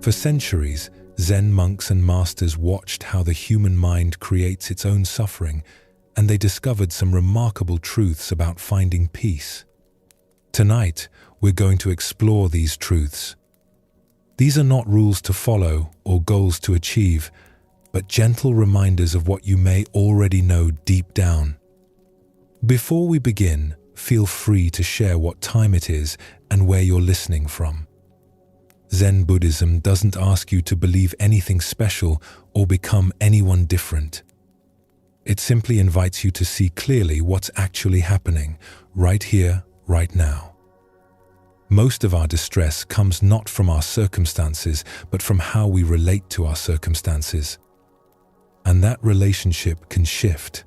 For centuries, Zen monks and masters watched how the human mind creates its own suffering, and they discovered some remarkable truths about finding peace. Tonight, we're going to explore these truths. These are not rules to follow or goals to achieve, but gentle reminders of what you may already know deep down. Before we begin, feel free to share what time it is and where you're listening from. Zen Buddhism doesn't ask you to believe anything special or become anyone different. It simply invites you to see clearly what's actually happening, right here, right now. Most of our distress comes not from our circumstances, but from how we relate to our circumstances. And that relationship can shift.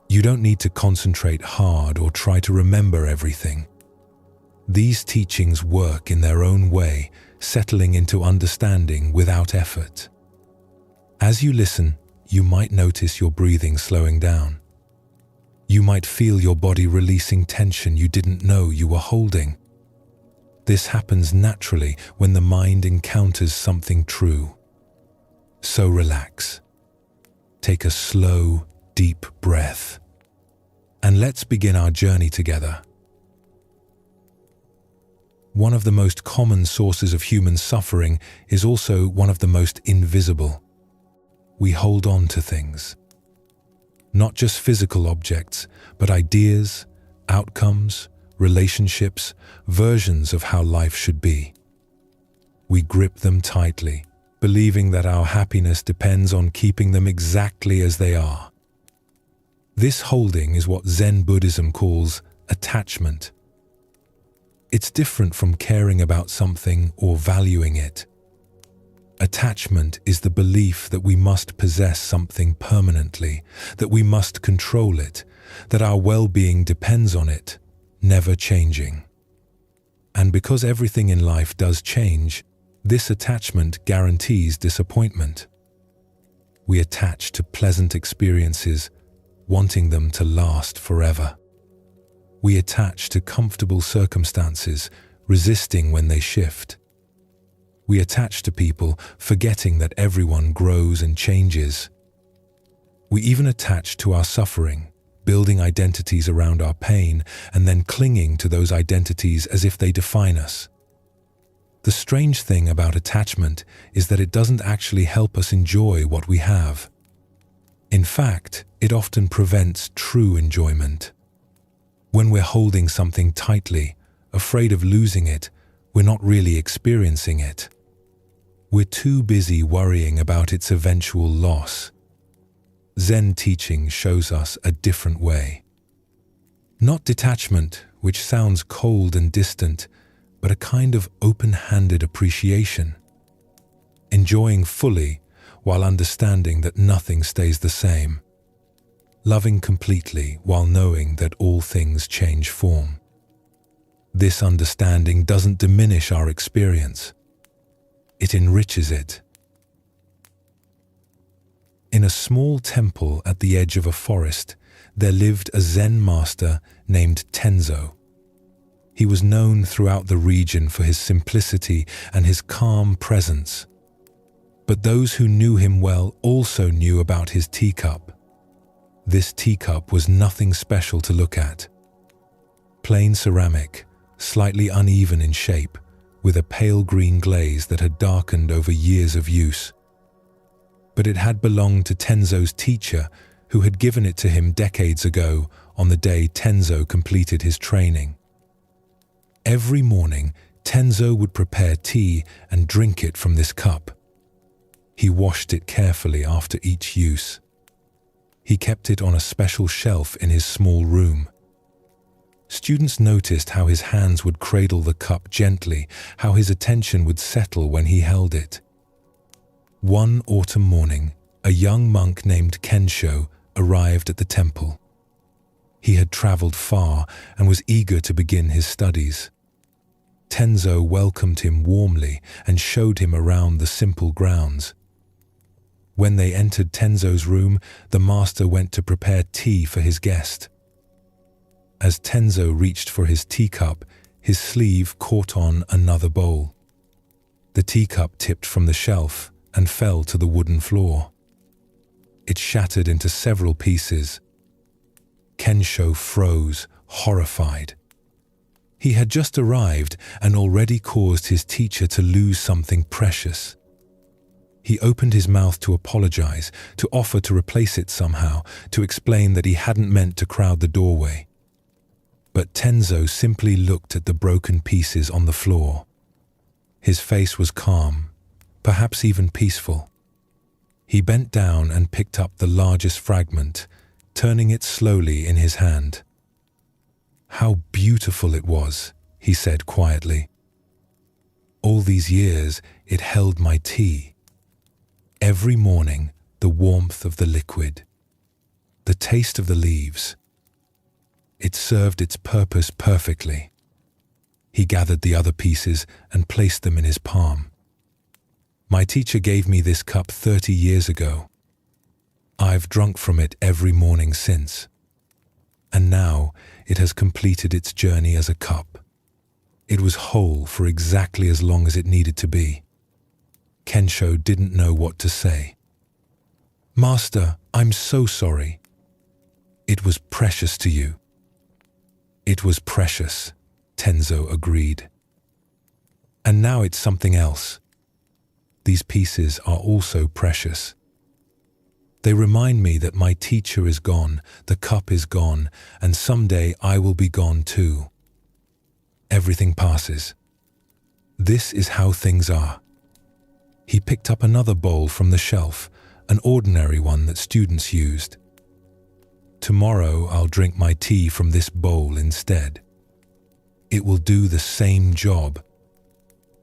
You don't need to concentrate hard or try to remember everything. These teachings work in their own way, settling into understanding without effort. As you listen, you might notice your breathing slowing down. You might feel your body releasing tension you didn't know you were holding. This happens naturally when the mind encounters something true. So relax. Take a slow, deep breath. And let's begin our journey together. One of the most common sources of human suffering is also one of the most invisible. We hold on to things. Not just physical objects, but ideas, outcomes, relationships, versions of how life should be. We grip them tightly, believing that our happiness depends on keeping them exactly as they are. This holding is what Zen Buddhism calls attachment. It's different from caring about something or valuing it. Attachment is the belief that we must possess something permanently, that we must control it, that our well-being depends on it, never changing. And because everything in life does change, this attachment guarantees disappointment. We attach to pleasant experiences, wanting them to last forever. We attach to comfortable circumstances, resisting when they shift. We attach to people, forgetting that everyone grows and changes. We even attach to our suffering, building identities around our pain, and then clinging to those identities as if they define us. The strange thing about attachment is that it doesn't actually help us enjoy what we have. In fact, it often prevents true enjoyment. When we're holding something tightly, afraid of losing it, we're not really experiencing it. We're too busy worrying about its eventual loss. Zen teaching shows us a different way. Not detachment, which sounds cold and distant, but a kind of open-handed appreciation. Enjoying fully while understanding that nothing stays the same. Loving completely while knowing that all things change form. This understanding doesn't diminish our experience. It enriches it. In a small temple at the edge of a forest, there lived a Zen master named Tenzo. He was known throughout the region for his simplicity and his calm presence. But those who knew him well also knew about his teacup. This teacup was nothing special to look at. Plain ceramic, slightly uneven in shape, with a pale green glaze that had darkened over years of use. But it had belonged to Tenzo's teacher, who had given it to him decades ago on the day Tenzo completed his training. Every morning, Tenzo would prepare tea and drink it from this cup. He washed it carefully after each use. He kept it on a special shelf in his small room. Students noticed how his hands would cradle the cup gently, how his attention would settle when he held it. One autumn morning, a young monk named Kensho arrived at the temple. He had traveled far and was eager to begin his studies. Tenzo welcomed him warmly and showed him around the simple grounds. When they entered Tenzo's room, the master went to prepare tea for his guest. As Tenzo reached for his teacup, his sleeve caught on another bowl. The teacup tipped from the shelf and fell to the wooden floor. It shattered into several pieces. Kensho froze, horrified. He had just arrived and already caused his teacher to lose something precious. He opened his mouth to apologize, to offer to replace it somehow, to explain that he hadn't meant to crowd the doorway. But Tenzo simply looked at the broken pieces on the floor. His face was calm, perhaps even peaceful. He bent down and picked up the largest fragment, turning it slowly in his hand. "How beautiful it was," he said quietly. "All these years it held my tea. Every morning, the warmth of the liquid, the taste of the leaves. It served its purpose perfectly." He gathered the other pieces and placed them in his palm. "My teacher gave me this cup 30 years ago. I've drunk from it every morning since. And now it has completed its journey as a cup. It was whole for exactly as long as it needed to be." Kensho didn't know what to say. "Master, I'm so sorry." "It was precious to you." "It was precious," Tenzo agreed. "And now it's something else. These pieces are also precious. They remind me that my teacher is gone, the cup is gone, and someday I will be gone too. Everything passes. This is how things are." He picked up another bowl from the shelf, an ordinary one that students used. "Tomorrow I'll drink my tea from this bowl instead. It will do the same job.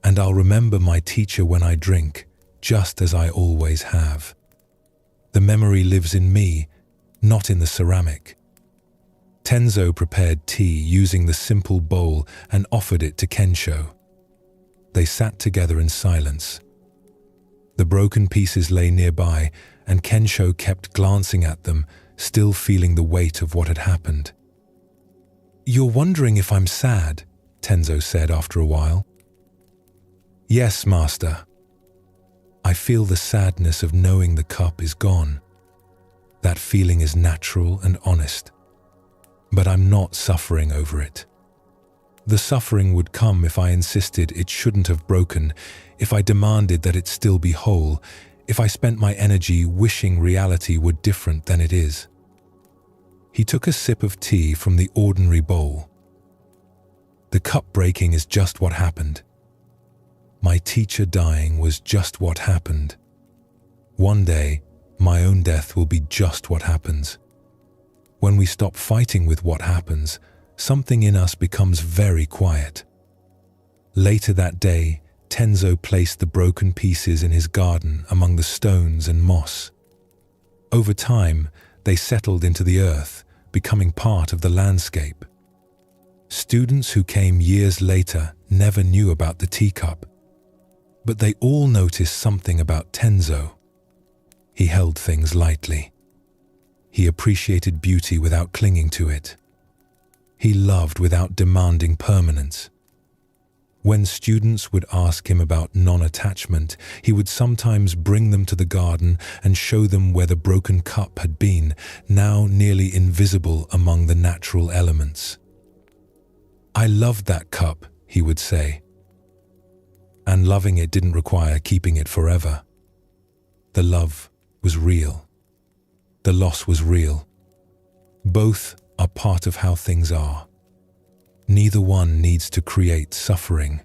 And I'll remember my teacher when I drink, just as I always have. The memory lives in me, not in the ceramic." Tenzo prepared tea using the simple bowl and offered it to Kensho. They sat together in silence. The broken pieces lay nearby, and Kensho kept glancing at them, still feeling the weight of what had happened. "You're wondering if I'm sad," Tenzo said after a while. "Yes, Master. I feel the sadness of knowing the cup is gone. That feeling is natural and honest. But I'm not suffering over it. The suffering would come if I insisted it shouldn't have broken, if I demanded that it still be whole, if I spent my energy wishing reality were different than it is." He took a sip of tea from the ordinary bowl. "The cup breaking is just what happened. My teacher dying was just what happened. One day, my own death will be just what happens. When we stop fighting with what happens, something in us becomes very quiet." Later that day, Tenzo placed the broken pieces in his garden among the stones and moss. Over time, they settled into the earth, becoming part of the landscape. Students who came years later never knew about the teacup, but they all noticed something about Tenzo. He held things lightly. He appreciated beauty without clinging to it. He loved without demanding permanence. When students would ask him about non-attachment, he would sometimes bring them to the garden and show them where the broken cup had been, now nearly invisible among the natural elements. "I loved that cup," he would say. And loving it didn't require keeping it forever. The love was real. The loss was real. Both are part of how things are. Neither one needs to create suffering.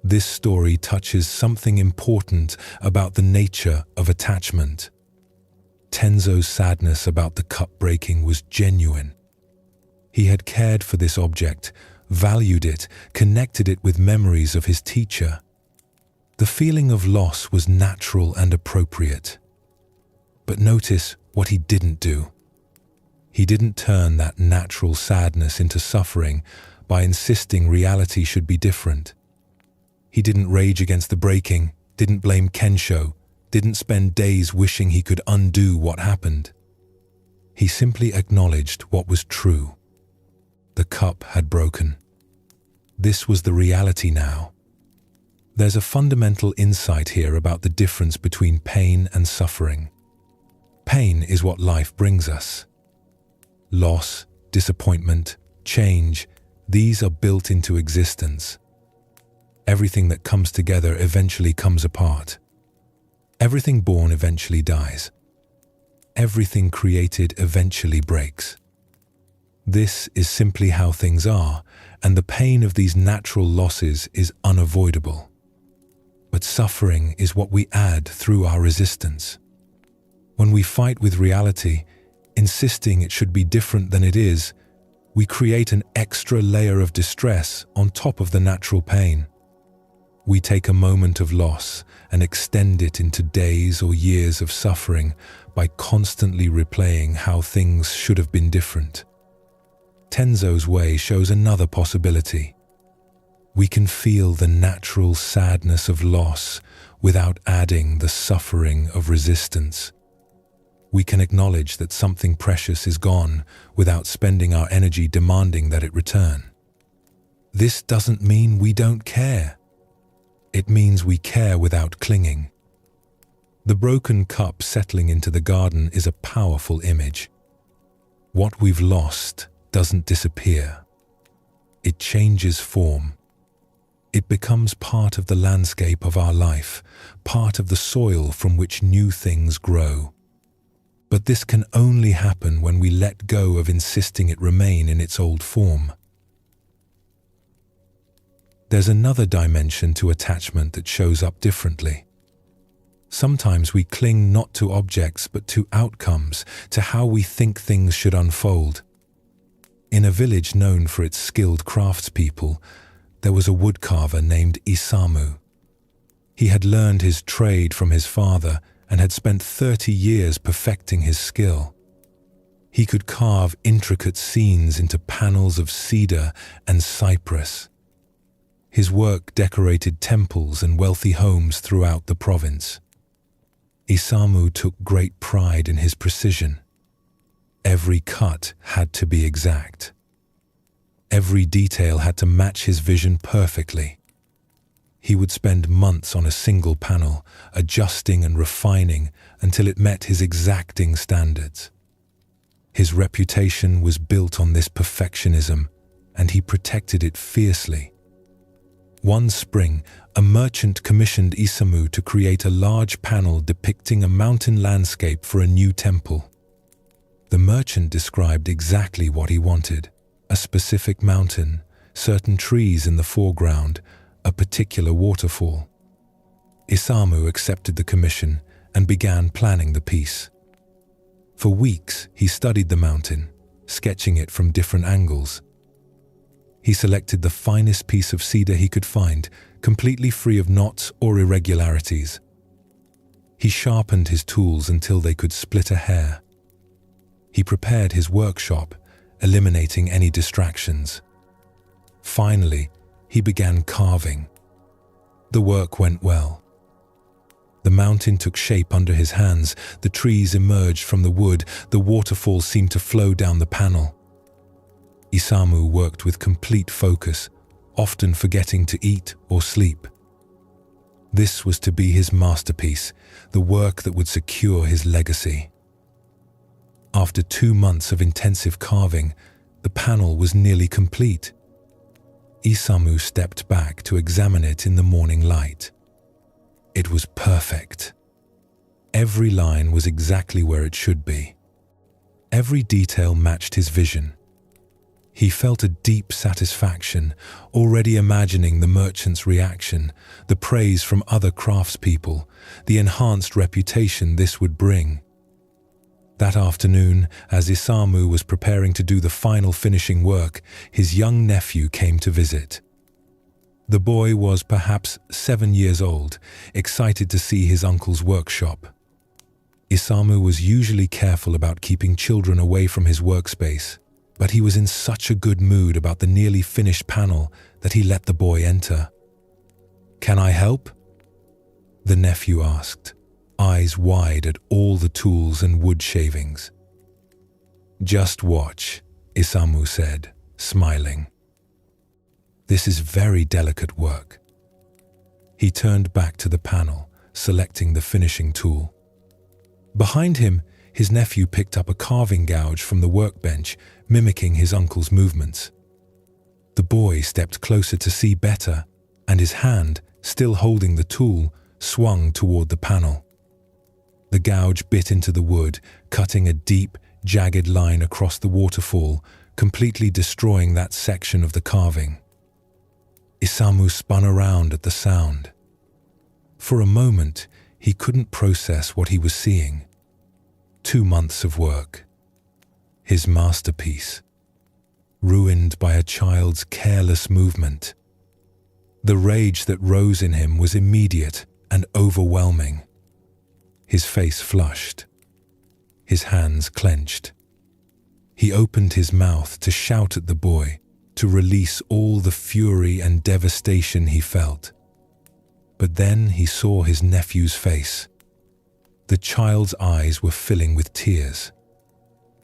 This story touches something important about the nature of attachment. Tenzo's sadness about the cup breaking was genuine. He had cared for this object, valued it, connected it with memories of his teacher. The feeling of loss was natural and appropriate. But notice what he didn't do. He didn't turn that natural sadness into suffering by insisting reality should be different. He didn't rage against the breaking, didn't blame Kensho, didn't spend days wishing he could undo what happened. He simply acknowledged what was true. The cup had broken. This was the reality now. There's a fundamental insight here about the difference between pain and suffering. Pain is what life brings us. Loss, disappointment, change, these are built into existence. Everything that comes together eventually comes apart. Everything born eventually dies. Everything created eventually breaks. This is simply how things are, and the pain of these natural losses is unavoidable. But suffering is what we add through our resistance. When we fight with reality, insisting it should be different than it is, we create an extra layer of distress on top of the natural pain. We take a moment of loss and extend it into days or years of suffering by constantly replaying how things should have been different. Tenzo's way shows another possibility. We can feel the natural sadness of loss without adding the suffering of resistance. We can acknowledge that something precious is gone without spending our energy demanding that it return. This doesn't mean we don't care. It means we care without clinging. The broken cup settling into the garden is a powerful image. What we've lost doesn't disappear. It changes form. It becomes part of the landscape of our life, part of the soil from which new things grow. But this can only happen when we let go of insisting it remain in its old form. There's another dimension to attachment that shows up differently. Sometimes we cling not to objects but to outcomes, to how we think things should unfold. In a village known for its skilled craftspeople, there was a woodcarver named Isamu. He had learned his trade from his father and had spent 30 years perfecting his skill. He could carve intricate scenes into panels of cedar and cypress. His work decorated temples and wealthy homes throughout the province. Isamu took great pride in his precision. Every cut had to be exact. Every detail had to match his vision perfectly. He would spend months on a single panel, adjusting and refining until it met his exacting standards. His reputation was built on this perfectionism, and he protected it fiercely. One spring, a merchant commissioned Isamu to create a large panel depicting a mountain landscape for a new temple. The merchant described exactly what he wanted: a specific mountain, certain trees in the foreground, a particular waterfall. Isamu accepted the commission and began planning the piece. For weeks, he studied the mountain, sketching it from different angles. He selected the finest piece of cedar he could find, completely free of knots or irregularities. He sharpened his tools until they could split a hair. He prepared his workshop, eliminating any distractions. Finally, he began carving. The work went well. The mountain took shape under his hands, the trees emerged from the wood, the waterfall seemed to flow down the panel. Isamu worked with complete focus, often forgetting to eat or sleep. This was to be his masterpiece, the work that would secure his legacy. After 2 months of intensive carving, the panel was nearly complete. Isamu stepped back to examine it in the morning light. It was perfect. Every line was exactly where it should be. Every detail matched his vision. He felt a deep satisfaction, already imagining the merchant's reaction, the praise from other craftspeople, the enhanced reputation this would bring. That afternoon, as Isamu was preparing to do the final finishing work, his young nephew came to visit. The boy was perhaps 7 years old, excited to see his uncle's workshop. Isamu was usually careful about keeping children away from his workspace, but he was in such a good mood about the nearly finished panel that he let the boy enter. "Can I help?" the nephew asked, eyes wide at all the tools and wood shavings. "Just watch," Isamu said, smiling. "This is very delicate work." He turned back to the panel, selecting the finishing tool. Behind him, his nephew picked up a carving gouge from the workbench, mimicking his uncle's movements. The boy stepped closer to see better, and his hand, still holding the tool, swung toward the panel. The gouge bit into the wood, cutting a deep, jagged line across the waterfall, completely destroying that section of the carving. Isamu spun around at the sound. For a moment, he couldn't process what he was seeing. 2 months of work. His masterpiece. Ruined by a child's careless movement. The rage that rose in him was immediate and overwhelming. His face flushed. His hands clenched. He opened his mouth to shout at the boy, to release all the fury and devastation he felt. But then he saw his nephew's face. The child's eyes were filling with tears.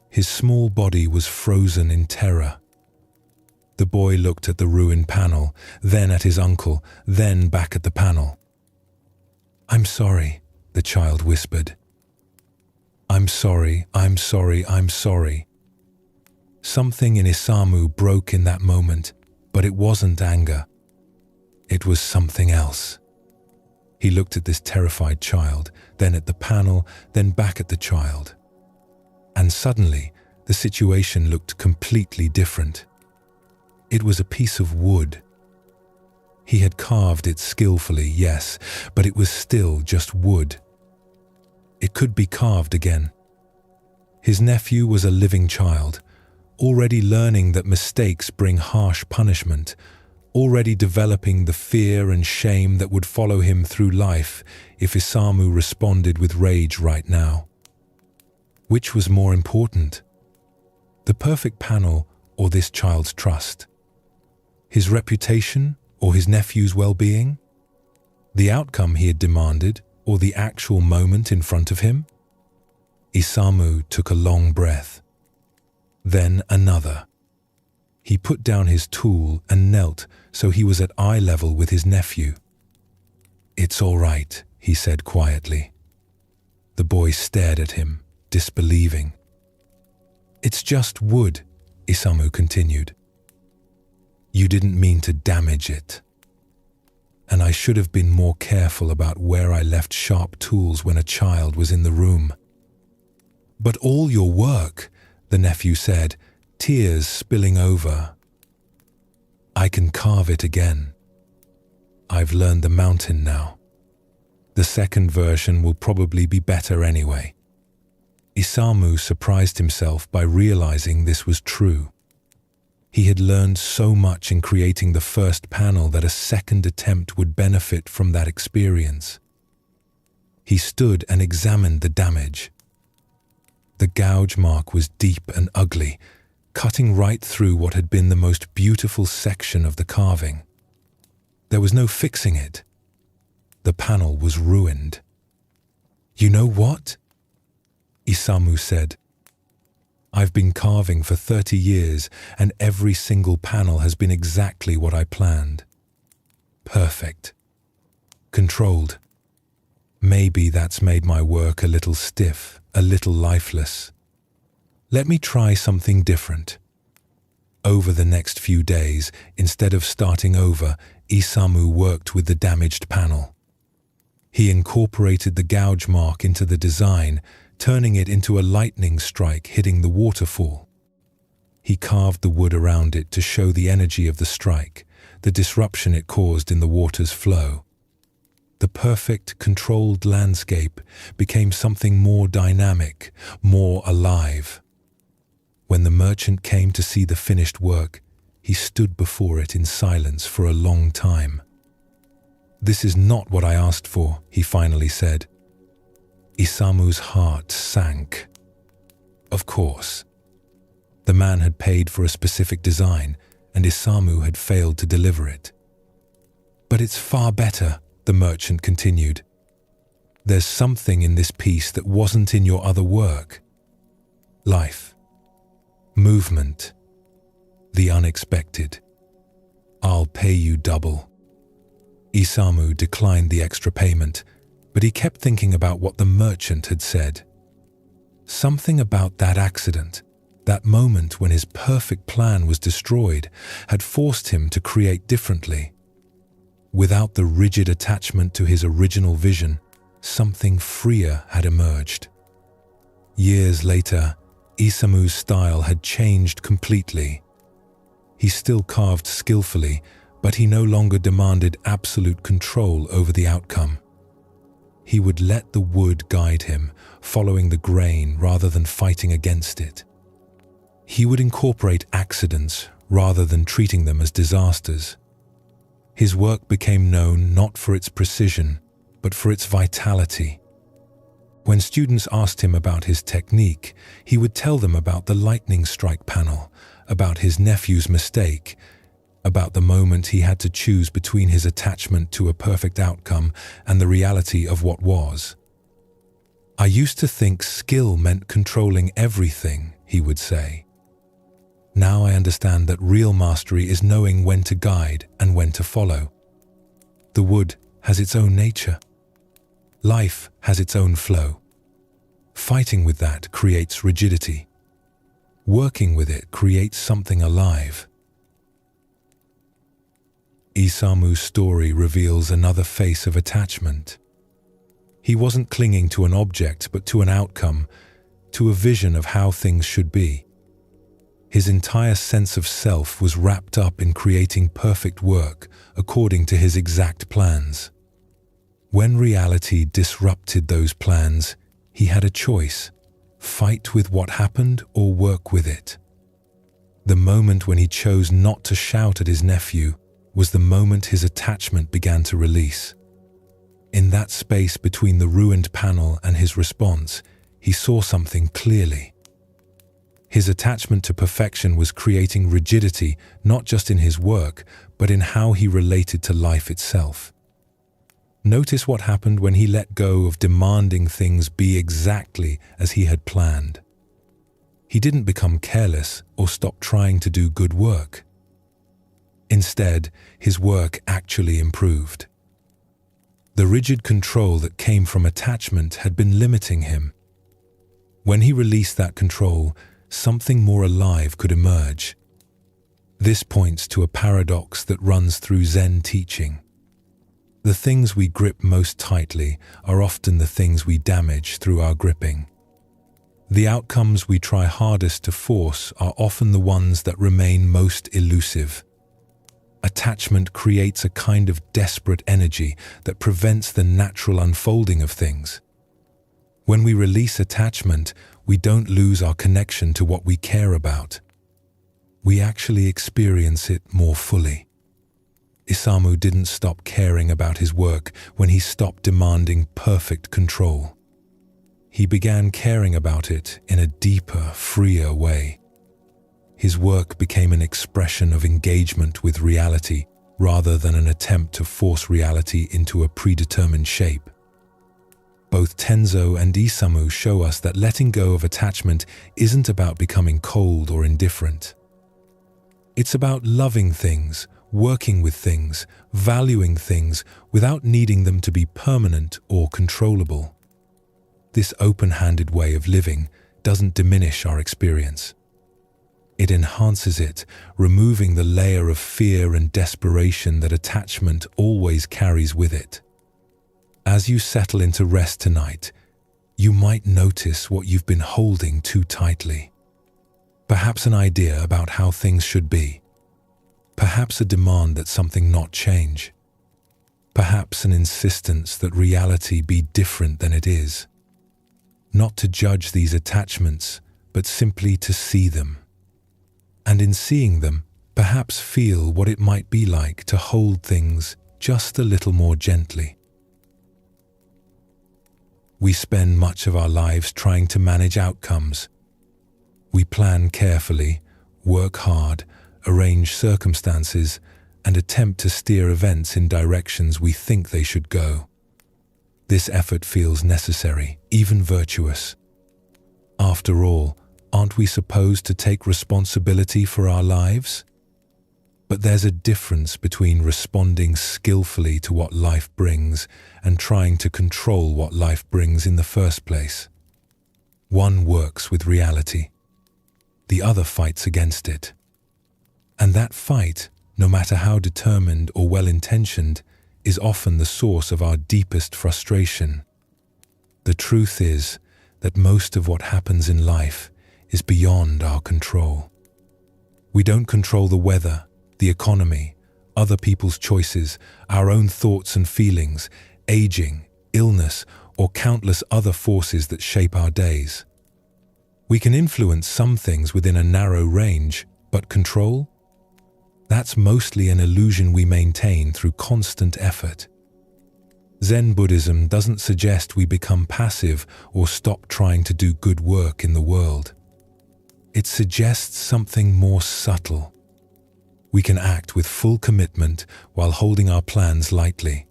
His small body was frozen in terror. The boy looked at the ruined panel, then at his uncle, then back at the panel. "I'm sorry," the child whispered. "I'm sorry, I'm sorry, I'm sorry." Something in Isamu broke in that moment, but it wasn't anger. It was something else. He looked at this terrified child, then at the panel, then back at the child. And suddenly, the situation looked completely different. It was a piece of wood. He had carved it skillfully, yes, but it was still just wood. It could be carved again. His nephew was a living child, already learning that mistakes bring harsh punishment, already developing the fear and shame that would follow him through life if Isamu responded with rage right now. Which was more important? The perfect panel or this child's trust? His reputation or his nephew's well-being? The outcome he had demanded or the actual moment in front of him? Isamu took a long breath. Then another. He put down his tool and knelt so he was at eye level with his nephew. "It's all right," he said quietly. The boy stared at him, disbelieving. "It's just wood," Isamu continued. "You didn't mean to damage it. And I should have been more careful about where I left sharp tools when a child was in the room." "But all your work," the nephew said, tears spilling over. "I can carve it again. I've learned the mountain now. The second version will probably be better anyway." Isamu surprised himself by realizing this was true. He had learned so much in creating the first panel that a second attempt would benefit from that experience. He stood and examined the damage. The gouge mark was deep and ugly, cutting right through what had been the most beautiful section of the carving. There was no fixing it. The panel was ruined. "You know what?" Isamu said. "I've been carving for 30 years and every single panel has been exactly what I planned. Perfect. Controlled. Maybe that's made my work a little stiff, a little lifeless. Let me try something different." Over the next few days, instead of starting over, Isamu worked with the damaged panel. He incorporated the gouge mark into the design, turning it into a lightning strike hitting the waterfall. He carved the wood around it to show the energy of the strike, the disruption it caused in the water's flow. The perfect, controlled landscape became something more dynamic, more alive. When the merchant came to see the finished work, he stood before it in silence for a long time. "This is not what I asked for," he finally said. Isamu's heart sank. Of course. The man had paid for a specific design, and Isamu had failed to deliver it. "But it's far better," the merchant continued. "There's something in this piece that wasn't in your other work. Life. movement, the unexpected. "I'll pay you double." Isamu declined the extra payment, but he kept thinking about what the merchant had said. Something about that accident, that moment when his perfect plan was destroyed, had forced him to create differently. Without the rigid attachment to his original vision, something freer had emerged. Years later, Isamu's style had changed completely. He still carved skillfully, but he no longer demanded absolute control over the outcome. He would let the wood guide him, following the grain rather than fighting against it. He would incorporate accidents rather than treating them as disasters. His work became known not for its precision, but for its vitality. When students asked him about his technique, he would tell them about the lightning strike panel, about his nephew's mistake, about the moment he had to choose between his attachment to a perfect outcome and the reality of what was. "I used to think skill meant controlling everything," he would say. "Now I understand that real mastery is knowing when to guide and when to follow. The wood has its own nature. Life has its own flow. Fighting with that creates rigidity. Working with it creates something alive." Isamu's story reveals another face of attachment. He wasn't clinging to an object, but to an outcome, to a vision of how things should be. His entire sense of self was wrapped up in creating perfect work according to his exact plans. When reality disrupted those plans, he had a choice: fight with what happened or work with it. The moment when he chose not to shout at his nephew was the moment his attachment began to release. In that space between the ruined panel and his response, he saw something clearly. His attachment to perfection was creating rigidity not just in his work, but in how he related to life itself. Notice what happened when he let go of demanding things be exactly as he had planned. He didn't become careless or stop trying to do good work. Instead, his work actually improved. The rigid control that came from attachment had been limiting him. When he released that control, something more alive could emerge. This points to a paradox that runs through Zen teaching. The things we grip most tightly are often the things we damage through our gripping. The outcomes we try hardest to force are often the ones that remain most elusive. Attachment creates a kind of desperate energy that prevents the natural unfolding of things. When we release attachment, we don't lose our connection to what we care about. We actually experience it more fully. Isamu didn't stop caring about his work when he stopped demanding perfect control. He began caring about it in a deeper, freer way. His work became an expression of engagement with reality rather than an attempt to force reality into a predetermined shape. Both Tenzo and Isamu show us that letting go of attachment isn't about becoming cold or indifferent. It's about loving things, working with things, valuing things without needing them to be permanent or controllable. This open-handed way of living doesn't diminish our experience. It enhances it, removing the layer of fear and desperation that attachment always carries with it. As you settle into rest tonight, you might notice what you've been holding too tightly. Perhaps an idea about how things should be. Perhaps a demand that something not change. Perhaps an insistence that reality be different than it is. Not to judge these attachments, but simply to see them. And in seeing them, perhaps feel what it might be like to hold things just a little more gently. We spend much of our lives trying to manage outcomes. We plan carefully, work hard, arrange circumstances, and attempt to steer events in directions we think they should go. This effort feels necessary, even virtuous. After all, Aren't we supposed to take responsibility for our lives? But there's a difference between responding skillfully to what life brings and trying to control what life brings in the first place. One works with reality. The other fights against it. And that fight, no matter how determined or well-intentioned, is often the source of our deepest frustration. The truth is that most of what happens in life is beyond our control. We don't control the weather, the economy, other people's choices, our own thoughts and feelings, aging, illness, or countless other forces that shape our days. We can influence some things within a narrow range, but control? That's mostly an illusion we maintain through constant effort. Zen Buddhism doesn't suggest we become passive or stop trying to do good work in the world. It suggests something more subtle. We can act with full commitment while holding our plans lightly.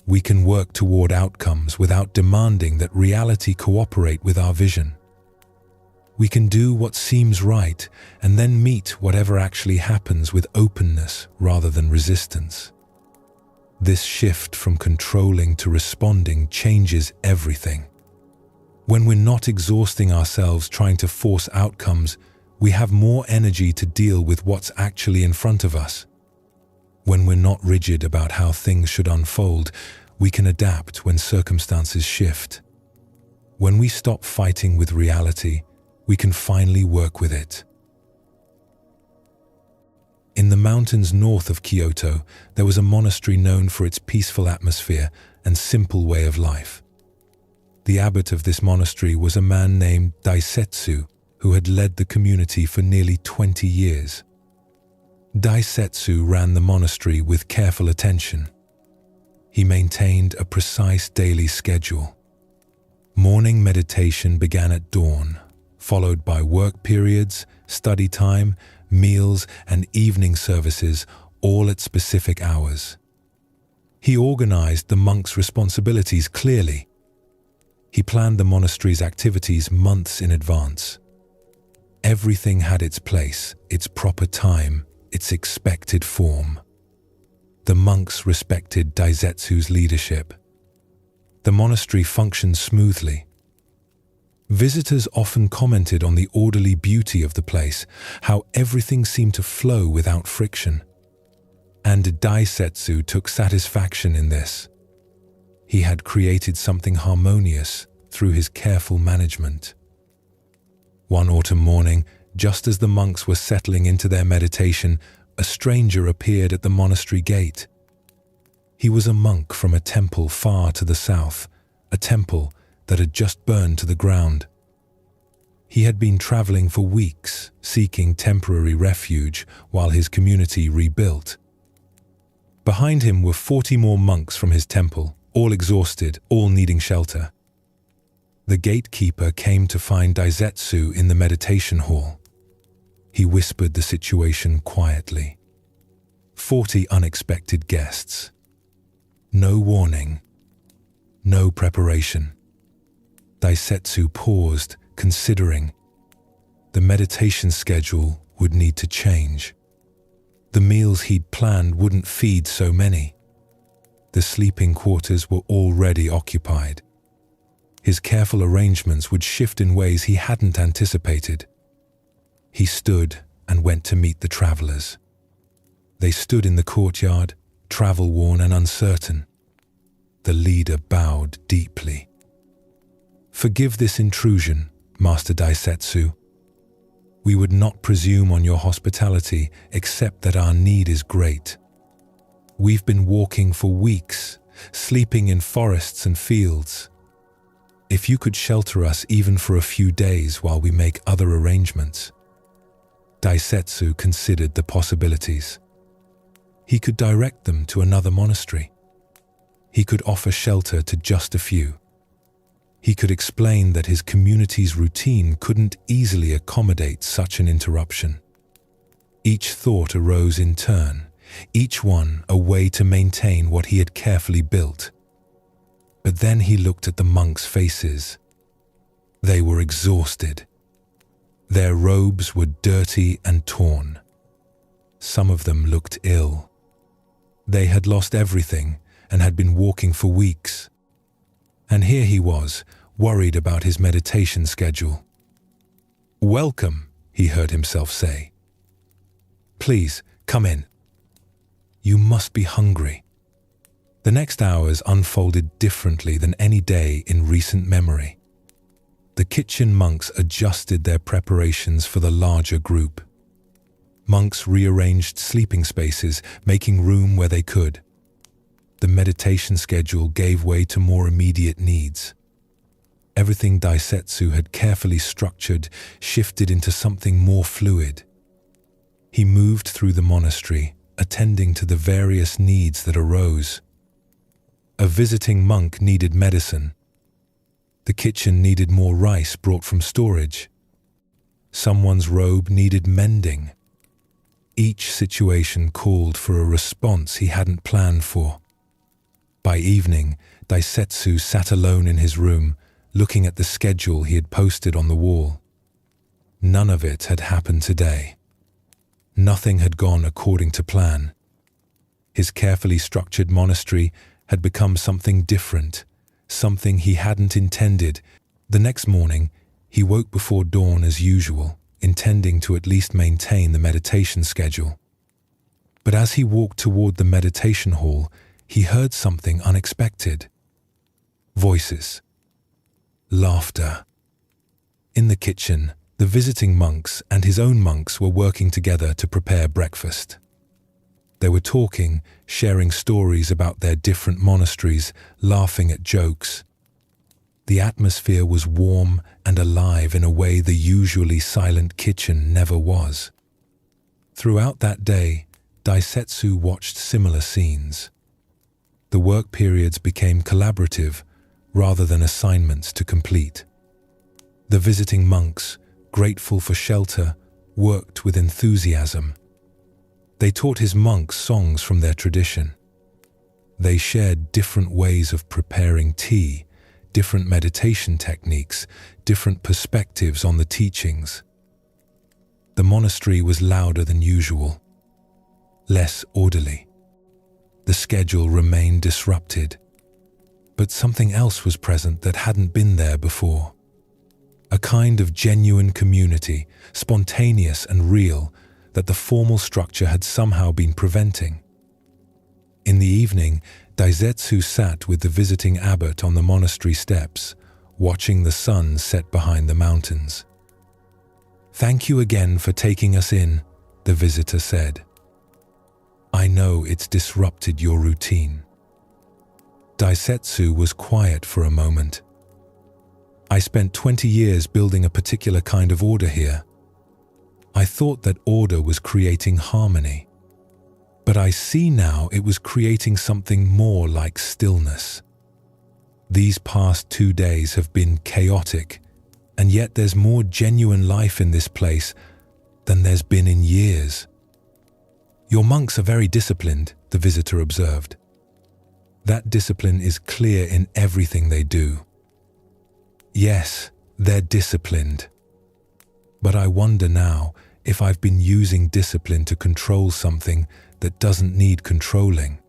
We can work toward outcomes without demanding that reality cooperate with our vision. We can do what seems right and then meet whatever actually happens with openness rather than resistance. This shift from controlling to responding changes everything. When we're not exhausting ourselves trying to force outcomes, we have more energy to deal with what's actually in front of us. When we're not rigid about how things should unfold, we can adapt when circumstances shift. When we stop fighting with reality, we can finally work with it. In the mountains north of Kyoto, there was a monastery known for its peaceful atmosphere and simple way of life. The abbot of this monastery was a man named Daisetsu, who had led the community for nearly 20 years. Daisetsu ran the monastery with careful attention. He maintained a precise daily schedule. Morning meditation began at dawn, followed by work periods, study time, meals, and evening services, all at specific hours. He organized the monks' responsibilities clearly. He planned the monastery's activities months in advance. Everything had its place, its proper time, its expected form. The monks respected Daisetsu's leadership. The monastery functioned smoothly. Visitors often commented on the orderly beauty of the place, how everything seemed to flow without friction. And Daisetsu took satisfaction in this. He had created something harmonious through his careful management. One autumn morning, just as the monks were settling into their meditation, a stranger appeared at the monastery gate. He was a monk from a temple far to the south, a temple that had just burned to the ground. He had been traveling for weeks, seeking temporary refuge while his community rebuilt. Behind him were 40 more monks from his temple, all exhausted, all needing shelter. The gatekeeper came to find Daisetsu in the meditation hall. He whispered the situation quietly. 40 unexpected guests. No warning. No preparation. Daisetsu paused, considering. The meditation schedule would need to change. The meals he'd planned wouldn't feed so many. The sleeping quarters were already occupied. His careful arrangements would shift in ways he hadn't anticipated. He stood and went to meet the travelers. They stood in the courtyard, travel-worn and uncertain. The leader bowed deeply. "Forgive this intrusion, Master Daisetsu. We would not presume on your hospitality except that our need is great. We've been walking for weeks, sleeping in forests and fields. If you could shelter us even for a few days while we make other arrangements." Daisetsu considered the possibilities. He could direct them to another monastery. He could offer shelter to just a few. He could explain that his community's routine couldn't easily accommodate such an interruption. Each thought arose in turn, each one a way to maintain what he had carefully built. But then he looked at the monks' faces. They were exhausted. Their robes were dirty and torn. Some of them looked ill. They had lost everything and had been walking for weeks. And here he was, worried about his meditation schedule. "Welcome," he heard himself say. "Please, come in. You must be hungry." The next hours unfolded differently than any day in recent memory. The kitchen monks adjusted their preparations for the larger group. Monks rearranged sleeping spaces, making room where they could. The meditation schedule gave way to more immediate needs. Everything Daisetsu had carefully structured shifted into something more fluid. He moved through the monastery, attending to the various needs that arose. A visiting monk needed medicine. The kitchen needed more rice brought from storage. Someone's robe needed mending. Each situation called for a response he hadn't planned for. By evening, Daisetsu sat alone in his room, looking at the schedule he had posted on the wall. None of it had happened today. Nothing had gone according to plan. His carefully structured monastery had become something different, something he hadn't intended. The next morning, he woke before dawn as usual, intending to at least maintain the meditation schedule. But as he walked toward the meditation hall, he heard something unexpected. Voices. Laughter. In the kitchen, the visiting monks and his own monks were working together to prepare breakfast. They were talking, sharing stories about their different monasteries, laughing at jokes. The atmosphere was warm and alive in a way the usually silent kitchen never was. Throughout that day, Daisetsu watched similar scenes. The work periods became collaborative rather than assignments to complete. The visiting monks, grateful for shelter, worked with enthusiasm. They taught his monks songs from their tradition. They shared different ways of preparing tea, different meditation techniques, different perspectives on the teachings. The monastery was louder than usual, less orderly. The schedule remained disrupted, but something else was present that hadn't been there before. A kind of genuine community, spontaneous and real, that the formal structure had somehow been preventing. In the evening, Daisetsu sat with the visiting abbot on the monastery steps, watching the sun set behind the mountains. "Thank you again for taking us in," the visitor said. "I know it's disrupted your routine." Daisetsu was quiet for a moment. "I spent 20 years building a particular kind of order here. I thought that order was creating harmony. But I see now it was creating something more like stillness. These past 2 days have been chaotic, and yet there's more genuine life in this place than there's been in years." "Your monks are very disciplined," the visitor observed. "That discipline is clear in everything they do." "Yes, they're disciplined. But I wonder now if I've been using discipline to control something that doesn't need controlling.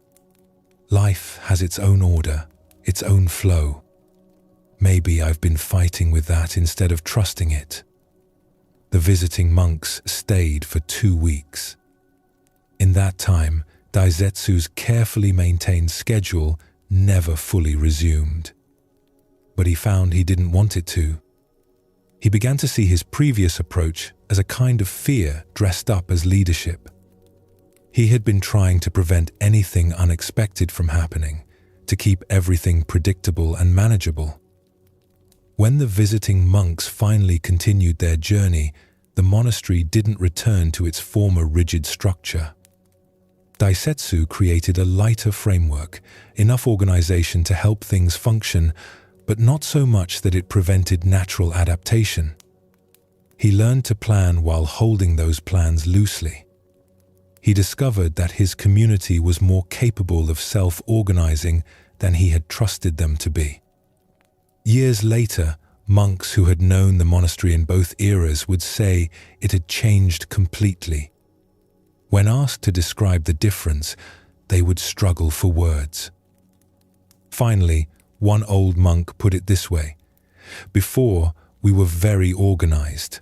Life has its own order, its own flow. Maybe I've been fighting with that instead of trusting it." The visiting monks stayed for 2 weeks. In that time, Daisetsu's carefully maintained schedule never fully resumed. But he found he didn't want it to. He began to see his previous approach as a kind of fear dressed up as leadership. He had been trying to prevent anything unexpected from happening, to keep everything predictable and manageable. When the visiting monks finally continued their journey, the monastery didn't return to its former rigid structure. Daisetsu created a lighter framework, enough organization to help things function, but not so much that it prevented natural adaptation. He learned to plan while holding those plans loosely. He discovered that his community was more capable of self-organizing than he had trusted them to be. Years later, Monks who had known the monastery in both eras would say it had changed completely. When asked to describe the difference, they would struggle for words. Finally, one old monk put it this way: "Before, we were very organized.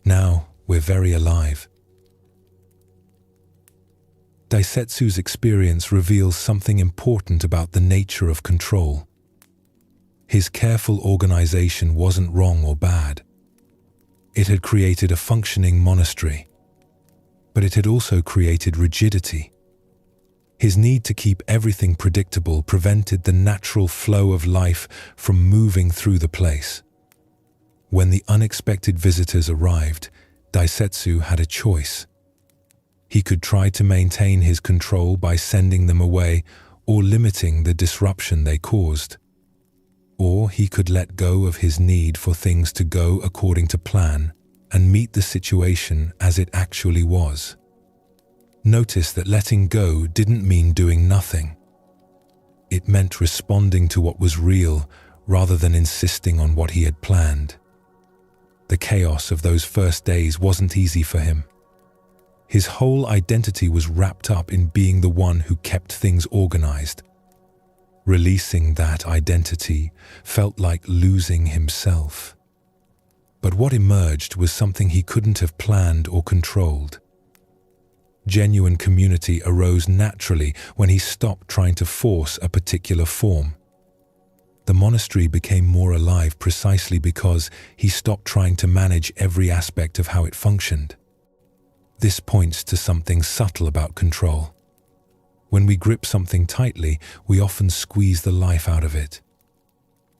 Now, we're very alive." Daisetsu's experience reveals something important about the nature of control. His careful organization wasn't wrong or bad. It had created a functioning monastery, but it had also created rigidity. His need to keep everything predictable prevented the natural flow of life from moving through the place. When the unexpected visitors arrived, Daisetsu had a choice. He could try to maintain his control by sending them away or limiting the disruption they caused. Or he could let go of his need for things to go according to plan and meet the situation as it actually was. Notice that letting go didn't mean doing nothing. It meant responding to what was real rather than insisting on what he had planned. The chaos of those first days wasn't easy for him. His whole identity was wrapped up in being the one who kept things organized. Releasing that identity felt like losing himself. But what emerged was something he couldn't have planned or controlled. Genuine community arose naturally when he stopped trying to force a particular form. The monastery became more alive precisely because he stopped trying to manage every aspect of how it functioned. This points to something subtle about control. When we grip something tightly, we often squeeze the life out of it.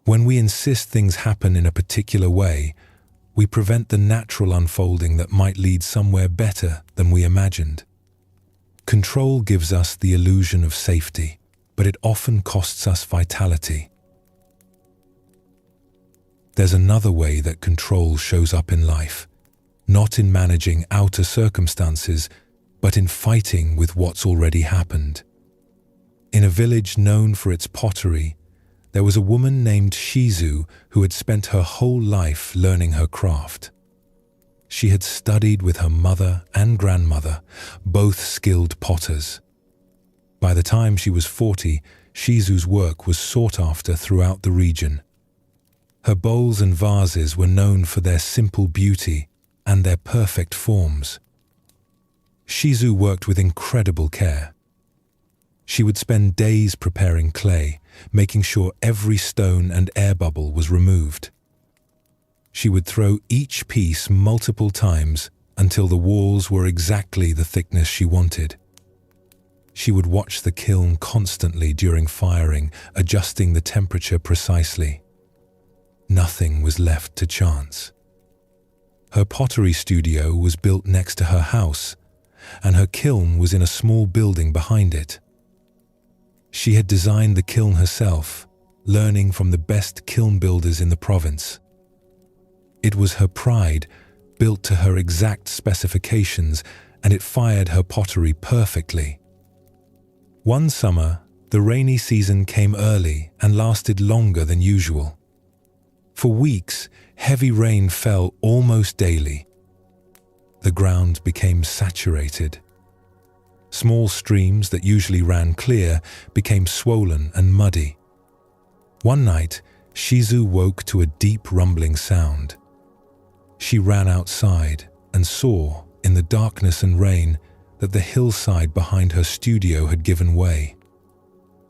When we insist things happen in a particular way, we prevent the natural unfolding that might lead somewhere better than we imagined. Control gives us the illusion of safety, but it often costs us vitality. There's another way that control shows up in life, not in managing outer circumstances, but in fighting with what's already happened. In a village known for its pottery, there was a woman named Shizu who had spent her whole life learning her craft. She had studied with her mother and grandmother, both skilled potters. By the time she was 40, Shizu's work was sought after throughout the region. Her bowls and vases were known for their simple beauty and their perfect forms. Shizu worked with incredible care. She would spend days preparing clay, making sure every stone and air bubble was removed. She would throw each piece multiple times until the walls were exactly the thickness she wanted. She would watch the kiln constantly during firing, adjusting the temperature precisely. Nothing was left to chance. Her pottery studio was built next to her house, and her kiln was in a small building behind it. She had designed the kiln herself, learning from the best kiln builders in the province. It was her pride, built to her exact specifications, and it fired her pottery perfectly. One summer, the rainy season came early and lasted longer than usual. For weeks, heavy rain fell almost daily. The ground became saturated. Small streams that usually ran clear became swollen and muddy. One night, Shizu woke to a deep rumbling sound. She ran outside and saw, in the darkness and rain, that the hillside behind her studio had given way.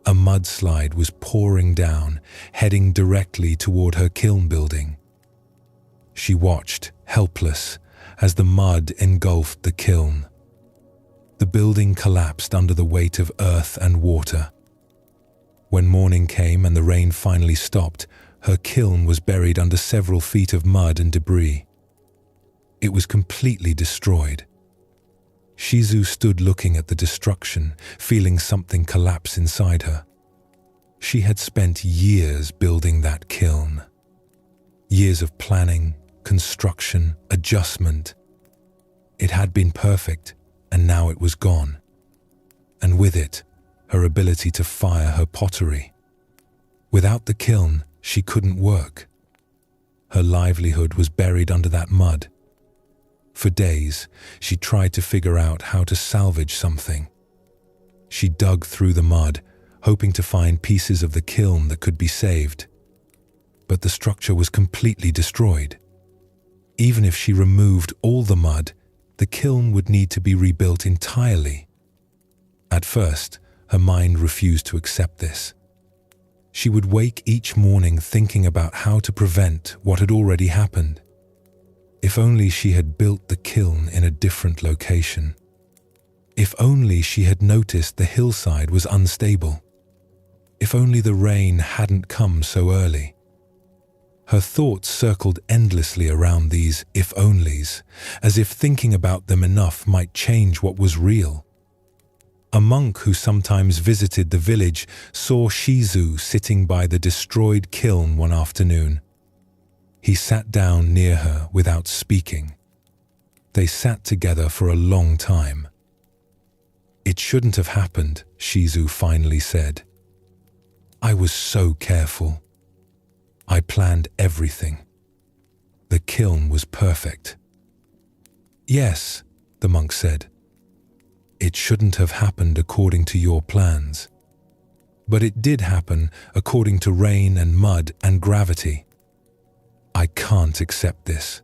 A mudslide was pouring down, heading directly toward her kiln building. She watched, helpless, as the mud engulfed the kiln. The building collapsed under the weight of earth and water. When morning came and the rain finally stopped, her kiln was buried under several feet of mud and debris. It was completely destroyed. Shizu stood looking at the destruction, feeling something collapse inside her. She had spent years building that kiln. Years of planning, construction, adjustment. It had been perfect, and now it was gone. And with it, her ability to fire her pottery. Without the kiln, she couldn't work. Her livelihood was buried under that mud. For days, she tried to figure out how to salvage something. She dug through the mud, hoping to find pieces of the kiln that could be saved. But the structure was completely destroyed. Even if she removed all the mud, the kiln would need to be rebuilt entirely. At first, her mind refused to accept this. She would wake each morning thinking about how to prevent what had already happened. If only she had built the kiln in a different location. If only she had noticed the hillside was unstable. If only the rain hadn't come so early. Her thoughts circled endlessly around these if-onlys, as if thinking about them enough might change what was real. A monk who sometimes visited the village saw Shizu sitting by the destroyed kiln one afternoon. He sat down near her without speaking. They sat together for a long time. "It shouldn't have happened," Shizu finally said. "I was so careful. I planned everything. The kiln was perfect." "Yes," the monk said. "It shouldn't have happened according to your plans. But it did happen according to rain and mud and gravity. I can't accept this.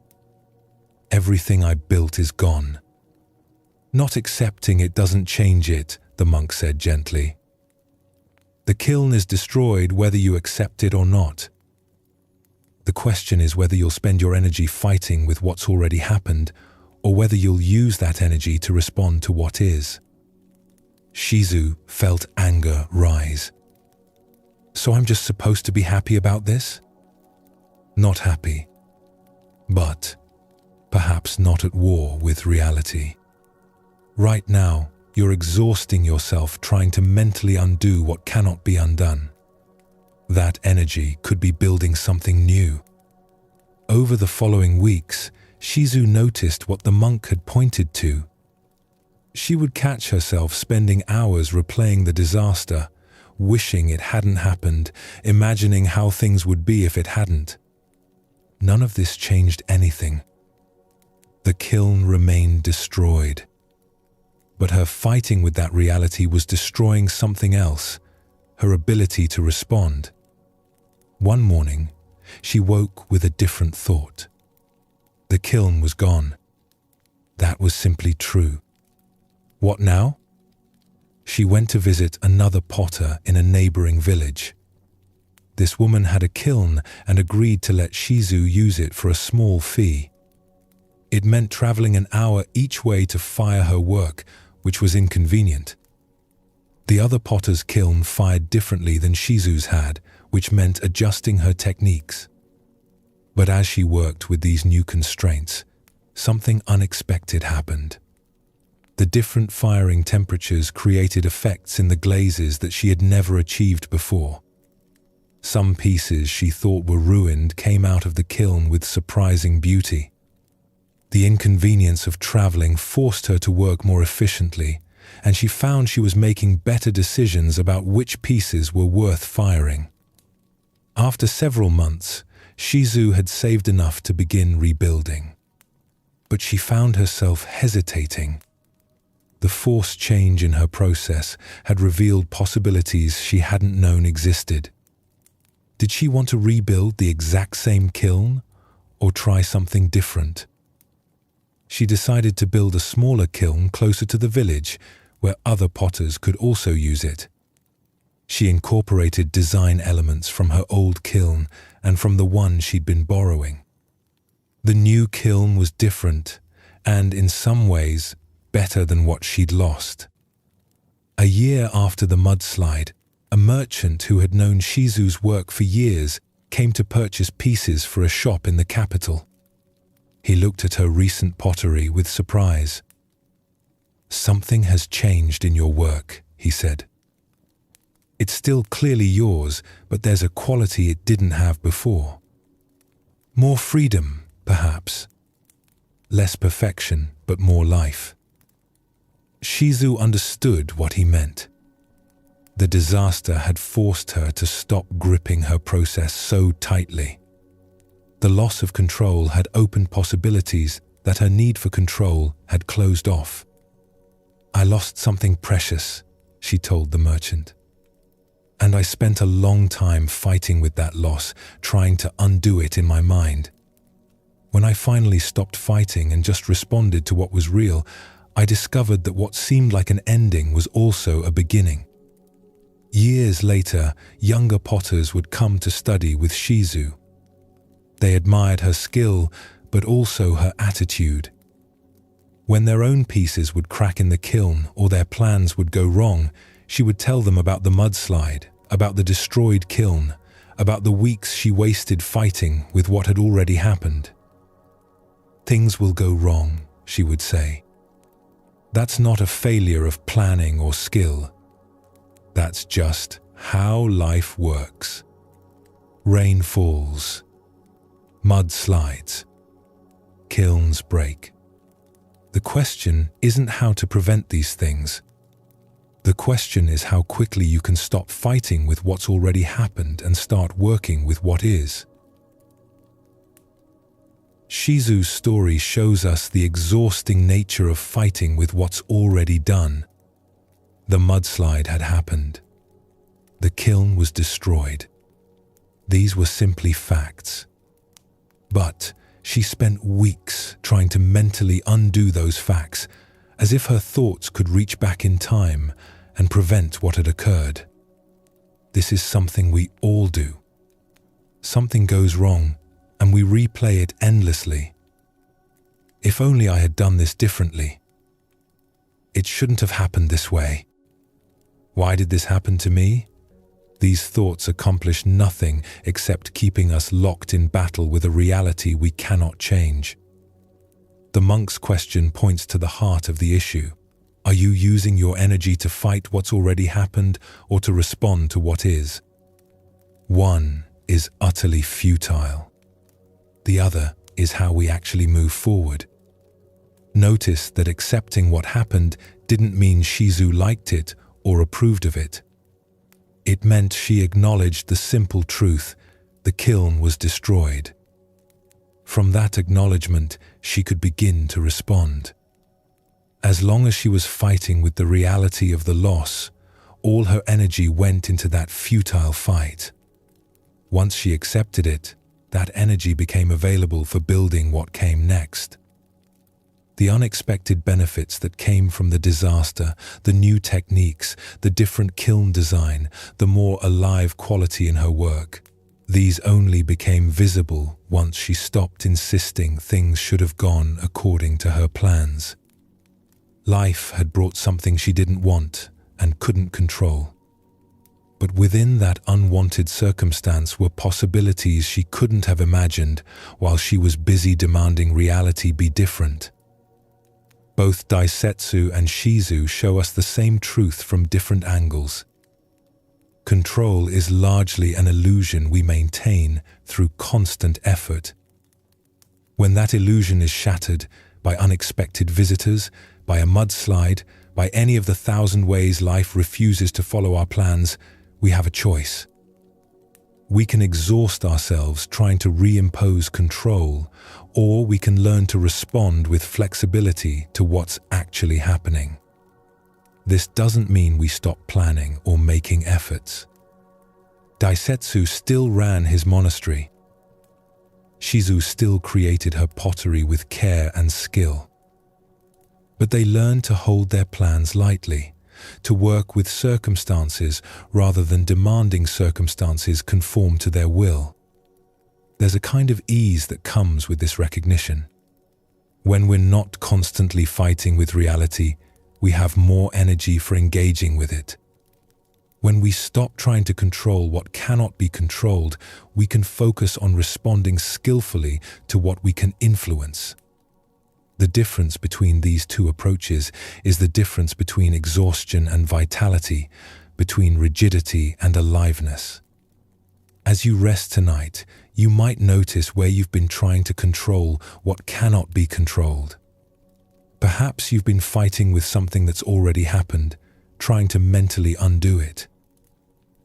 Everything I built is gone." "Not accepting it doesn't change it," the monk said gently. "The kiln is destroyed whether you accept it or not. The question is whether you'll spend your energy fighting with what's already happened, or whether you'll use that energy to respond to what is." Shizu felt anger rise. "So I'm just supposed to be happy about this?" "Not happy, but perhaps not at war with reality. Right now, you're exhausting yourself trying to mentally undo what cannot be undone. That energy could be building something new." Over the following weeks, Shizu noticed what the monk had pointed to. She would catch herself spending hours replaying the disaster, wishing it hadn't happened, imagining how things would be if it hadn't. None of this changed anything. The kiln remained destroyed. But her fighting with that reality was destroying something else, her ability to respond. One morning, she woke with a different thought. The kiln was gone. That was simply true. What now? She went to visit another potter in a neighboring village. This woman had a kiln and agreed to let Shizu use it for a small fee. It meant traveling an hour each way to fire her work, which was inconvenient. The other potter's kiln fired differently than Shizu's had, which meant adjusting her techniques. But as she worked with these new constraints, something unexpected happened. The different firing temperatures created effects in the glazes that she had never achieved before. Some pieces she thought were ruined came out of the kiln with surprising beauty. The inconvenience of traveling forced her to work more efficiently, and she found she was making better decisions about which pieces were worth firing. After several months, Shizu had saved enough to begin rebuilding. But she found herself hesitating. The forced change in her process had revealed possibilities she hadn't known existed. Did she want to rebuild the exact same kiln, or try something different? She decided to build a smaller kiln closer to the village, where other potters could also use it. She incorporated design elements from her old kiln and from the one she'd been borrowing. The new kiln was different, and in some ways, better than what she'd lost. A year after the mudslide, a merchant who had known Shizu's work for years came to purchase pieces for a shop in the capital. He looked at her recent pottery with surprise. "Something has changed in your work," he said. "It's still clearly yours, but there's a quality it didn't have before. More freedom, perhaps. Less perfection, but more life." Shizu understood what he meant. The disaster had forced her to stop gripping her process so tightly. The loss of control had opened possibilities that her need for control had closed off. "I lost something precious," she told the merchant. "And I spent a long time fighting with that loss, trying to undo it in my mind. When I finally stopped fighting and just responded to what was real, I discovered that what seemed like an ending was also a beginning." Years later, younger potters would come to study with Shizu. They admired her skill, but also her attitude. When their own pieces would crack in the kiln or their plans would go wrong, she would tell them about the mudslide, about the destroyed kiln, about the weeks she wasted fighting with what had already happened. "Things will go wrong," she would say. "That's not a failure of planning or skill. That's just how life works. Rain falls. Mud slides. Kilns break. The question isn't how to prevent these things. The question is how quickly you can stop fighting with what's already happened and start working with what is." Shizu's story shows us the exhausting nature of fighting with what's already done. The mudslide had happened. The kiln was destroyed. These were simply facts. But she spent weeks trying to mentally undo those facts, as if her thoughts could reach back in time and prevent what had occurred. This is something we all do. Something goes wrong, and we replay it endlessly. "If only I had done this differently. It shouldn't have happened this way. Why did this happen to me?" These thoughts accomplish nothing except keeping us locked in battle with a reality we cannot change. The monk's question points to the heart of the issue. Are you using your energy to fight what's already happened or to respond to what is? One is utterly futile. The other is how we actually move forward. Notice that accepting what happened didn't mean Shizu liked it or approved of it. It meant she acknowledged the simple truth: the kiln was destroyed. From that acknowledgement, she could begin to respond. As long as she was fighting with the reality of the loss, all her energy went into that futile fight. Once she accepted it, that energy became available for building what came next. The unexpected benefits that came from the disaster, the new techniques, the different kiln design, the more alive quality in her work, these only became visible once she stopped insisting things should have gone according to her plans. Life had brought something she didn't want and couldn't control. But within that unwanted circumstance were possibilities she couldn't have imagined while she was busy demanding reality be different. Both Daisetsu and Shizu show us the same truth from different angles. Control is largely an illusion we maintain through constant effort. When that illusion is shattered by unexpected visitors, by a mudslide, by any of the 1,000 ways life refuses to follow our plans, we have a choice. We can exhaust ourselves trying to reimpose control, or we can learn to respond with flexibility to what's actually happening. This doesn't mean we stop planning or making efforts. Daisetsu still ran his monastery. Shizu still created her pottery with care and skill. But they learned to hold their plans lightly, to work with circumstances rather than demanding circumstances conform to their will. There's a kind of ease that comes with this recognition. When we're not constantly fighting with reality, we have more energy for engaging with it. When we stop trying to control what cannot be controlled, we can focus on responding skillfully to what we can influence. The difference between these two approaches is the difference between exhaustion and vitality, between rigidity and aliveness. As you rest tonight, you might notice where you've been trying to control what cannot be controlled. Perhaps you've been fighting with something that's already happened, trying to mentally undo it.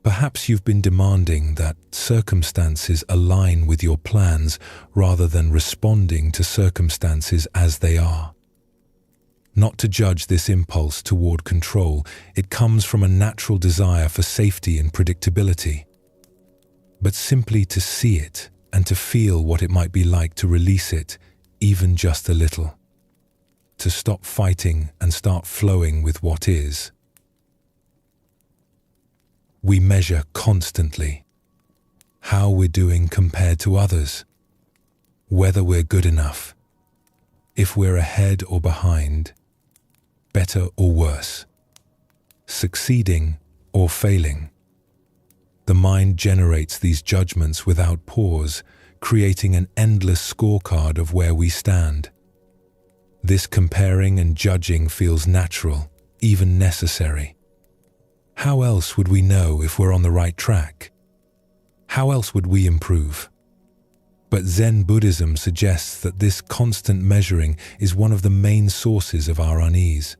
Perhaps you've been demanding that circumstances align with your plans rather than responding to circumstances as they are. Not to judge this impulse toward control, it comes from a natural desire for safety and predictability. But simply to see it and to feel what it might be like to release it, even just a little. To stop fighting and start flowing with what is. We measure constantly how we're doing compared to others, whether we're good enough, if we're ahead or behind, better or worse, succeeding or failing. The mind generates these judgments without pause, creating an endless scorecard of where we stand. This comparing and judging feels natural, even necessary. How else would we know if we're on the right track? How else would we improve? But Zen Buddhism suggests that this constant measuring is one of the main sources of our unease.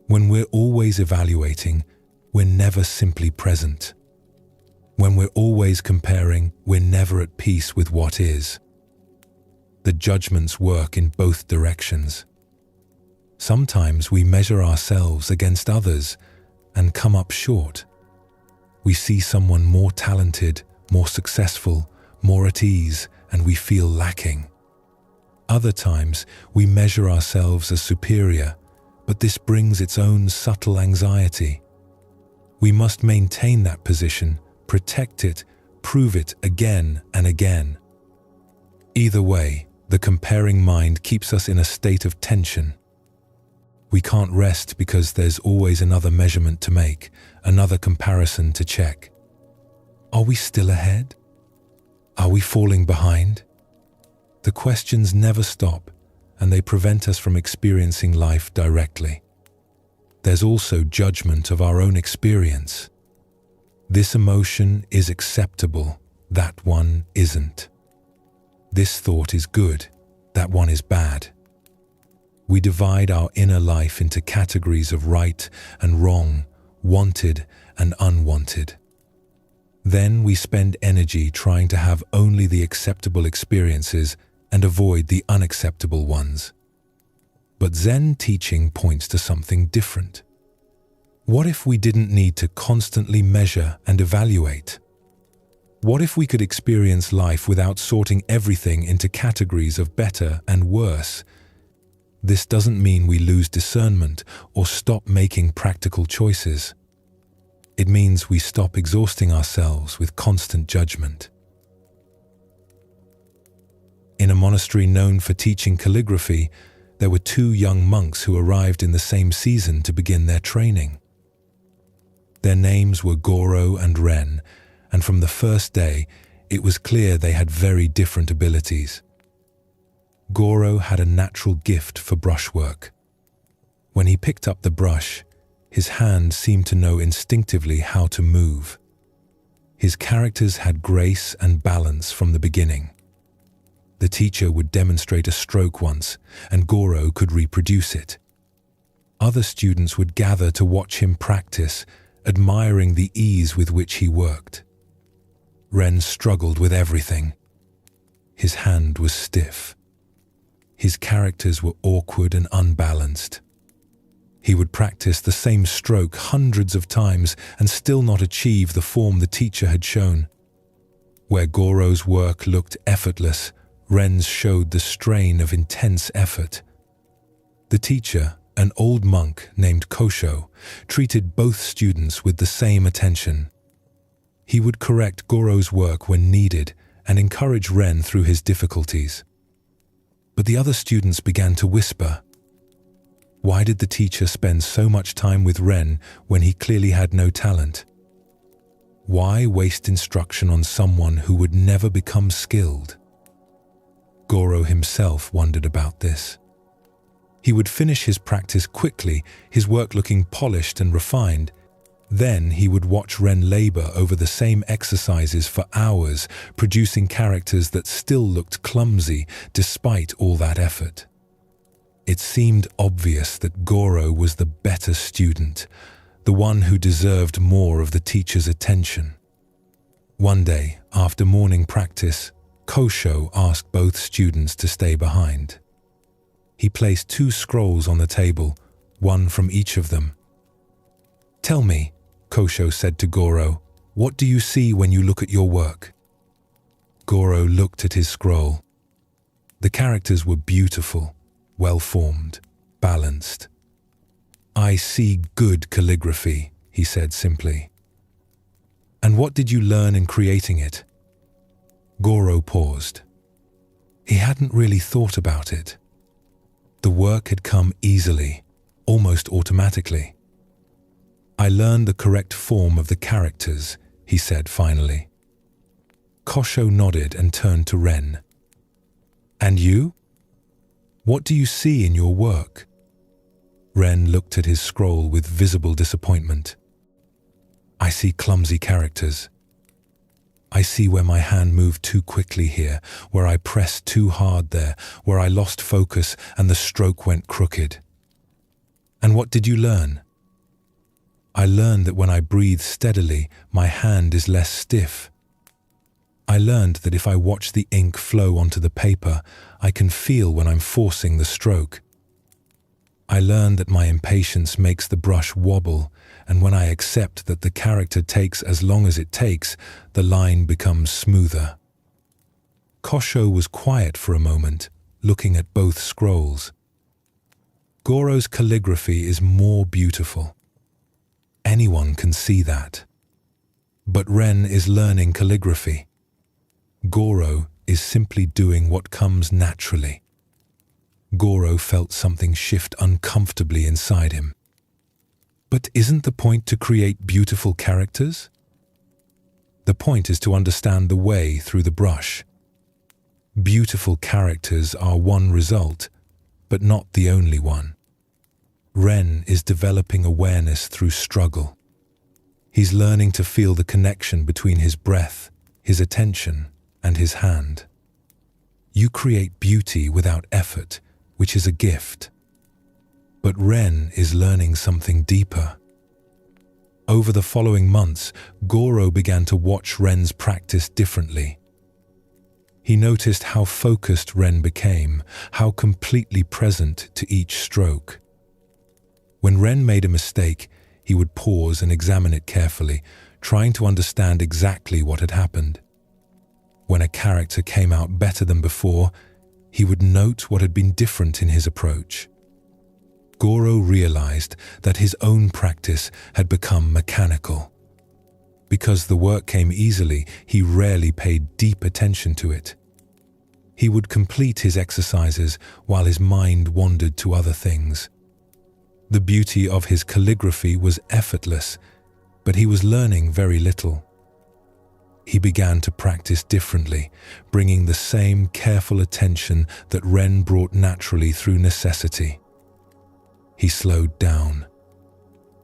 When we're always evaluating, we're never simply present. When we're always comparing, we're never at peace with what is. The judgments work in both directions. Sometimes we measure ourselves against others and come up short. We see someone more talented, more successful, more at ease, and we feel lacking. Other times, we measure ourselves as superior, but this brings its own subtle anxiety. We must maintain that position, protect it, prove it again and again. Either way, the comparing mind keeps us in a state of tension. We can't rest because there's always another measurement to make, another comparison to check. Are we still ahead? Are we falling behind? The questions never stop, and they prevent us from experiencing life directly. There's also judgment of our own experience. This emotion is acceptable, that one isn't. This thought is good, that one is bad. We divide our inner life into categories of right and wrong, wanted and unwanted. Then we spend energy trying to have only the acceptable experiences and avoid the unacceptable ones. But Zen teaching points to something different. What if we didn't need to constantly measure and evaluate? What if we could experience life without sorting everything into categories of better and worse? This doesn't mean we lose discernment or stop making practical choices. It means we stop exhausting ourselves with constant judgment. In a monastery known for teaching calligraphy, there were 2 young monks who arrived in the same season to begin their training. Their names were Goro and Ren, and from the first day, it was clear they had very different abilities. Goro had a natural gift for brushwork. When he picked up the brush, his hand seemed to know instinctively how to move. His characters had grace and balance from the beginning. The teacher would demonstrate a stroke once, and Goro could reproduce it. Other students would gather to watch him practice, admiring the ease with which he worked. Ren struggled with everything. His hand was stiff. His characters were awkward and unbalanced. He would practice the same stroke hundreds of times and still not achieve the form the teacher had shown. Where Goro's work looked effortless, Ren's showed the strain of intense effort. The teacher, an old monk named Kosho, treated both students with the same attention. He would correct Goro's work when needed and encourage Ren through his difficulties. But the other students began to whisper. Why did the teacher spend so much time with Ren when he clearly had no talent? Why waste instruction on someone who would never become skilled? Goro himself wondered about this. He would finish his practice quickly, his work looking polished and refined. Then he would watch Ren labor over the same exercises for hours, producing characters that still looked clumsy despite all that effort. It seemed obvious that Goro was the better student, the one who deserved more of the teacher's attention. One day, after morning practice, Kosho asked both students to stay behind. He placed 2 scrolls on the table, one from each of them. "Tell me," Kosho said to Goro, "what do you see when you look at your work?" Goro looked at his scroll. The characters were beautiful, well-formed, balanced. "I see good calligraphy," he said simply. "And what did you learn in creating it?" Goro paused. He hadn't really thought about it. The work had come easily, almost automatically. "I learned the correct form of the characters," he said finally. Kosho nodded and turned to Ren. "And you? What do you see in your work?" Ren looked at his scroll with visible disappointment. "I see clumsy characters. I see where my hand moved too quickly here, where I pressed too hard there, where I lost focus and the stroke went crooked." "And what did you learn?" "I learned that when I breathe steadily, my hand is less stiff. I learned that if I watch the ink flow onto the paper, I can feel when I'm forcing the stroke. I learned that my impatience makes the brush wobble, and when I accept that the character takes as long as it takes, the line becomes smoother." Kosho was quiet for a moment, looking at both scrolls. Goro's calligraphy is more beautiful. Anyone can see that. But Ren is learning calligraphy. Goro is simply doing what comes naturally. Goro felt something shift uncomfortably inside him. But isn't the point to create beautiful characters? The point is to understand the way through the brush. Beautiful characters are one result, but not the only one. Ren is developing awareness through struggle. He's learning to feel the connection between his breath, his attention, and his hand. You create beauty without effort, which is a gift. But Ren is learning something deeper. Over the following months, Goro began to watch Ren's practice differently. He noticed how focused Ren became, how completely present to each stroke. When Ren made a mistake, he would pause and examine it carefully, trying to understand exactly what had happened. When a character came out better than before, he would note what had been different in his approach. Goro realized that his own practice had become mechanical. Because the work came easily, he rarely paid deep attention to it. He would complete his exercises while his mind wandered to other things. The beauty of his calligraphy was effortless, but he was learning very little. He began to practice differently, bringing the same careful attention that Ren brought naturally through necessity. He slowed down.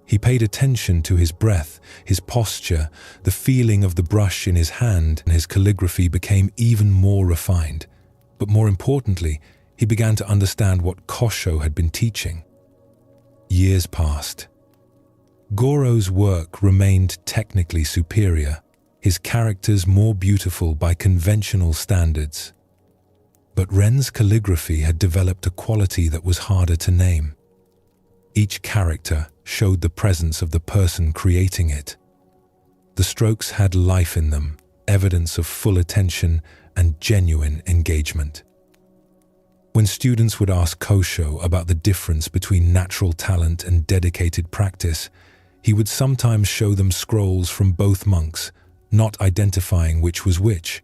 He paid attention to his breath, his posture, the feeling of the brush in his hand, and his calligraphy became even more refined. But more importantly, he began to understand what Kosho had been teaching. Years passed. Goro's work remained technically superior, his characters more beautiful by conventional standards. But Ren's calligraphy had developed a quality that was harder to name. Each character showed the presence of the person creating it. The strokes had life in them, evidence of full attention and genuine engagement. When students would ask Kosho about the difference between natural talent and dedicated practice, he would sometimes show them scrolls from both monks, not identifying which was which.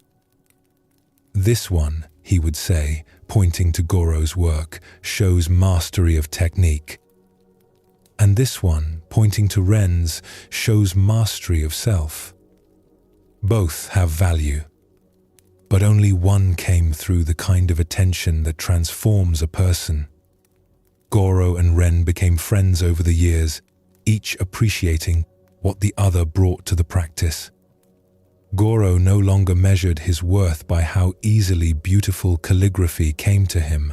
"This one," he would say, pointing to Goro's work, "shows mastery of technique. And this one, pointing to Ren's, shows mastery of self. Both have value. But only one came through the kind of attention that transforms a person." Goro and Ren became friends over the years, each appreciating what the other brought to the practice. Goro no longer measured his worth by how easily beautiful calligraphy came to him.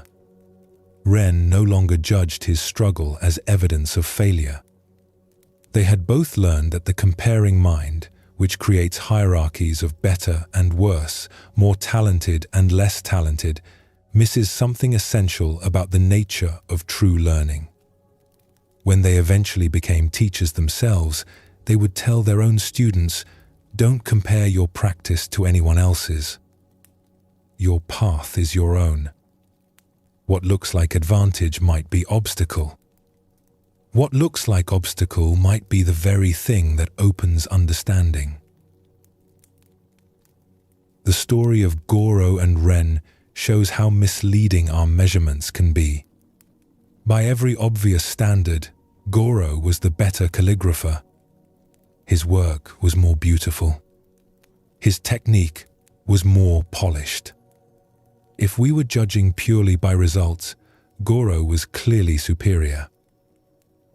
Ren no longer judged his struggle as evidence of failure. They had both learned that the comparing mind, which creates hierarchies of better and worse, more talented and less talented, misses something essential about the nature of true learning. When they eventually became teachers themselves, they would tell their own students, "Don't compare your practice to anyone else's. Your path is your own. What looks like advantage might be obstacle. What looks like obstacle might be the very thing that opens understanding." The story of Goro and Ren shows how misleading our measurements can be. By every obvious standard, Goro was the better calligrapher. His work was more beautiful. His technique was more polished. If we were judging purely by results, Goro was clearly superior.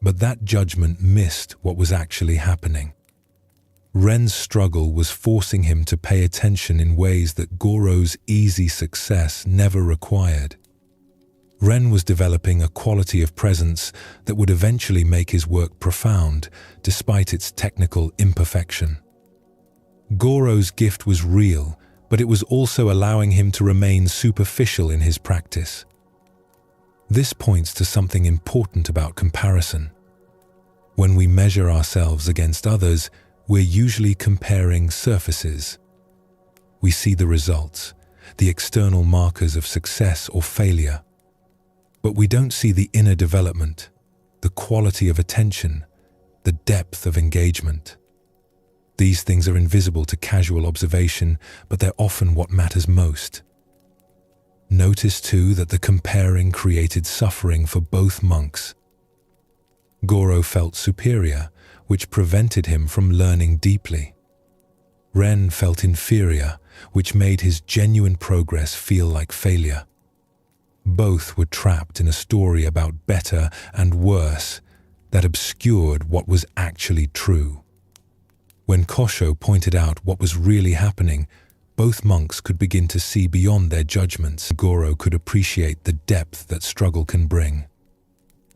But that judgment missed what was actually happening. Ren's struggle was forcing him to pay attention in ways that Goro's easy success never required. Ren was developing a quality of presence that would eventually make his work profound, despite its technical imperfection. Goro's gift was real, but it was also allowing him to remain superficial in his practice. This points to something important about comparison. When we measure ourselves against others, we're usually comparing surfaces. We see the results, the external markers of success or failure. But we don't see the inner development, the quality of attention, the depth of engagement. These things are invisible to casual observation, but they're often what matters most. Notice too that the comparing created suffering for both monks. Goro felt superior, which prevented him from learning deeply. Ren felt inferior, which made his genuine progress feel like failure. Both were trapped in a story about better and worse that obscured what was actually true. When Kosho pointed out what was really happening, both monks could begin to see beyond their judgments. Goro could appreciate the depth that struggle can bring.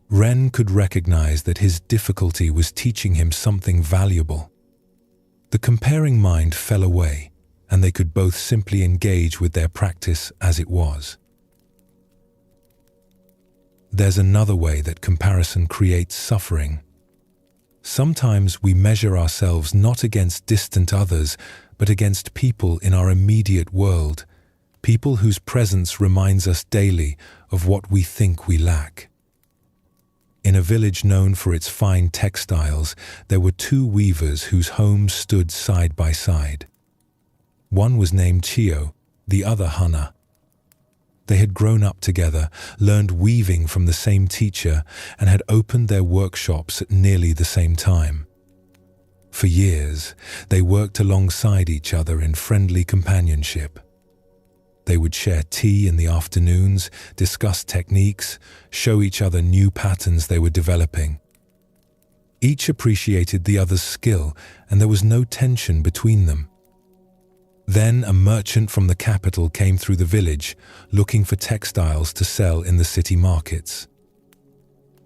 Ren could recognize that his difficulty was teaching him something valuable. The comparing mind fell away, and they could both simply engage with their practice as it was. There's another way that comparison creates suffering. Sometimes we measure ourselves not against distant others, but against people in our immediate world, people whose presence reminds us daily of what we think we lack. In a village known for its fine textiles, there were two weavers whose homes stood side by side. One was named Chiyo, the other Hana. They had grown up together, learned weaving from the same teacher, and had opened their workshops at nearly the same time. For years, they worked alongside each other in friendly companionship. They would share tea in the afternoons, discuss techniques, show each other new patterns they were developing. Each appreciated the other's skill, and there was no tension between them. Then a merchant from the capital came through the village, looking for textiles to sell in the city markets.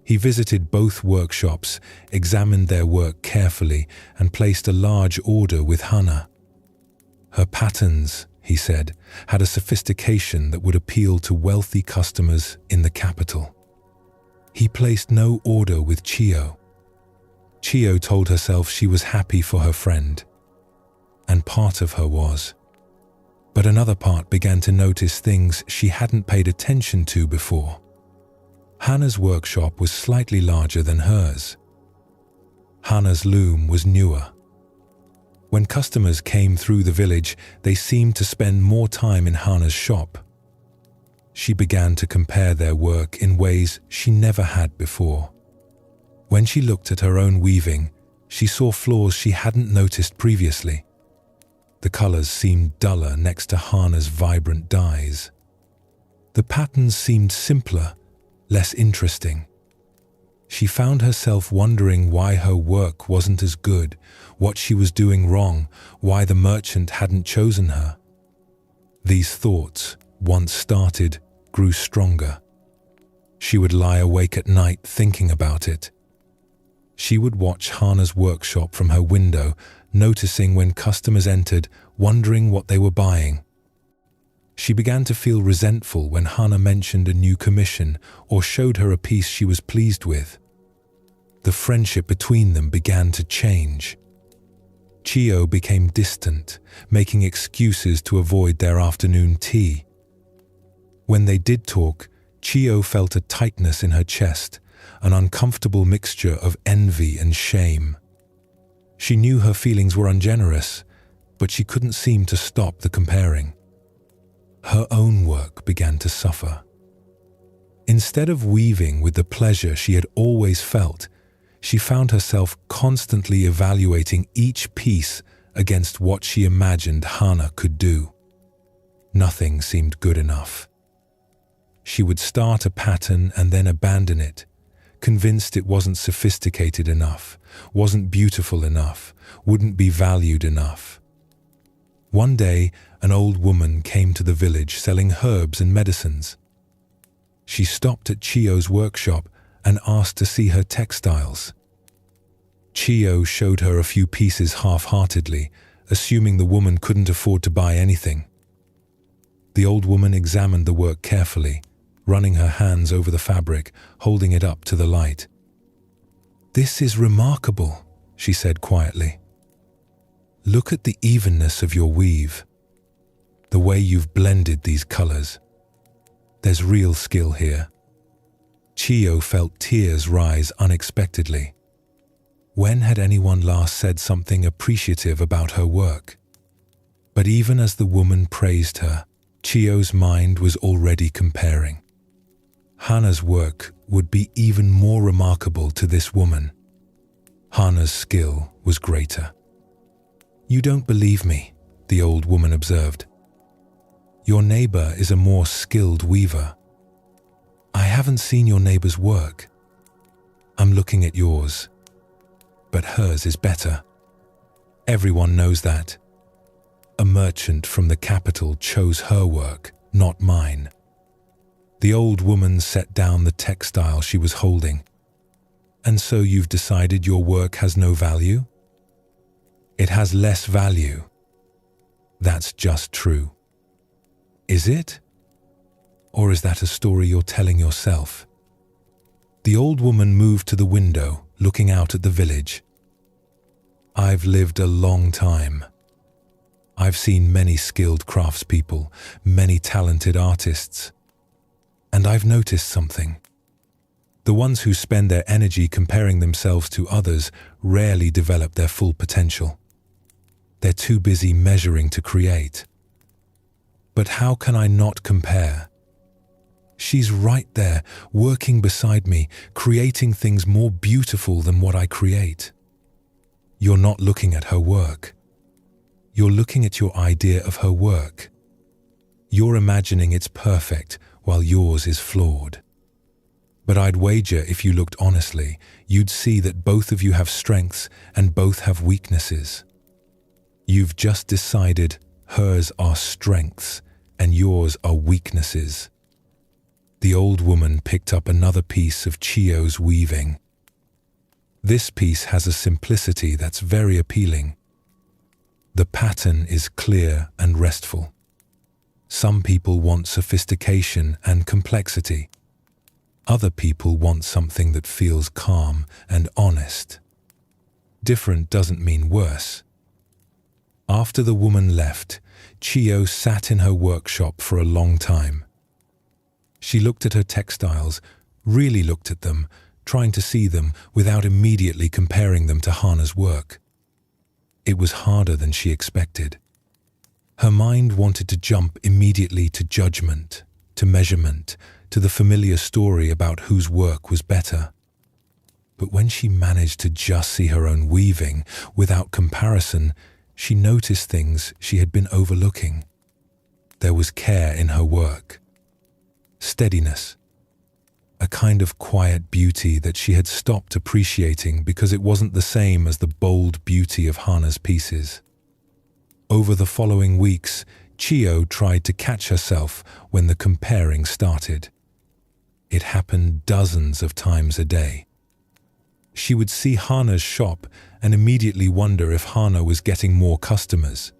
He visited both workshops, examined their work carefully, and placed a large order with Hana. Her patterns, he said, had a sophistication that would appeal to wealthy customers in the capital. He placed no order with Chiyo. Chiyo told herself she was happy for her friend, and part of her was. But another part began to notice things she hadn't paid attention to before. Hana's workshop was slightly larger than hers. Hana's loom was newer. When customers came through the village, they seemed to spend more time in Hana's shop. She began to compare their work in ways she never had before. When she looked at her own weaving, she saw flaws she hadn't noticed previously. The colors seemed duller next to Hana's vibrant dyes. The patterns seemed simpler, less interesting. She found herself wondering why her work wasn't as good, what she was doing wrong, why the merchant hadn't chosen her. These thoughts, once started, grew stronger. She would lie awake at night thinking about it. She would watch Hana's workshop from her window, noticing when customers entered, wondering what they were buying. She began to feel resentful when Hana mentioned a new commission or showed her a piece she was pleased with. The friendship between them began to change. Chiyo became distant, making excuses to avoid their afternoon tea. When they did talk, Chiyo felt a tightness in her chest, an uncomfortable mixture of envy and shame. She knew her feelings were ungenerous, but she couldn't seem to stop the comparing. Her own work began to suffer. Instead of weaving with the pleasure she had always felt, she found herself constantly evaluating each piece against what she imagined Hana could do. Nothing seemed good enough. She would start a pattern and then abandon it, convinced it wasn't sophisticated enough, wasn't beautiful enough, wouldn't be valued enough. One day, an old woman came to the village selling herbs and medicines. She stopped at Chiyo's workshop and asked to see her textiles. Chiyo showed her a few pieces half-heartedly, assuming the woman couldn't afford to buy anything. The old woman examined the work carefully, running her hands over the fabric, holding it up to the light. "This is remarkable," she said quietly. "Look at the evenness of your weave, the way you've blended these colors. There's real skill here." Chiyo felt tears rise unexpectedly. When had anyone last said something appreciative about her work? But even as the woman praised her, Chiyo's mind was already comparing. Hana's work would be even more remarkable to this woman. Hana's skill was greater. "You don't believe me," the old woman observed. "Your neighbor is a more skilled weaver. I haven't seen your neighbor's work. I'm looking at yours, but hers is better. Everyone knows that. A merchant from the capital chose her work, not mine." The old woman set down the textile she was holding. "And so you've decided your work has no value?" "It has less value." "That's just true." "Is it? Or is that a story you're telling yourself?" The old woman moved to the window, looking out at the village. "I've lived a long time. I've seen many skilled craftspeople, many talented artists. And I've noticed something. The ones who spend their energy comparing themselves to others rarely develop their full potential. They're too busy measuring to create. But how can I not compare? She's right there, working beside me, creating things more beautiful than what I create. You're not looking at her work. You're looking at your idea of her work. You're imagining it's perfect while yours is flawed. But I'd wager if you looked honestly, you'd see that both of you have strengths and both have weaknesses. You've just decided hers are strengths and yours are weaknesses." The old woman picked up another piece of Chiyo's weaving. This piece has a simplicity that's very appealing. The pattern is clear and restful. Some people want sophistication and complexity. Other people want something that feels calm and honest. Different doesn't mean worse. After the woman left, Chiyo sat in her workshop for a long time. She looked at her textiles, really looked at them, trying to see them without immediately comparing them to Hana's work. It was harder than she expected. Her mind wanted to jump immediately to judgment, to measurement, to the familiar story about whose work was better. But when she managed to just see her own weaving, without comparison, she noticed things she had been overlooking. There was care in her work, steadiness, a kind of quiet beauty that she had stopped appreciating because it wasn't the same as the bold beauty of Hana's pieces. Over the following weeks, Chiyo tried to catch herself when the comparing started. It happened dozens of times a day. She would see Hana's shop and immediately wonder if Hana was getting more customers.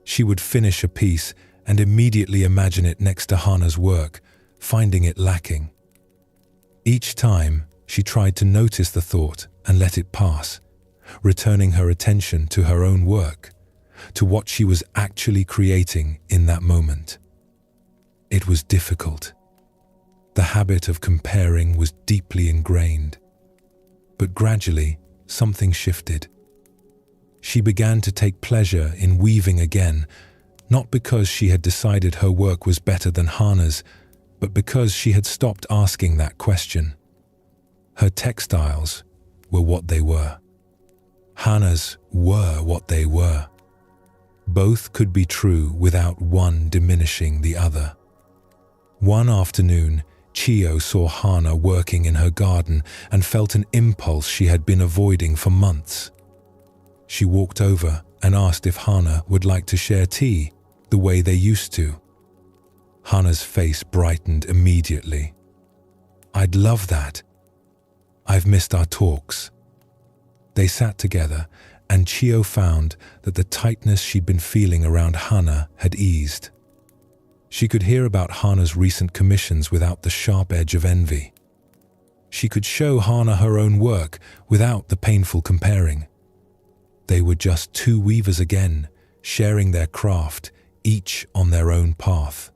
She would finish a piece and immediately imagine it next to Hana's work, finding it lacking. Each time, she tried to notice the thought and let it pass, returning her attention to her own work, to what she was actually creating in that moment. It was difficult. The habit of comparing was deeply ingrained. But gradually, something shifted. She began to take pleasure in weaving again, not because she had decided her work was better than Hana's, but because she had stopped asking that question. Her textiles were what they were. Hana's were what they were. Both could be true without one diminishing the other. One afternoon, Chiyo saw Hana working in her garden and felt an impulse she had been avoiding for months. She walked over and asked if Hana would like to share tea the way they used to. Hana's face brightened immediately. "I'd love that. I've missed our talks." They sat together, and Chiyo found that the tightness she'd been feeling around Hana had eased. She could hear about Hana's recent commissions without the sharp edge of envy. She could show Hana her own work without the painful comparing. They were just two weavers again, sharing their craft, each on their own path.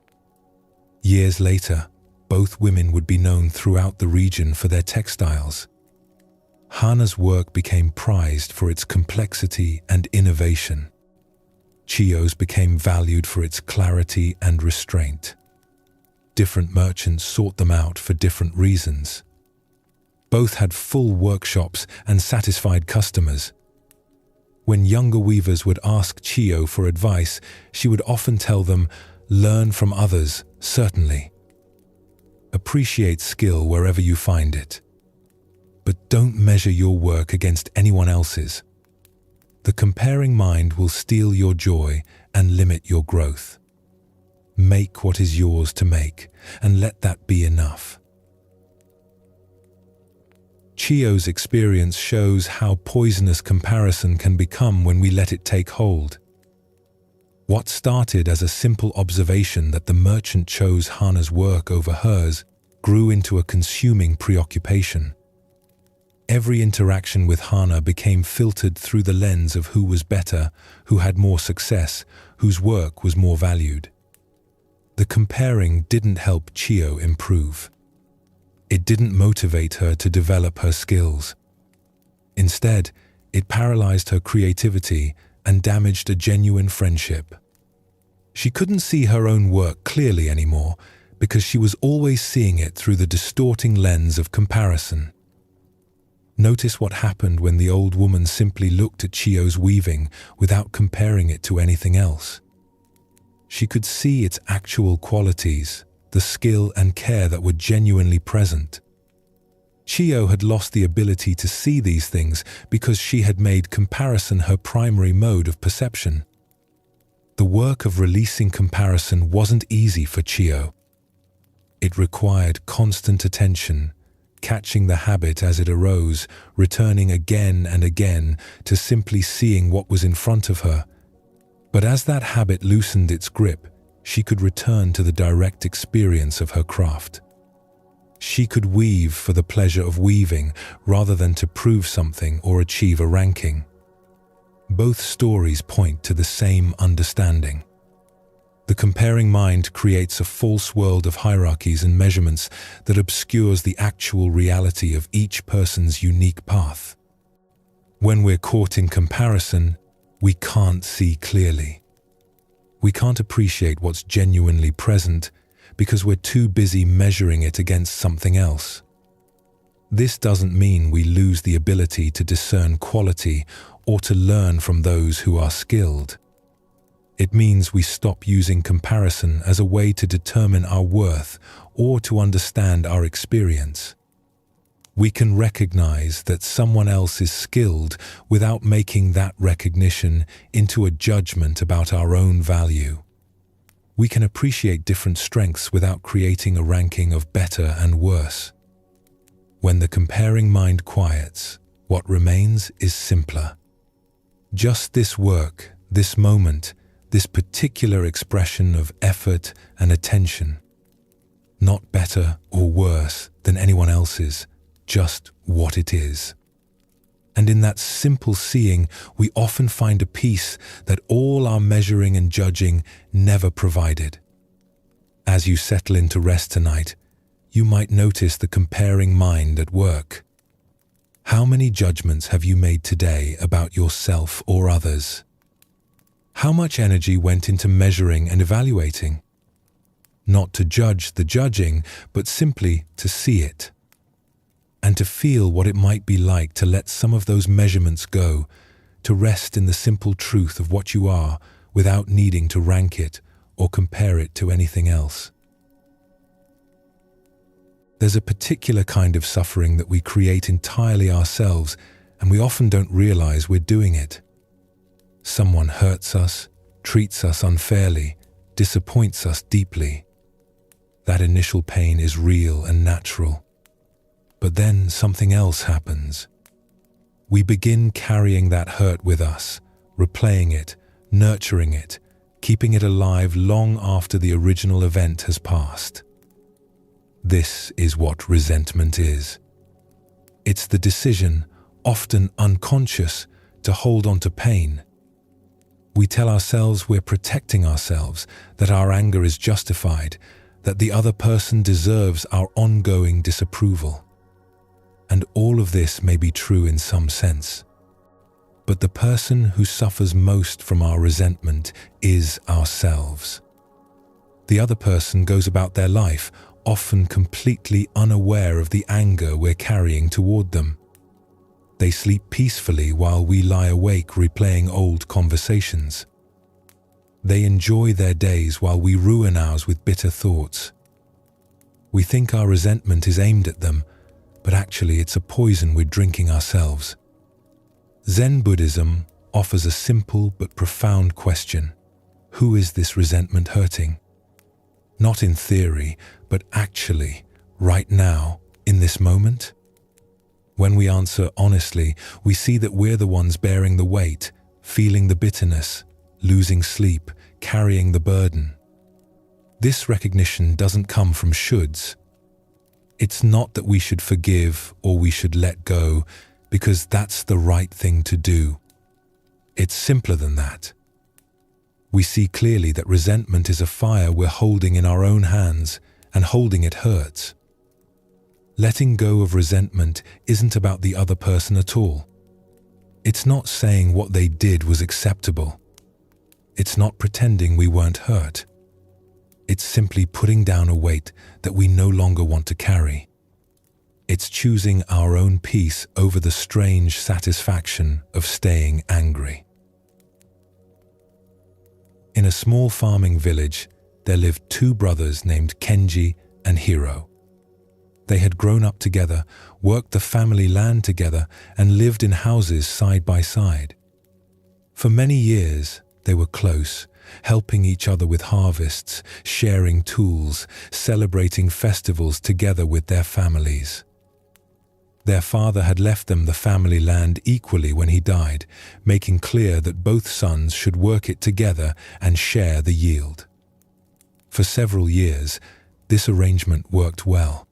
Years later, both women would be known throughout the region for their textiles. Hana's work became prized for its complexity and innovation. Chiyo's became valued for its clarity and restraint. Different merchants sought them out for different reasons. Both had full workshops and satisfied customers. When younger weavers would ask Chiyo for advice, she would often tell them, "Learn from others, certainly. Appreciate skill wherever you find it. But don't measure your work against anyone else's. The comparing mind will steal your joy and limit your growth. Make what is yours to make, and let that be enough." Chiyo's experience shows how poisonous comparison can become when we let it take hold. What started as a simple observation that the merchant chose Hana's work over hers grew into a consuming preoccupation. Every interaction with Hana became filtered through the lens of who was better, who had more success, whose work was more valued. The comparing didn't help Chiyo improve. It didn't motivate her to develop her skills. Instead, it paralyzed her creativity and damaged a genuine friendship. She couldn't see her own work clearly anymore because she was always seeing it through the distorting lens of comparison. Notice what happened when the old woman simply looked at Chiyo's weaving without comparing it to anything else. She could see its actual qualities, the skill and care that were genuinely present. Chiyo had lost the ability to see these things because she had made comparison her primary mode of perception. The work of releasing comparison wasn't easy for Chiyo. It required constant attention, catching the habit as it arose, returning again and again to simply seeing what was in front of her. But as that habit loosened its grip, she could return to the direct experience of her craft. She could weave for the pleasure of weaving rather than to prove something or achieve a ranking. Both stories point to the same understanding. The comparing mind creates a false world of hierarchies and measurements that obscures the actual reality of each person's unique path. When we're caught in comparison, we can't see clearly. We can't appreciate what's genuinely present because we're too busy measuring it against something else. This doesn't mean we lose the ability to discern quality or to learn from those who are skilled. It means we stop using comparison as a way to determine our worth or to understand our experience. We can recognize that someone else is skilled without making that recognition into a judgment about our own value. We can appreciate different strengths without creating a ranking of better and worse. When the comparing mind quiets, what remains is simpler. Just this work, this moment, this particular expression of effort and attention. Not better or worse than anyone else's, just what it is. And in that simple seeing, we often find a peace that all our measuring and judging never provided. As you settle into rest tonight, you might notice the comparing mind at work. How many judgments have you made today about yourself or others? How much energy went into measuring and evaluating? Not to judge the judging, but simply to see it. And to feel what it might be like to let some of those measurements go, to rest in the simple truth of what you are without needing to rank it or compare it to anything else. There's a particular kind of suffering that we create entirely ourselves, and we often don't realize we're doing it. Someone hurts us, treats us unfairly, disappoints us deeply. That initial pain is real and natural. But then something else happens. We begin carrying that hurt with us, replaying it, nurturing it, keeping it alive long after the original event has passed. This is what resentment is. It's the decision, often unconscious, to hold on to pain. We tell ourselves we're protecting ourselves, that our anger is justified, that the other person deserves our ongoing disapproval. And all of this may be true in some sense. But the person who suffers most from our resentment is ourselves. The other person goes about their life, often completely unaware of the anger we're carrying toward them. They sleep peacefully while we lie awake replaying old conversations. They enjoy their days while we ruin ours with bitter thoughts. We think our resentment is aimed at them, but actually it's a poison we're drinking ourselves. Zen Buddhism offers a simple but profound question. Who is this resentment hurting? Not in theory, but actually, right now, in this moment? When we answer honestly, we see that we're the ones bearing the weight, feeling the bitterness, losing sleep, carrying the burden. This recognition doesn't come from shoulds. It's not that we should forgive or we should let go, because that's the right thing to do. It's simpler than that. We see clearly that resentment is a fire we're holding in our own hands, and holding it hurts. Letting go of resentment isn't about the other person at all. It's not saying what they did was acceptable. It's not pretending we weren't hurt. It's simply putting down a weight that we no longer want to carry. It's choosing our own peace over the strange satisfaction of staying angry. In a small farming village, there lived two brothers named Kenji and Hiro. They had grown up together, worked the family land together, and lived in houses side by side. For many years, they were close, helping each other with harvests, sharing tools, celebrating festivals together with their families. Their father had left them the family land equally when he died, making clear that both sons should work it together and share the yield. For several years, this arrangement worked well.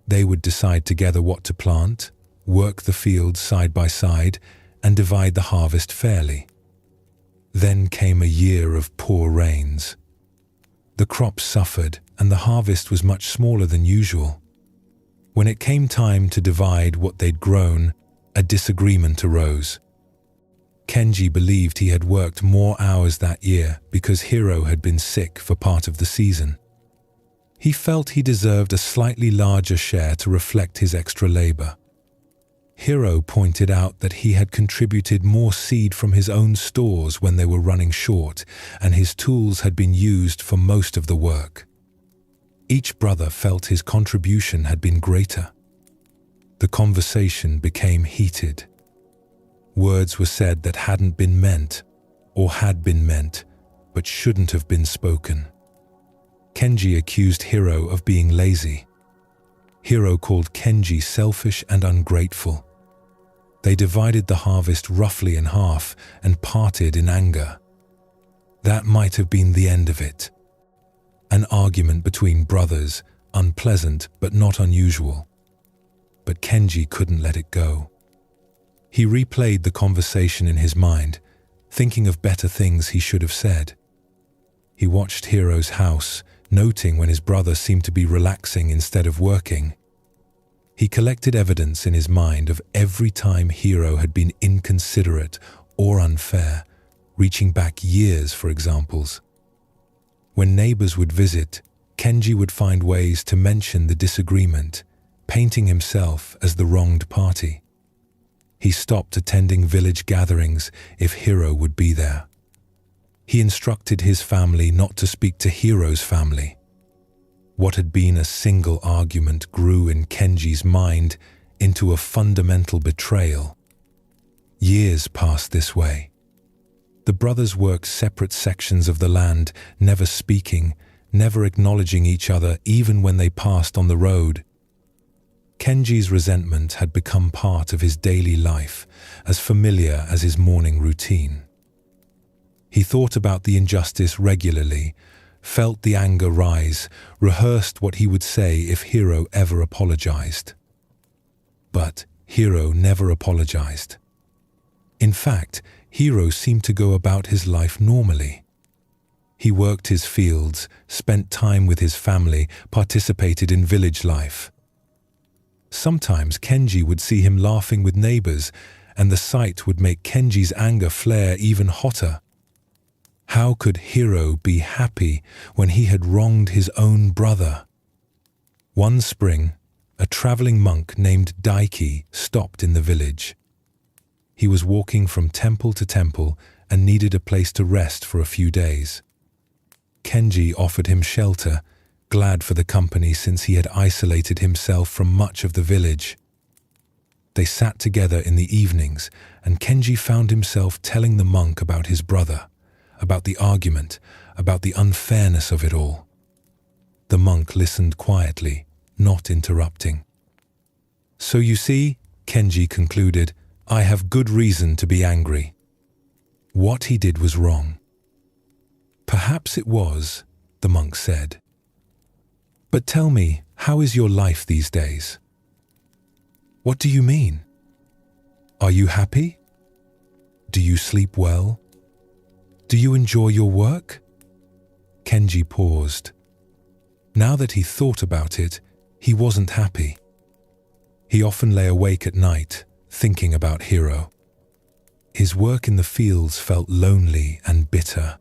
They would decide together what to plant, work the fields side by side, and divide the harvest fairly. Then came a year of poor rains. The crops suffered, and the harvest was much smaller than usual. When it came time to divide what they'd grown, a disagreement arose. Kenji believed he had worked more hours that year because Hiro had been sick for part of the season. He felt he deserved a slightly larger share to reflect his extra labor. Hiro pointed out that he had contributed more seed from his own stores when they were running short, and his tools had been used for most of the work. Each brother felt his contribution had been greater. The conversation became heated. Words were said that hadn't been meant, or had been meant, but shouldn't have been spoken. Kenji accused Hiro of being lazy. Hiro called Kenji selfish and ungrateful. They divided the harvest roughly in half and parted in anger. That might have been the end of it. An argument between brothers, unpleasant but not unusual. But Kenji couldn't let it go. He replayed the conversation in his mind, thinking of better things he should have said. He watched Hiro's house, noting when his brother seemed to be relaxing instead of working. He collected evidence in his mind of every time Hiro had been inconsiderate or unfair, reaching back years for examples. When neighbors would visit, Kenji would find ways to mention the disagreement, painting himself as the wronged party. He stopped attending village gatherings if Hiro would be there. He instructed his family not to speak to Hiro's family. What had been a single argument grew in Kenji's mind into a fundamental betrayal. Years passed this way. The brothers worked separate sections of the land, never speaking, never acknowledging each other even when they passed on the road. Kenji's resentment had become part of his daily life, as familiar as his morning routine. He thought about the injustice regularly, felt the anger rise, rehearsed what he would say if Hiro ever apologized. But Hiro never apologized. In fact, Hiro seemed to go about his life normally. He worked his fields, spent time with his family, participated in village life. Sometimes Kenji would see him laughing with neighbors, and the sight would make Kenji's anger flare even hotter. How could Hiro be happy when he had wronged his own brother? One spring, a traveling monk named Daiki stopped in the village. He was walking from temple to temple and needed a place to rest for a few days. Kenji offered him shelter, glad for the company since he had isolated himself from much of the village. They sat together in the evenings, and Kenji found himself telling the monk about his brother, about the argument, about the unfairness of it all. The monk listened quietly, not interrupting. "So you see," Kenji concluded, "I have good reason to be angry. What he did was wrong." "Perhaps it was," the monk said. "But tell me, how is your life these days?" "What do you mean? Are you happy? Do you sleep well? Do you enjoy your work?" Kenji paused. Now that he thought about it, he wasn't happy. He often lay awake at night, thinking about Hiro. His work in the fields felt lonely and bitter.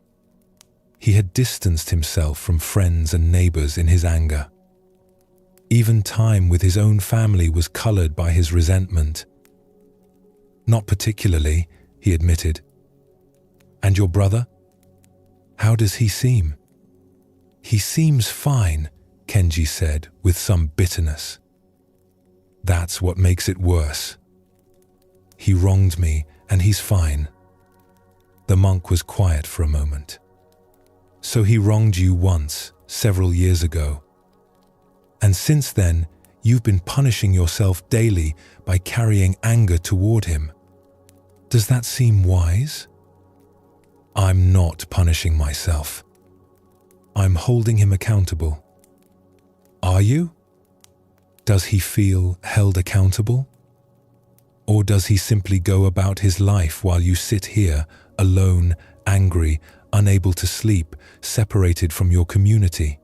He had distanced himself from friends and neighbors in his anger. Even time with his own family was colored by his resentment. "Not particularly," he admitted. "And your brother? How does he seem?" "He seems fine," Kenji said with some bitterness. "That's what makes it worse. He wronged me and he's fine." The monk was quiet for a moment. "So he wronged you once, several years ago. And since then, you've been punishing yourself daily by carrying anger toward him. Does that seem wise?" "I'm not punishing myself. I'm holding him accountable." "Are you? Does he feel held accountable? Or does he simply go about his life while you sit here, alone, angry, unable to sleep, separated from your community?"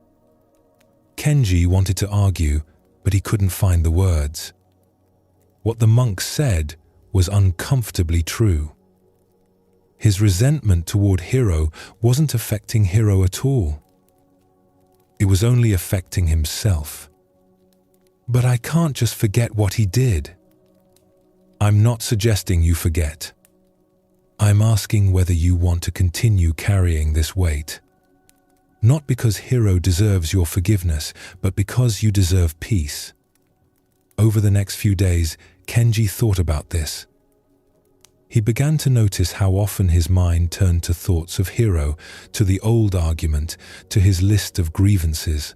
Kenji wanted to argue, but he couldn't find the words. What the monk said was uncomfortably true. His resentment toward Hiro wasn't affecting Hiro at all. It was only affecting himself. "But I can't just forget what he did." "I'm not suggesting you forget. I'm asking whether you want to continue carrying this weight. Not because Hiro deserves your forgiveness, but because you deserve peace." Over the next few days, Kenji thought about this. He began to notice how often his mind turned to thoughts of Hiro, to the old argument, to his list of grievances.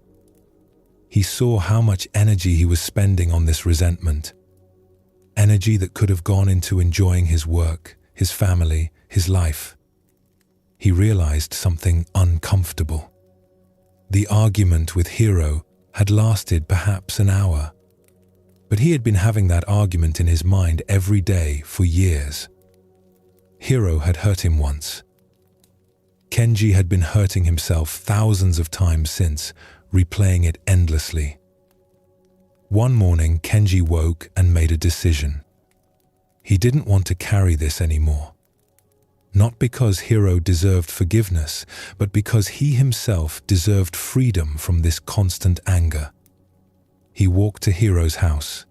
He saw how much energy he was spending on this resentment. Energy that could have gone into enjoying his work, his family, his life. He realized something uncomfortable. The argument with Hiro had lasted perhaps an hour, but he had been having that argument in his mind every day for years. Hiro had hurt him once. Kenji had been hurting himself thousands of times since, replaying it endlessly. One morning, Kenji woke and made a decision. He didn't want to carry this anymore. Not because Hiro deserved forgiveness, but because he himself deserved freedom from this constant anger. He walked to Hiro's house.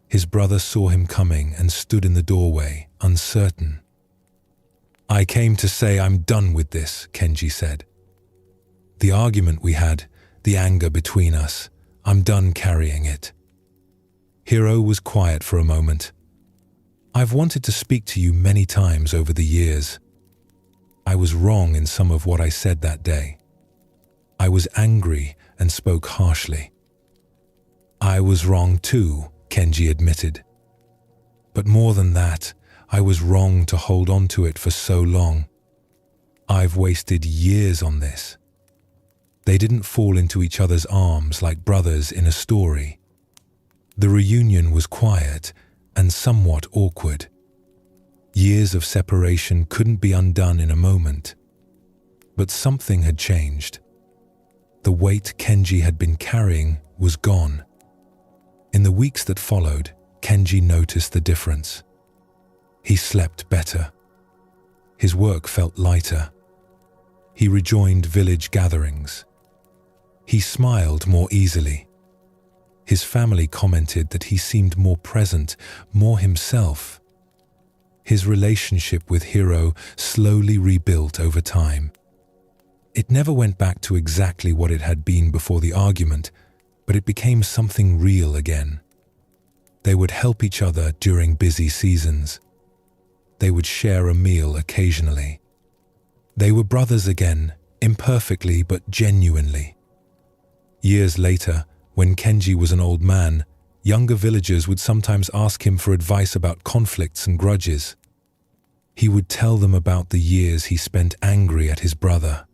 His brother saw him coming and stood in the doorway, uncertain. "I came to say I'm done with this," Kenji said. "The argument we had, the anger between us, I'm done carrying it." Hiro was quiet for a moment. "I've wanted to speak to you many times over the years. I was wrong in some of what I said that day. I was angry and spoke harshly." "I was wrong too," Kenji admitted. "But more than that, I was wrong to hold on to it for so long. I've wasted years on this." They didn't fall into each other's arms like brothers in a story. The reunion was quiet and somewhat awkward. Years of separation couldn't be undone in a moment. But something had changed. The weight Kenji had been carrying was gone. In the weeks that followed, Kenji noticed the difference. He slept better. His work felt lighter. He rejoined village gatherings. He smiled more easily. His family commented that he seemed more present, more himself. His relationship with Hiro slowly rebuilt over time. It never went back to exactly what it had been before the argument, but it became something real again. They would help each other during busy seasons. They would share a meal occasionally. They were brothers again, imperfectly but genuinely. Years later, when Kenji was an old man, younger villagers would sometimes ask him for advice about conflicts and grudges. He would tell them about the years he spent angry at his brother.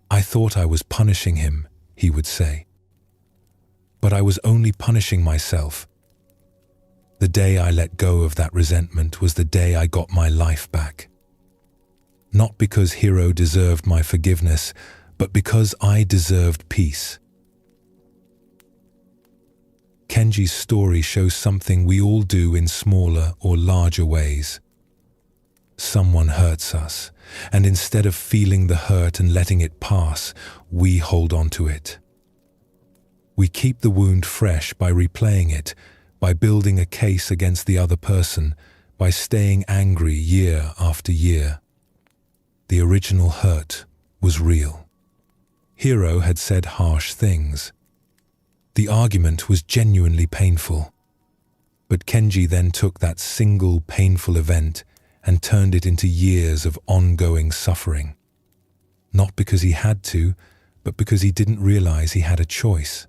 "I thought I was punishing him," he would say. "But I was only punishing myself. The day I let go of that resentment was the day I got my life back. Not because Hiro deserved my forgiveness, but because I deserved peace." Kenji's story shows something we all do in smaller or larger ways. Someone hurts us, and instead of feeling the hurt and letting it pass, we hold on to it. We keep the wound fresh by replaying it, by building a case against the other person, by staying angry year after year. The original hurt was real. Hiro had said harsh things. The argument was genuinely painful. But Kenji then took that single painful event and turned it into years of ongoing suffering. Not because he had to, but because he didn't realize he had a choice.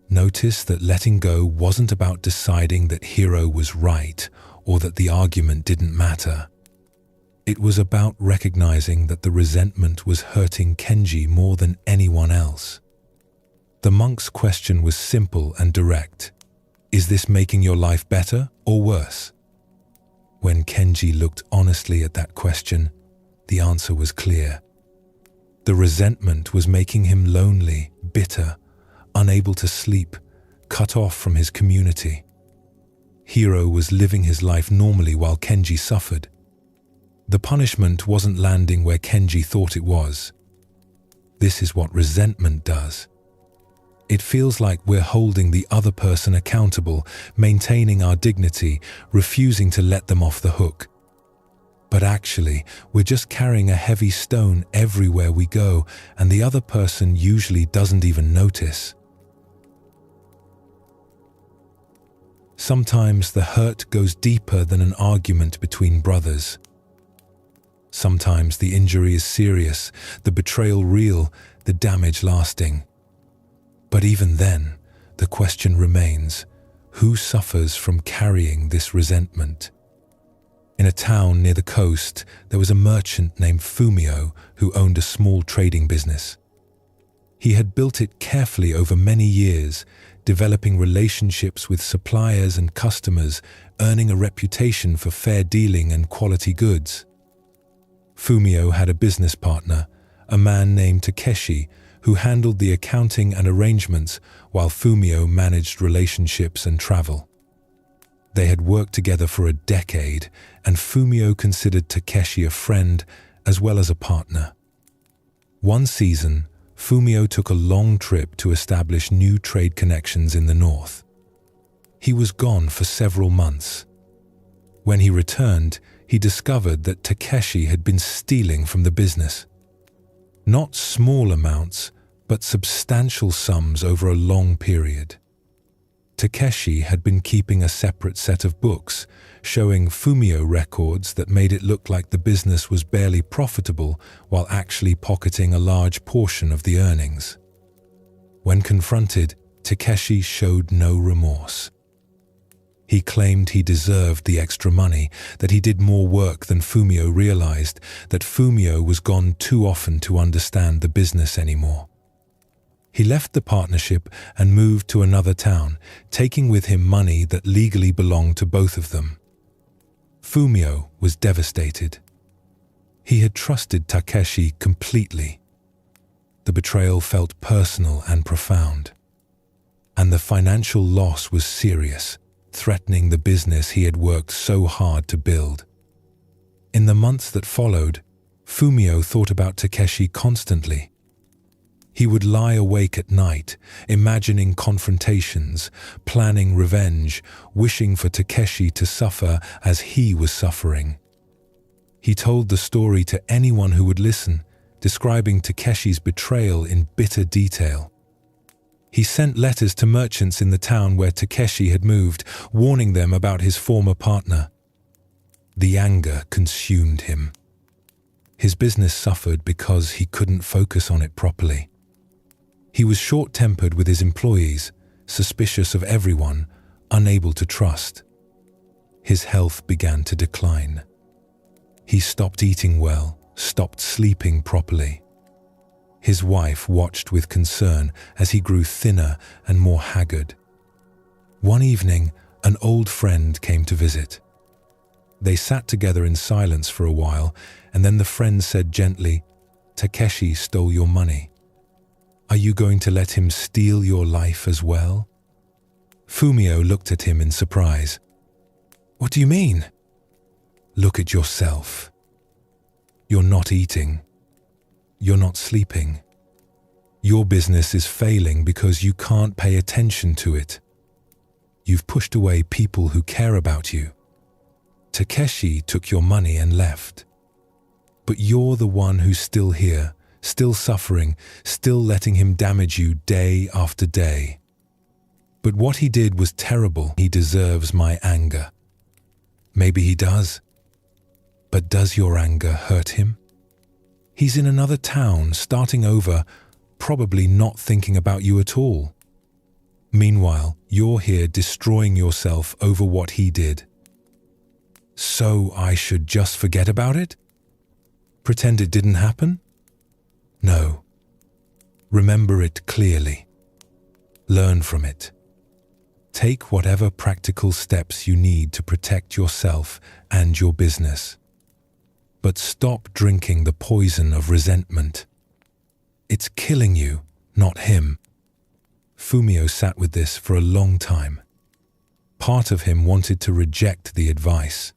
Notice that letting go wasn't about deciding that Hiro was right or that the argument didn't matter. It was about recognizing that the resentment was hurting Kenji more than anyone else. The monk's question was simple and direct. Is this making your life better or worse? When Kenji looked honestly at that question, the answer was clear. The resentment was making him lonely, bitter, unable to sleep, cut off from his community. Hiro was living his life normally while Kenji suffered. The punishment wasn't landing where Kenji thought it was. This is what resentment does. It feels like we're holding the other person accountable, maintaining our dignity, refusing to let them off the hook. But actually, we're just carrying a heavy stone everywhere we go, and the other person usually doesn't even notice. Sometimes the hurt goes deeper than an argument between brothers. Sometimes the injury is serious, the betrayal real, the damage lasting. But even then, the question remains, who suffers from carrying this resentment? In a town near the coast, there was a merchant named Fumio who owned a small trading business. He had built it carefully over many years, developing relationships with suppliers and customers, earning a reputation for fair dealing and quality goods. Fumio had a business partner, a man named Takeshi, who handled the accounting and arrangements while Fumio managed relationships and travel. They had worked together for a decade, and Fumio considered Takeshi a friend as well as a partner. One season, Fumio took a long trip to establish new trade connections in the north. He was gone for several months. When he returned, he discovered that Takeshi had been stealing from the business. Not small amounts, but substantial sums over a long period. Takeshi had been keeping a separate set of books, showing Fumio records that made it look like the business was barely profitable while actually pocketing a large portion of the earnings. When confronted, Takeshi showed no remorse. He claimed he deserved the extra money, that he did more work than Fumio realized, that Fumio was gone too often to understand the business anymore. He left the partnership and moved to another town, taking with him money that legally belonged to both of them. Fumio was devastated. He had trusted Takeshi completely. The betrayal felt personal and profound. And the financial loss was serious, threatening the business he had worked so hard to build. In the months that followed, Fumio thought about Takeshi constantly. He would lie awake at night, imagining confrontations, planning revenge, wishing for Takeshi to suffer as he was suffering. He told the story to anyone who would listen, describing Takeshi's betrayal in bitter detail. He sent letters to merchants in the town where Takeshi had moved, warning them about his former partner. The anger consumed him. His business suffered because he couldn't focus on it properly. He was short-tempered with his employees, suspicious of everyone, unable to trust. His health began to decline. He stopped eating well, stopped sleeping properly. His wife watched with concern as he grew thinner and more haggard. One evening, an old friend came to visit. They sat together in silence for a while, and then the friend said gently, "Takeshi stole your money. Are you going to let him steal your life as well?" Fumio looked at him in surprise. "What do you mean?" "Look at yourself. You're not eating. You're not sleeping. Your business is failing because you can't pay attention to it. You've pushed away people who care about you. Takeshi took your money and left. But you're the one who's still here, still suffering, still letting him damage you day after day. But what he did was terrible. He deserves my anger." "Maybe he does. But does your anger hurt him? He's in another town, starting over, probably not thinking about you at all. Meanwhile, you're here destroying yourself over what he did. So I should just forget about it? Pretend it didn't happen? No. Remember it clearly. Learn from it. Take whatever practical steps you need to protect yourself and your business. But stop drinking the poison of resentment. It's killing you, not him." Fumio sat with this for a long time. Part of him wanted to reject the advice.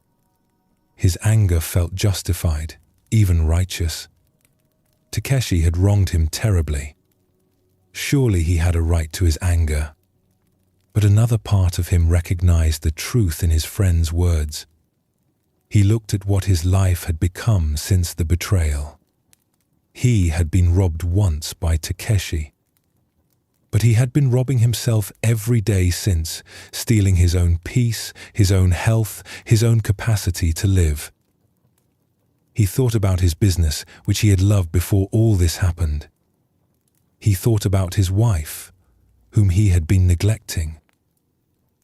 His anger felt justified, even righteous. Takeshi had wronged him terribly. Surely he had a right to his anger. But another part of him recognized the truth in his friend's words. He looked at what his life had become since the betrayal. He had been robbed once by Takeshi. But he had been robbing himself every day since, stealing his own peace, his own health, his own capacity to live. He thought about his business, which he had loved before all this happened. He thought about his wife, whom he had been neglecting.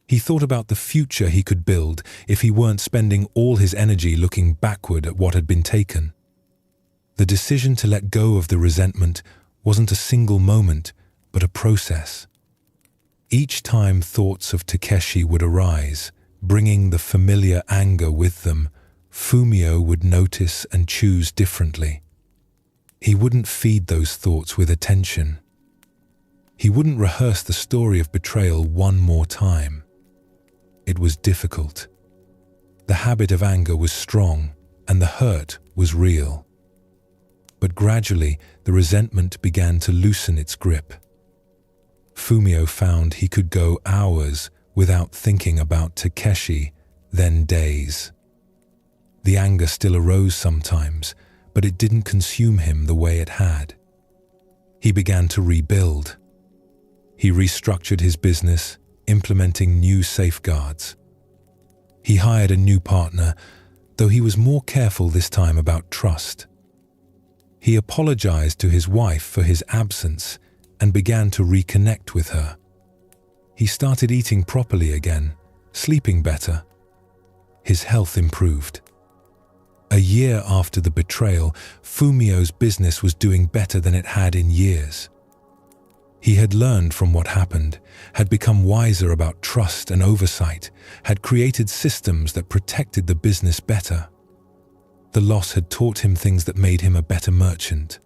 He thought about the future he could build if he weren't spending all his energy looking backward at what had been taken. The decision to let go of the resentment wasn't a single moment, but a process. Each time thoughts of Takeshi would arise, bringing the familiar anger with them, Fumio would notice and choose differently. He wouldn't feed those thoughts with attention. He wouldn't rehearse the story of betrayal one more time. It was difficult. The habit of anger was strong, and the hurt was real. But gradually, the resentment began to loosen its grip. Fumio found he could go hours without thinking about Takeshi, then days. The anger still arose sometimes, but it didn't consume him the way it had. He began to rebuild. He restructured his business, implementing new safeguards. He hired a new partner, though he was more careful this time about trust. He apologized to his wife for his absence and began to reconnect with her. He started eating properly again, sleeping better. His health improved. A year after the betrayal, Fumio's business was doing better than it had in years. He had learned from what happened, had become wiser about trust and oversight, had created systems that protected the business better. The loss had taught him things that made him a better merchant.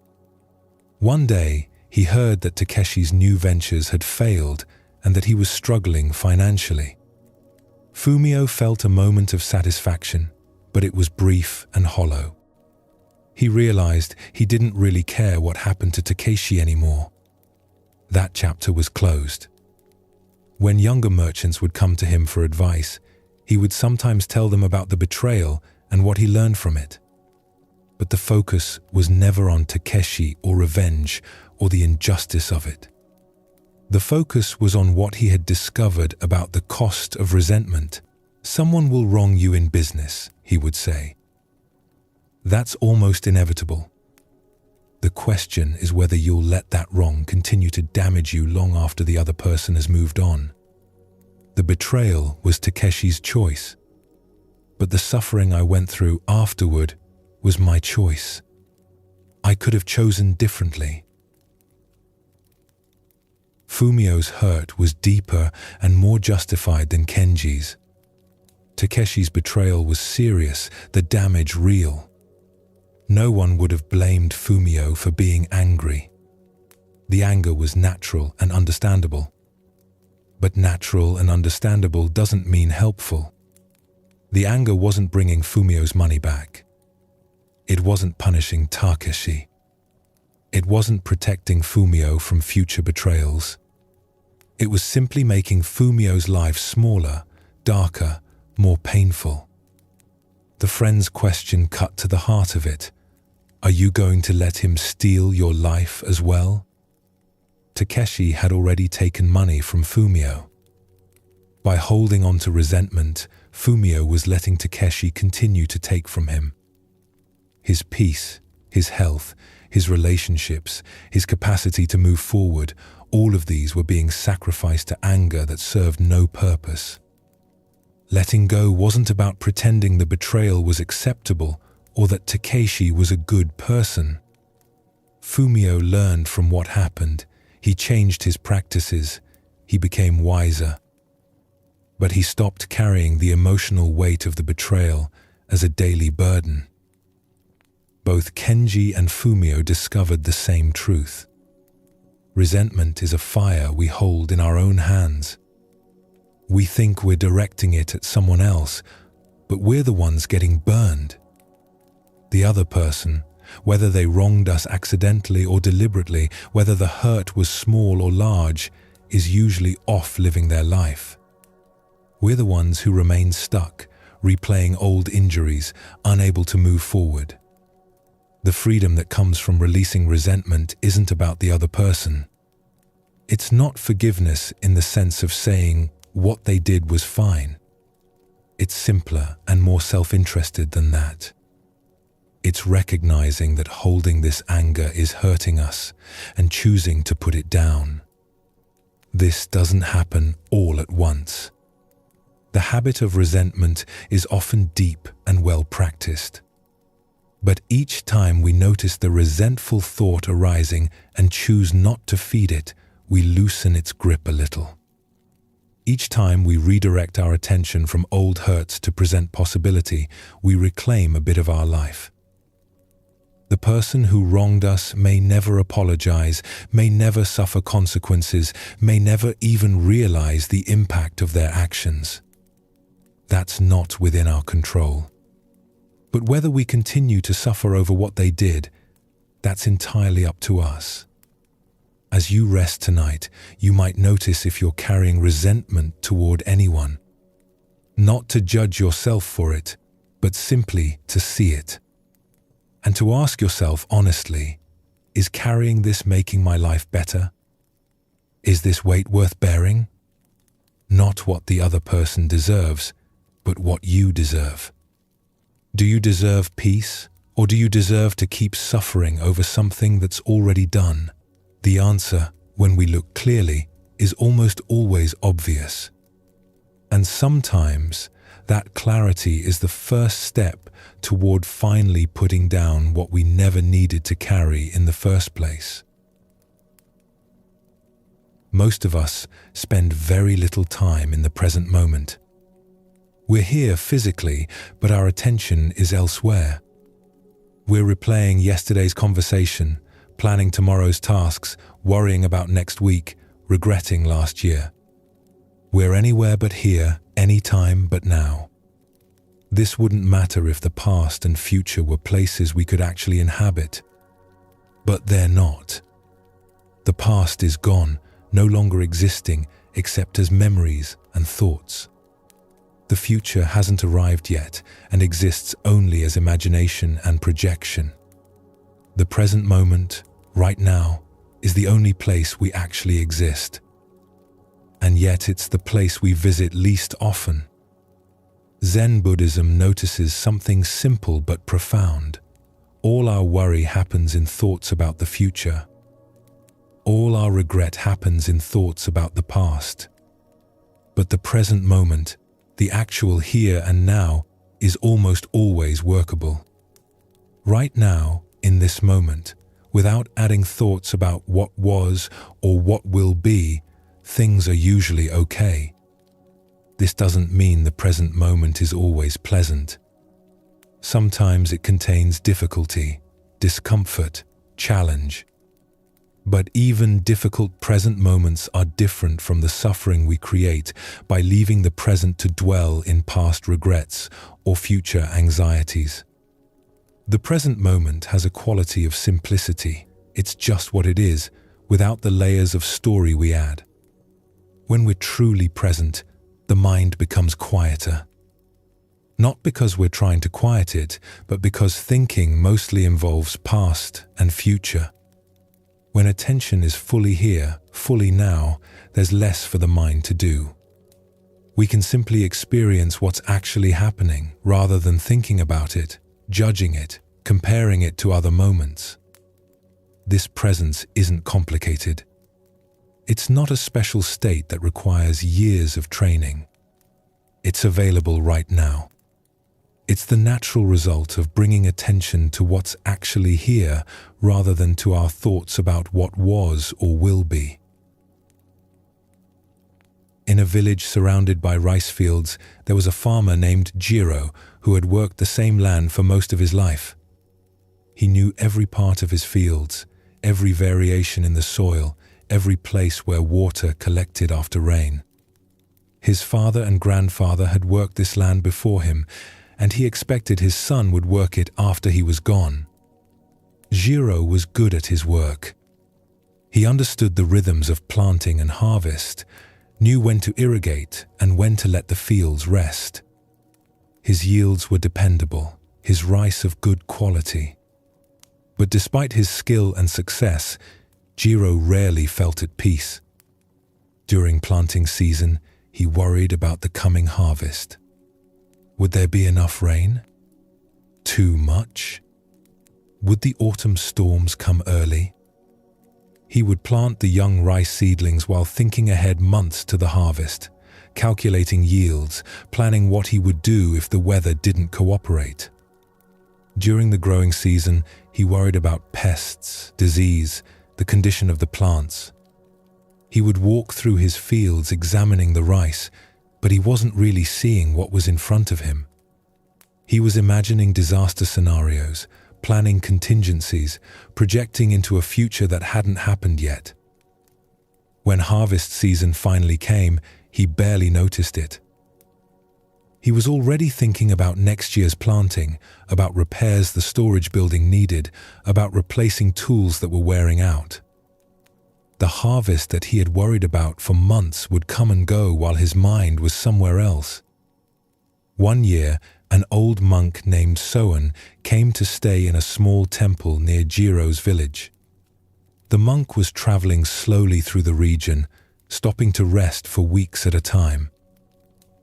One day, he heard that Takeshi's new ventures had failed and that he was struggling financially. Fumio felt a moment of satisfaction, but it was brief and hollow. He realized he didn't really care what happened to Takeshi anymore. That chapter was closed. When younger merchants would come to him for advice, he would sometimes tell them about the betrayal and what he learned from it. But the focus was never on Takeshi or revenge or the injustice of it. The focus was on what he had discovered about the cost of resentment. Someone will wrong you in business, he would say. That's almost inevitable. The question is whether you'll let that wrong continue to damage you long after the other person has moved on. The betrayal was Takeshi's choice, but the suffering I went through afterward was my choice. I could have chosen differently. Fumio's hurt was deeper and more justified than Kenji's. Takeshi's betrayal was serious, the damage real. No one would have blamed Fumio for being angry. The anger was natural and understandable. But natural and understandable doesn't mean helpful. The anger wasn't bringing Fumio's money back. It wasn't punishing Takeshi. It wasn't protecting Fumio from future betrayals. It was simply making Fumio's life smaller, darker, more painful. The friend's question cut to the heart of it. Are you going to let him steal your life as well? Takeshi had already taken money from Fumio. By holding on to resentment, Fumio was letting Takeshi continue to take from him. His peace, his health, his relationships, his capacity to move forward, all of these were being sacrificed to anger that served no purpose. Letting go wasn't about pretending the betrayal was acceptable or that Takeshi was a good person. Fumio learned from what happened. He changed his practices. He became wiser. But he stopped carrying the emotional weight of the betrayal as a daily burden. Both Kenji and Fumio discovered the same truth. Resentment is a fire we hold in our own hands. We think we're directing it at someone else, but we're the ones getting burned. The other person, whether they wronged us accidentally or deliberately, whether the hurt was small or large, is usually off living their life. We're the ones who remain stuck, replaying old injuries, unable to move forward. The freedom that comes from releasing resentment isn't about the other person. It's not forgiveness in the sense of saying what they did was fine. It's simpler and more self-interested than that. It's recognizing that holding this anger is hurting us and choosing to put it down. This doesn't happen all at once. The habit of resentment is often deep and well practiced. But each time we notice the resentful thought arising and choose not to feed it, we loosen its grip a little. Each time we redirect our attention from old hurts to present possibility, we reclaim a bit of our life. The person who wronged us may never apologize, may never suffer consequences, may never even realize the impact of their actions. That's not within our control. But whether we continue to suffer over what they did, that's entirely up to us. As you rest tonight, you might notice if you're carrying resentment toward anyone. Not to judge yourself for it, but simply to see it. And to ask yourself honestly, is carrying this making my life better? Is this weight worth bearing? Not what the other person deserves, but what you deserve. Do you deserve peace, or do you deserve to keep suffering over something that's already done? The answer, when we look clearly, is almost always obvious. And sometimes that clarity is the first step toward finally putting down what we never needed to carry in the first place. Most of us spend very little time in the present moment. We're here physically, but our attention is elsewhere. We're replaying yesterday's conversation, planning tomorrow's tasks, worrying about next week, regretting last year. We're anywhere but here, anytime but now. This wouldn't matter if the past and future were places we could actually inhabit. But they're not. The past is gone, no longer existing except as memories and thoughts. The future hasn't arrived yet and exists only as imagination and projection. The present moment, right now, is the only place we actually exist. And yet it's the place we visit least often. Zen Buddhism notices something simple but profound. All our worry happens in thoughts about the future. All our regret happens in thoughts about the past. But the present moment, the actual here and now, is almost always workable. Right now, in this moment, without adding thoughts about what was or what will be, things are usually okay. This doesn't mean the present moment is always pleasant. Sometimes it contains difficulty, discomfort, challenge. But even difficult present moments are different from the suffering we create by leaving the present to dwell in past regrets or future anxieties. The present moment has a quality of simplicity. It's just what it is, without the layers of story we add. When we're truly present, the mind becomes quieter. Not because we're trying to quiet it, but because thinking mostly involves past and future. When attention is fully here, fully now, there's less for the mind to do. We can simply experience what's actually happening rather than thinking about it, judging it, comparing it to other moments. This presence isn't complicated. It's not a special state that requires years of training. It's available right now. It's the natural result of bringing attention to what's actually here rather than to our thoughts about what was or will be. In a village surrounded by rice fields, there was a farmer named Jiro who had worked the same land for most of his life. He knew every part of his fields, every variation in the soil, every place where water collected after rain. His father and grandfather had worked this land before him, and he expected his son would work it after he was gone. Jiro was good at his work. He understood the rhythms of planting and harvest, knew when to irrigate and when to let the fields rest. His yields were dependable, his rice of good quality. But despite his skill and success, Jiro rarely felt at peace. During planting season, he worried about the coming harvest. Would there be enough rain? Too much? Would the autumn storms come early? He would plant the young rice seedlings while thinking ahead months to the harvest, calculating yields, planning what he would do if the weather didn't cooperate. During the growing season, he worried about pests, disease, the condition of the plants. He would walk through his fields examining the rice, but he wasn't really seeing what was in front of him. He was imagining disaster scenarios, planning contingencies, projecting into a future that hadn't happened yet. When harvest season finally came, he barely noticed it. He was already thinking about next year's planting, about repairs the storage building needed, about replacing tools that were wearing out. The harvest that he had worried about for months would come and go while his mind was somewhere else. One year, an old monk named Soen came to stay in a small temple near Jiro's village. The monk was traveling slowly through the region, stopping to rest for weeks at a time.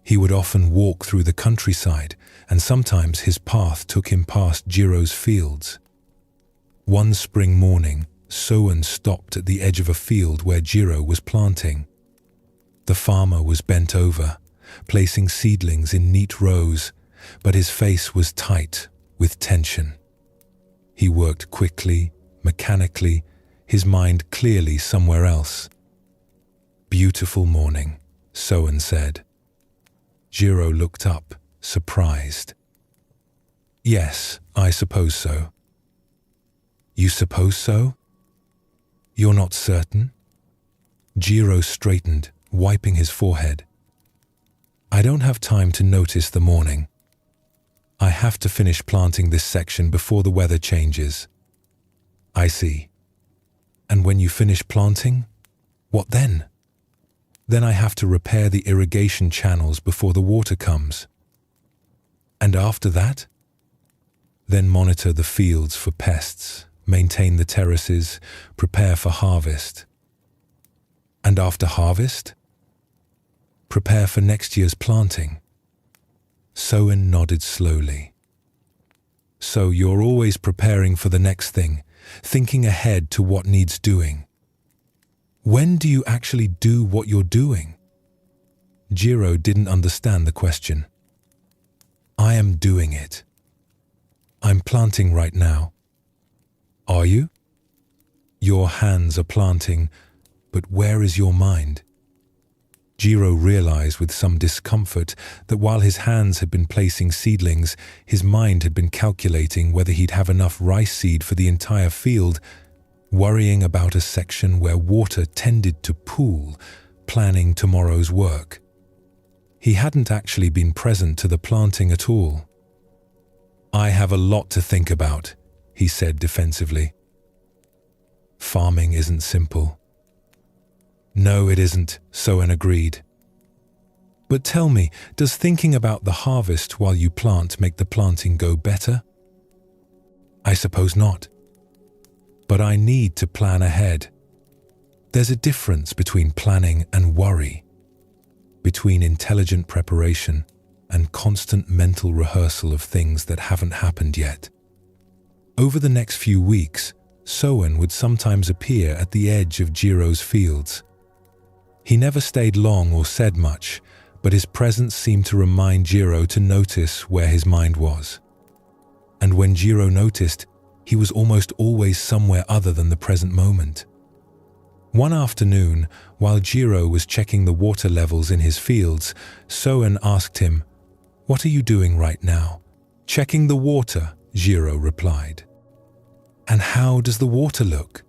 He would often walk through the countryside, and sometimes his path took him past Jiro's fields. One spring morning, Soen stopped at the edge of a field where Jiro was planting. The farmer was bent over, placing seedlings in neat rows, but his face was tight with tension. He worked quickly, mechanically, his mind clearly somewhere else. "Beautiful morning," Soen said. Jiro looked up, surprised. "Yes, I suppose so." "You suppose so? You're not certain?" Jiro straightened, wiping his forehead. "I don't have time to notice the morning. I have to finish planting this section before the weather changes." "I see. And when you finish planting, what then?" "Then I have to repair the irrigation channels before the water comes." "And after that?" "Then monitor the fields for pests, maintain the terraces, prepare for harvest." "And after harvest?" "Prepare for next year's planting." Soen nodded slowly. "So you're always preparing for the next thing, thinking ahead to what needs doing. When do you actually do what you're doing?" Jiro didn't understand the question. "I am doing it. I'm planting right now." "Are you?" "Your hands are planting, but where is your mind?" Jiro realized with some discomfort that while his hands had been placing seedlings, his mind had been calculating whether he'd have enough rice seed for the entire field, worrying about a section where water tended to pool, planning tomorrow's work. He hadn't actually been present to the planting at all. "I have a lot to think about," he said defensively. "Farming isn't simple." "No, it isn't," Soen agreed. "But tell me, does thinking about the harvest while you plant make the planting go better?" "I suppose not. But I need to plan ahead. There's a difference between planning and worry, between intelligent preparation and constant mental rehearsal of things that haven't happened yet." Over the next few weeks, Soen would sometimes appear at the edge of Jiro's fields. He never stayed long or said much, but his presence seemed to remind Jiro to notice where his mind was. And when Jiro noticed, he was almost always somewhere other than the present moment. One afternoon, while Jiro was checking the water levels in his fields, Soen asked him, "What are you doing right now?" "Checking the water," Jiro replied. "And how does the water look?"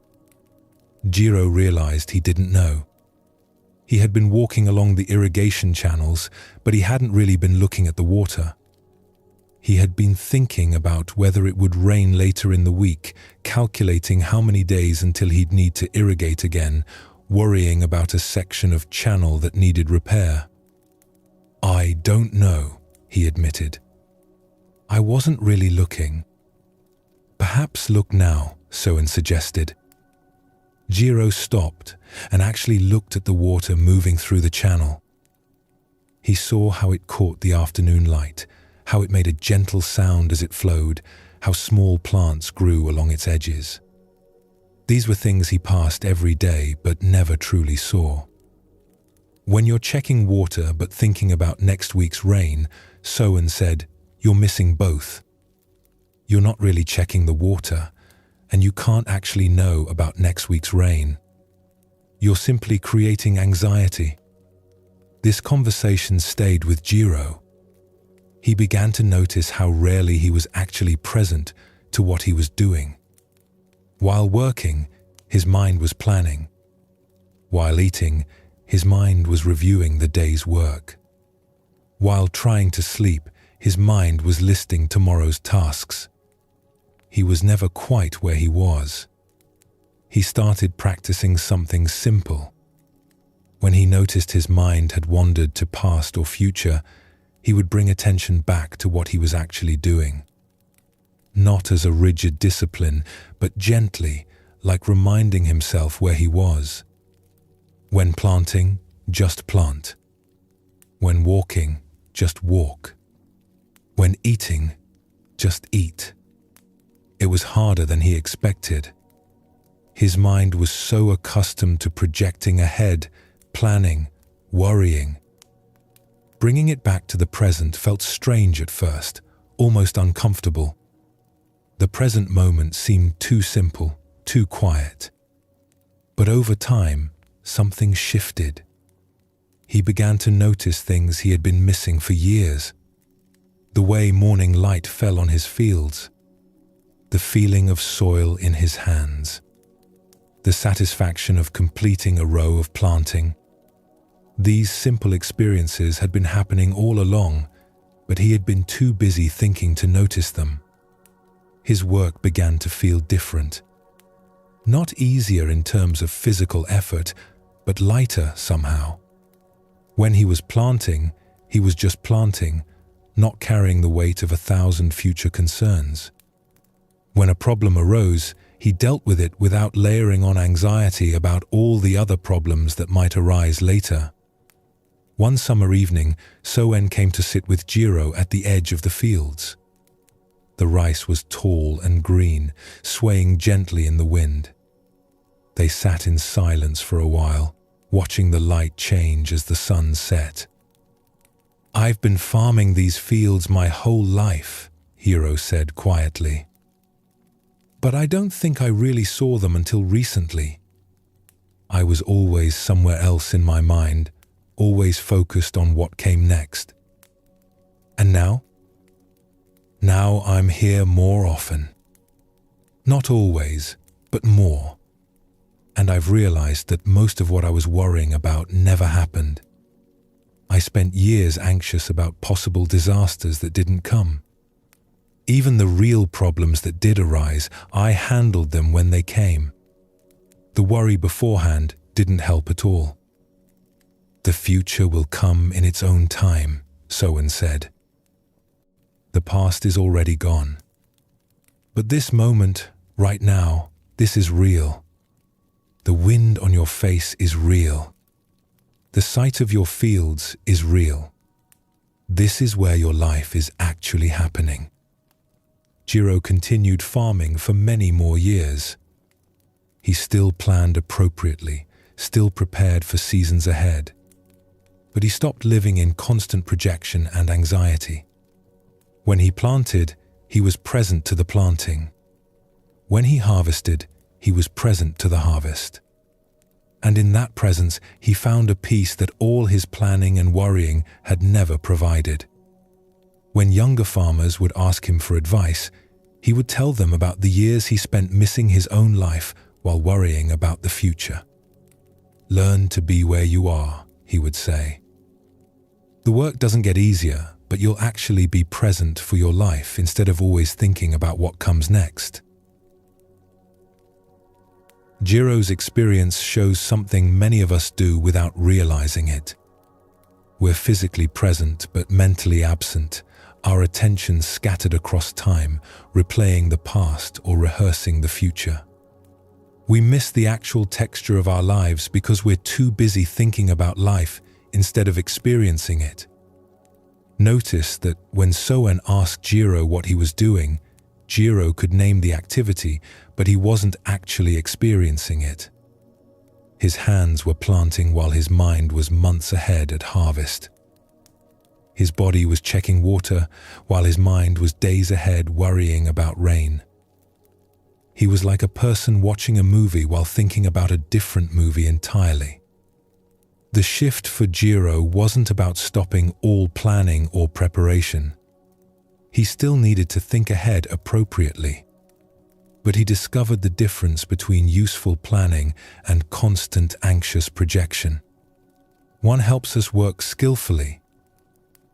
Jiro realized he didn't know. He had been walking along the irrigation channels, but he hadn't really been looking at the water. He had been thinking about whether it would rain later in the week, calculating how many days until he'd need to irrigate again, worrying about a section of channel that needed repair. "I don't know," he admitted. "I wasn't really looking." "Perhaps look now," Soen suggested. Jiro stopped and actually looked at the water moving through the channel. He saw how it caught the afternoon light, how it made a gentle sound as it flowed, how small plants grew along its edges. These were things he passed every day but never truly saw. When you're checking water but thinking about next week's rain, Soen said, you're missing both. You're not really checking the water, and you can't actually know about next week's rain. You're simply creating anxiety. This conversation stayed with Jiro. He began to notice how rarely he was actually present to what he was doing. While working, his mind was planning. While eating, his mind was reviewing the day's work. While trying to sleep, his mind was listing tomorrow's tasks. He was never quite where he was. He started practicing something simple. When he noticed his mind had wandered to past or future, he would bring attention back to what he was actually doing. Not as a rigid discipline, but gently, like reminding himself where he was. When planting, just plant. When walking, just walk. When eating, just eat. It was harder than he expected. His mind was so accustomed to projecting ahead, planning, worrying. Bringing it back to the present felt strange at first, almost uncomfortable. The present moment seemed too simple, too quiet. But over time, something shifted. He began to notice things he had been missing for years. The way morning light fell on his fields. The feeling of soil in his hands. The satisfaction of completing a row of planting. These simple experiences had been happening all along, but he had been too busy thinking to notice them. His work began to feel different. Not easier in terms of physical effort, but lighter somehow. When he was planting, he was just planting, not carrying the weight of 1,000 future concerns. When a problem arose, he dealt with it without layering on anxiety about all the other problems that might arise later. One summer evening, Soen came to sit with Jiro at the edge of the fields. The rice was tall and green, swaying gently in the wind. They sat in silence for a while, watching the light change as the sun set. "I've been farming these fields my whole life," Jiro said quietly. "But I don't think I really saw them until recently. I was always somewhere else in my mind, always focused on what came next. And now? Now I'm here more often. Not always, but more. And I've realized that most of what I was worrying about never happened. I spent years anxious about possible disasters that didn't come. Even the real problems that did arise, I handled them when they came. The worry beforehand didn't help at all. The future will come in its own time," Soen said. "The past is already gone. But this moment, right now, this is real. The wind on your face is real. The sight of your fields is real. This is where your life is actually happening." Jiro continued farming for many more years. He still planned appropriately, still prepared for seasons ahead. But he stopped living in constant projection and anxiety. When he planted, he was present to the planting. When he harvested, he was present to the harvest. And in that presence, he found a peace that all his planning and worrying had never provided. When younger farmers would ask him for advice, he would tell them about the years he spent missing his own life while worrying about the future. "Learn to be where you are," he would say. "The work doesn't get easier, but you'll actually be present for your life instead of always thinking about what comes next." Jiro's experience shows something many of us do without realizing it. We're physically present but mentally absent, our attention scattered across time, replaying the past or rehearsing the future. We miss the actual texture of our lives because we're too busy thinking about life instead of experiencing it. Notice that when Soen asked Jiro what he was doing, Jiro could name the activity, but he wasn't actually experiencing it. His hands were planting while his mind was months ahead at harvest. His body was checking water while his mind was days ahead worrying about rain. He was like a person watching a movie while thinking about a different movie entirely. The shift for Jiro wasn't about stopping all planning or preparation. He still needed to think ahead appropriately. But he discovered the difference between useful planning and constant anxious projection. One helps us work skillfully.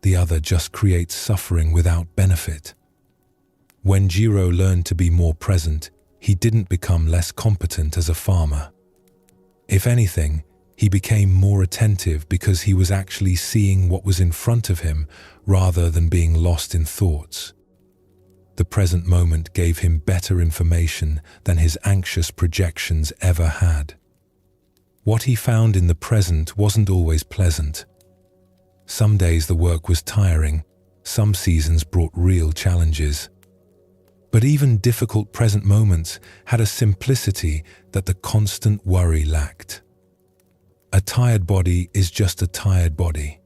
The other just creates suffering without benefit. When Jiro learned to be more present, he didn't become less competent as a farmer. If anything, he became more attentive because he was actually seeing what was in front of him rather than being lost in thoughts. The present moment gave him better information than his anxious projections ever had. What he found in the present wasn't always pleasant. Some days the work was tiring, some seasons brought real challenges. But even difficult present moments had a simplicity that the constant worry lacked. A tired body is just a tired body.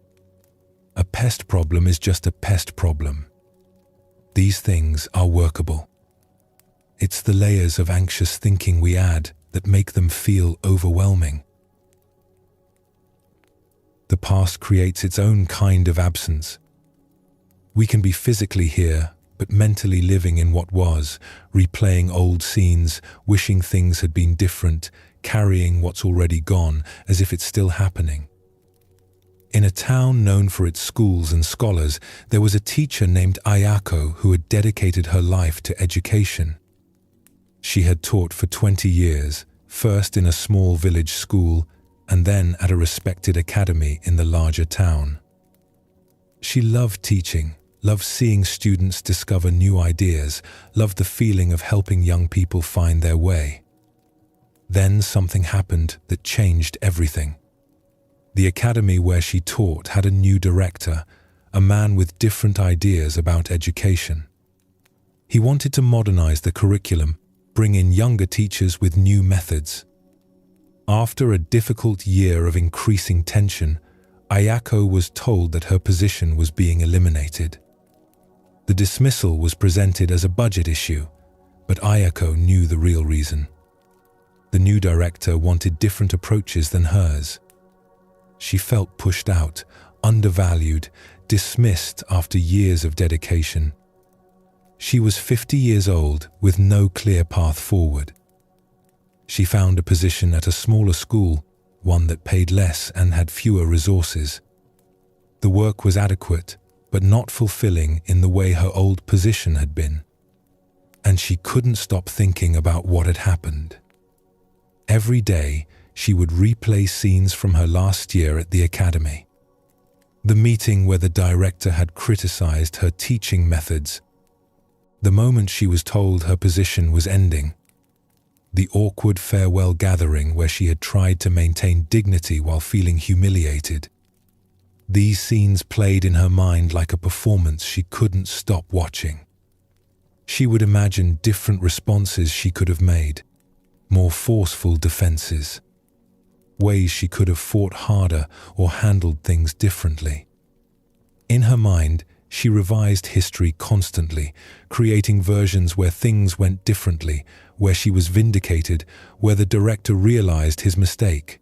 A pest problem is just a pest problem. These things are workable. It's the layers of anxious thinking we add that make them feel overwhelming. The past creates its own kind of absence. We can be physically here, but mentally living in what was, replaying old scenes, wishing things had been different, carrying what's already gone as if it's still happening. In a town known for its schools and scholars, there was a teacher named Ayako who had dedicated her life to education. She had taught for 20 years, first in a small village school, and then at a respected academy in the larger town. She loved teaching, loved seeing students discover new ideas, loved the feeling of helping young people find their way. Then something happened that changed everything. The academy where she taught had a new director, a man with different ideas about education. He wanted to modernize the curriculum, bring in younger teachers with new methods. After a difficult year of increasing tension, Ayako was told that her position was being eliminated. The dismissal was presented as a budget issue, but Ayako knew the real reason. The new director wanted different approaches than hers. She felt pushed out, undervalued, dismissed after years of dedication. She was 50 years old with no clear path forward. She found a position at a smaller school, one that paid less and had fewer resources. The work was adequate, but not fulfilling in the way her old position had been. And she couldn't stop thinking about what had happened. Every day, she would replay scenes from her last year at the academy. The meeting where the director had criticized her teaching methods. The moment she was told her position was ending. The awkward farewell gathering where she had tried to maintain dignity while feeling humiliated. These scenes played in her mind like a performance she couldn't stop watching. She would imagine different responses she could have made, more forceful defenses, ways she could have fought harder or handled things differently. In her mind, she revised history constantly, creating versions where things went differently, where she was vindicated, where the director realized his mistake.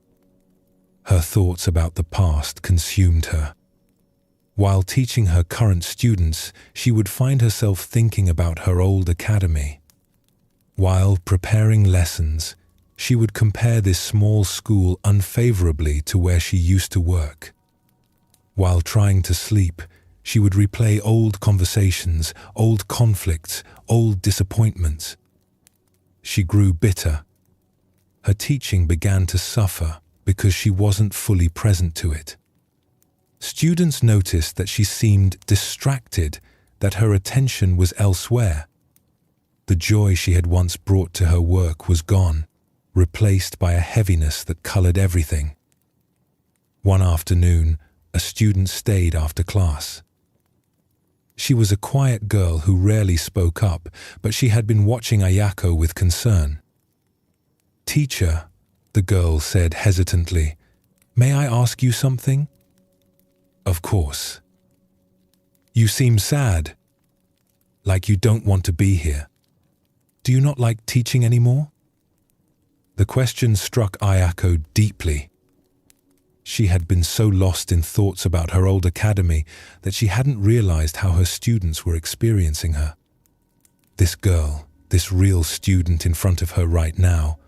Her thoughts about the past consumed her. While teaching her current students, she would find herself thinking about her old academy. While preparing lessons, she would compare this small school unfavorably to where she used to work. While trying to sleep, she would replay old conversations, old conflicts, old disappointments. She grew bitter. Her teaching began to suffer because she wasn't fully present to it. Students noticed that she seemed distracted, that her attention was elsewhere. The joy she had once brought to her work was gone, replaced by a heaviness that colored everything. One afternoon, a student stayed after class. She was a quiet girl who rarely spoke up, but she had been watching Ayako with concern. "Teacher," the girl said hesitantly, "may I ask you something?" "Of course." "You seem sad, like you don't want to be here. Do you not like teaching anymore?" The question struck Ayako deeply. She had been so lost in thoughts about her old academy that she hadn't realized how her students were experiencing her. This girl, this real student in front of her right now,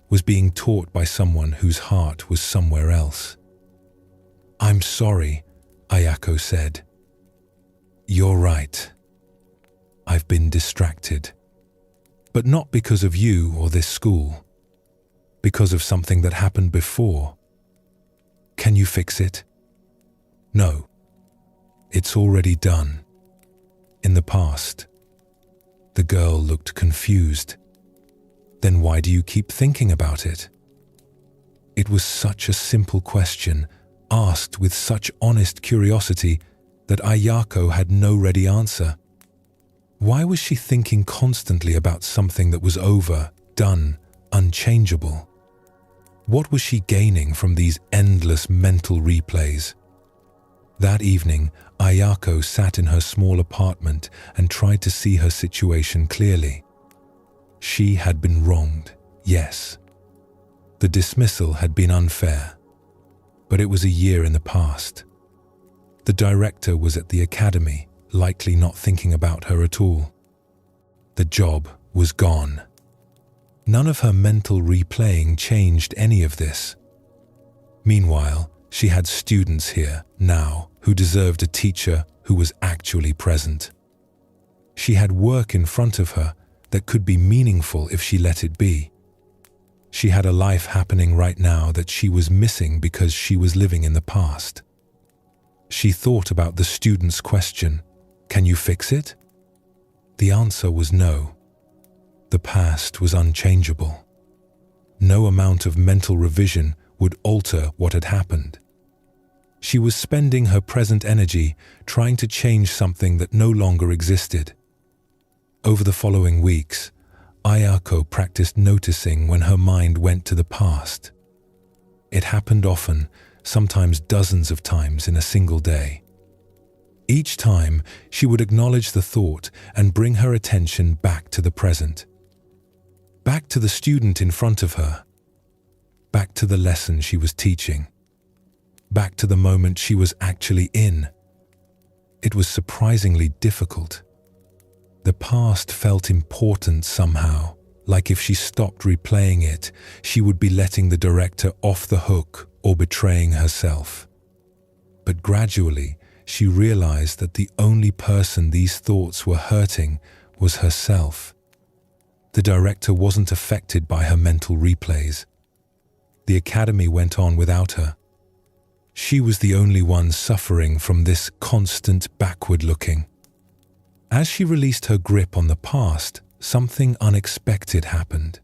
was being taught by someone whose heart was somewhere else. "I'm sorry," Ayako said. "You're right. I've been distracted. But not because of you or this school. Because of something that happened before. Can you fix it?" "No. It's already done. In the past." The girl looked confused. "Then why do you keep thinking about it?" It was such a simple question, asked with such honest curiosity, that Ayako had no ready answer. Why was she thinking constantly about something that was over, done, unchangeable? What was she gaining from these endless mental replays? That evening, Ayako sat in her small apartment and tried to see her situation clearly. She had been wronged, yes. The dismissal had been unfair, but it was a year in the past. The director was at the academy, likely not thinking about her at all. The job was gone. None of her mental replaying changed any of this. Meanwhile, she had students here, now, who deserved a teacher who was actually present. She had work in front of her that could be meaningful if she let it be. She had a life happening right now that she was missing because she was living in the past. She thought about the student's question, "Can you fix it?" The answer was no. The past was unchangeable. No amount of mental revision would alter what had happened. She was spending her present energy trying to change something that no longer existed. Over the following weeks, Ayako practiced noticing when her mind went to the past. It happened often, sometimes dozens of times in a single day. Each time, she would acknowledge the thought and bring her attention back to the present. Back to the student in front of her. Back to the lesson she was teaching. Back to the moment she was actually in. It was surprisingly difficult. The past felt important somehow, like if she stopped replaying it, she would be letting the director off the hook or betraying herself. But gradually, she realized that the only person these thoughts were hurting was herself. The director wasn't affected by her mental replays. The academy went on without her. She was the only one suffering from this constant backward looking. As she released her grip on the past, something unexpected happened.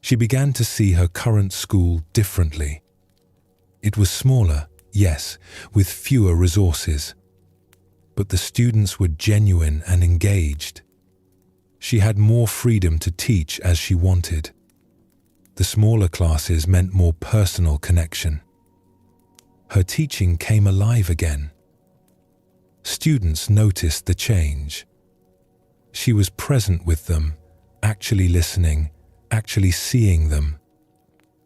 She began to see her current school differently. It was smaller, yes, with fewer resources. But the students were genuine and engaged. She had more freedom to teach as she wanted. The smaller classes meant more personal connection. Her teaching came alive again. Students noticed the change. She was present with them, actually listening, actually seeing them.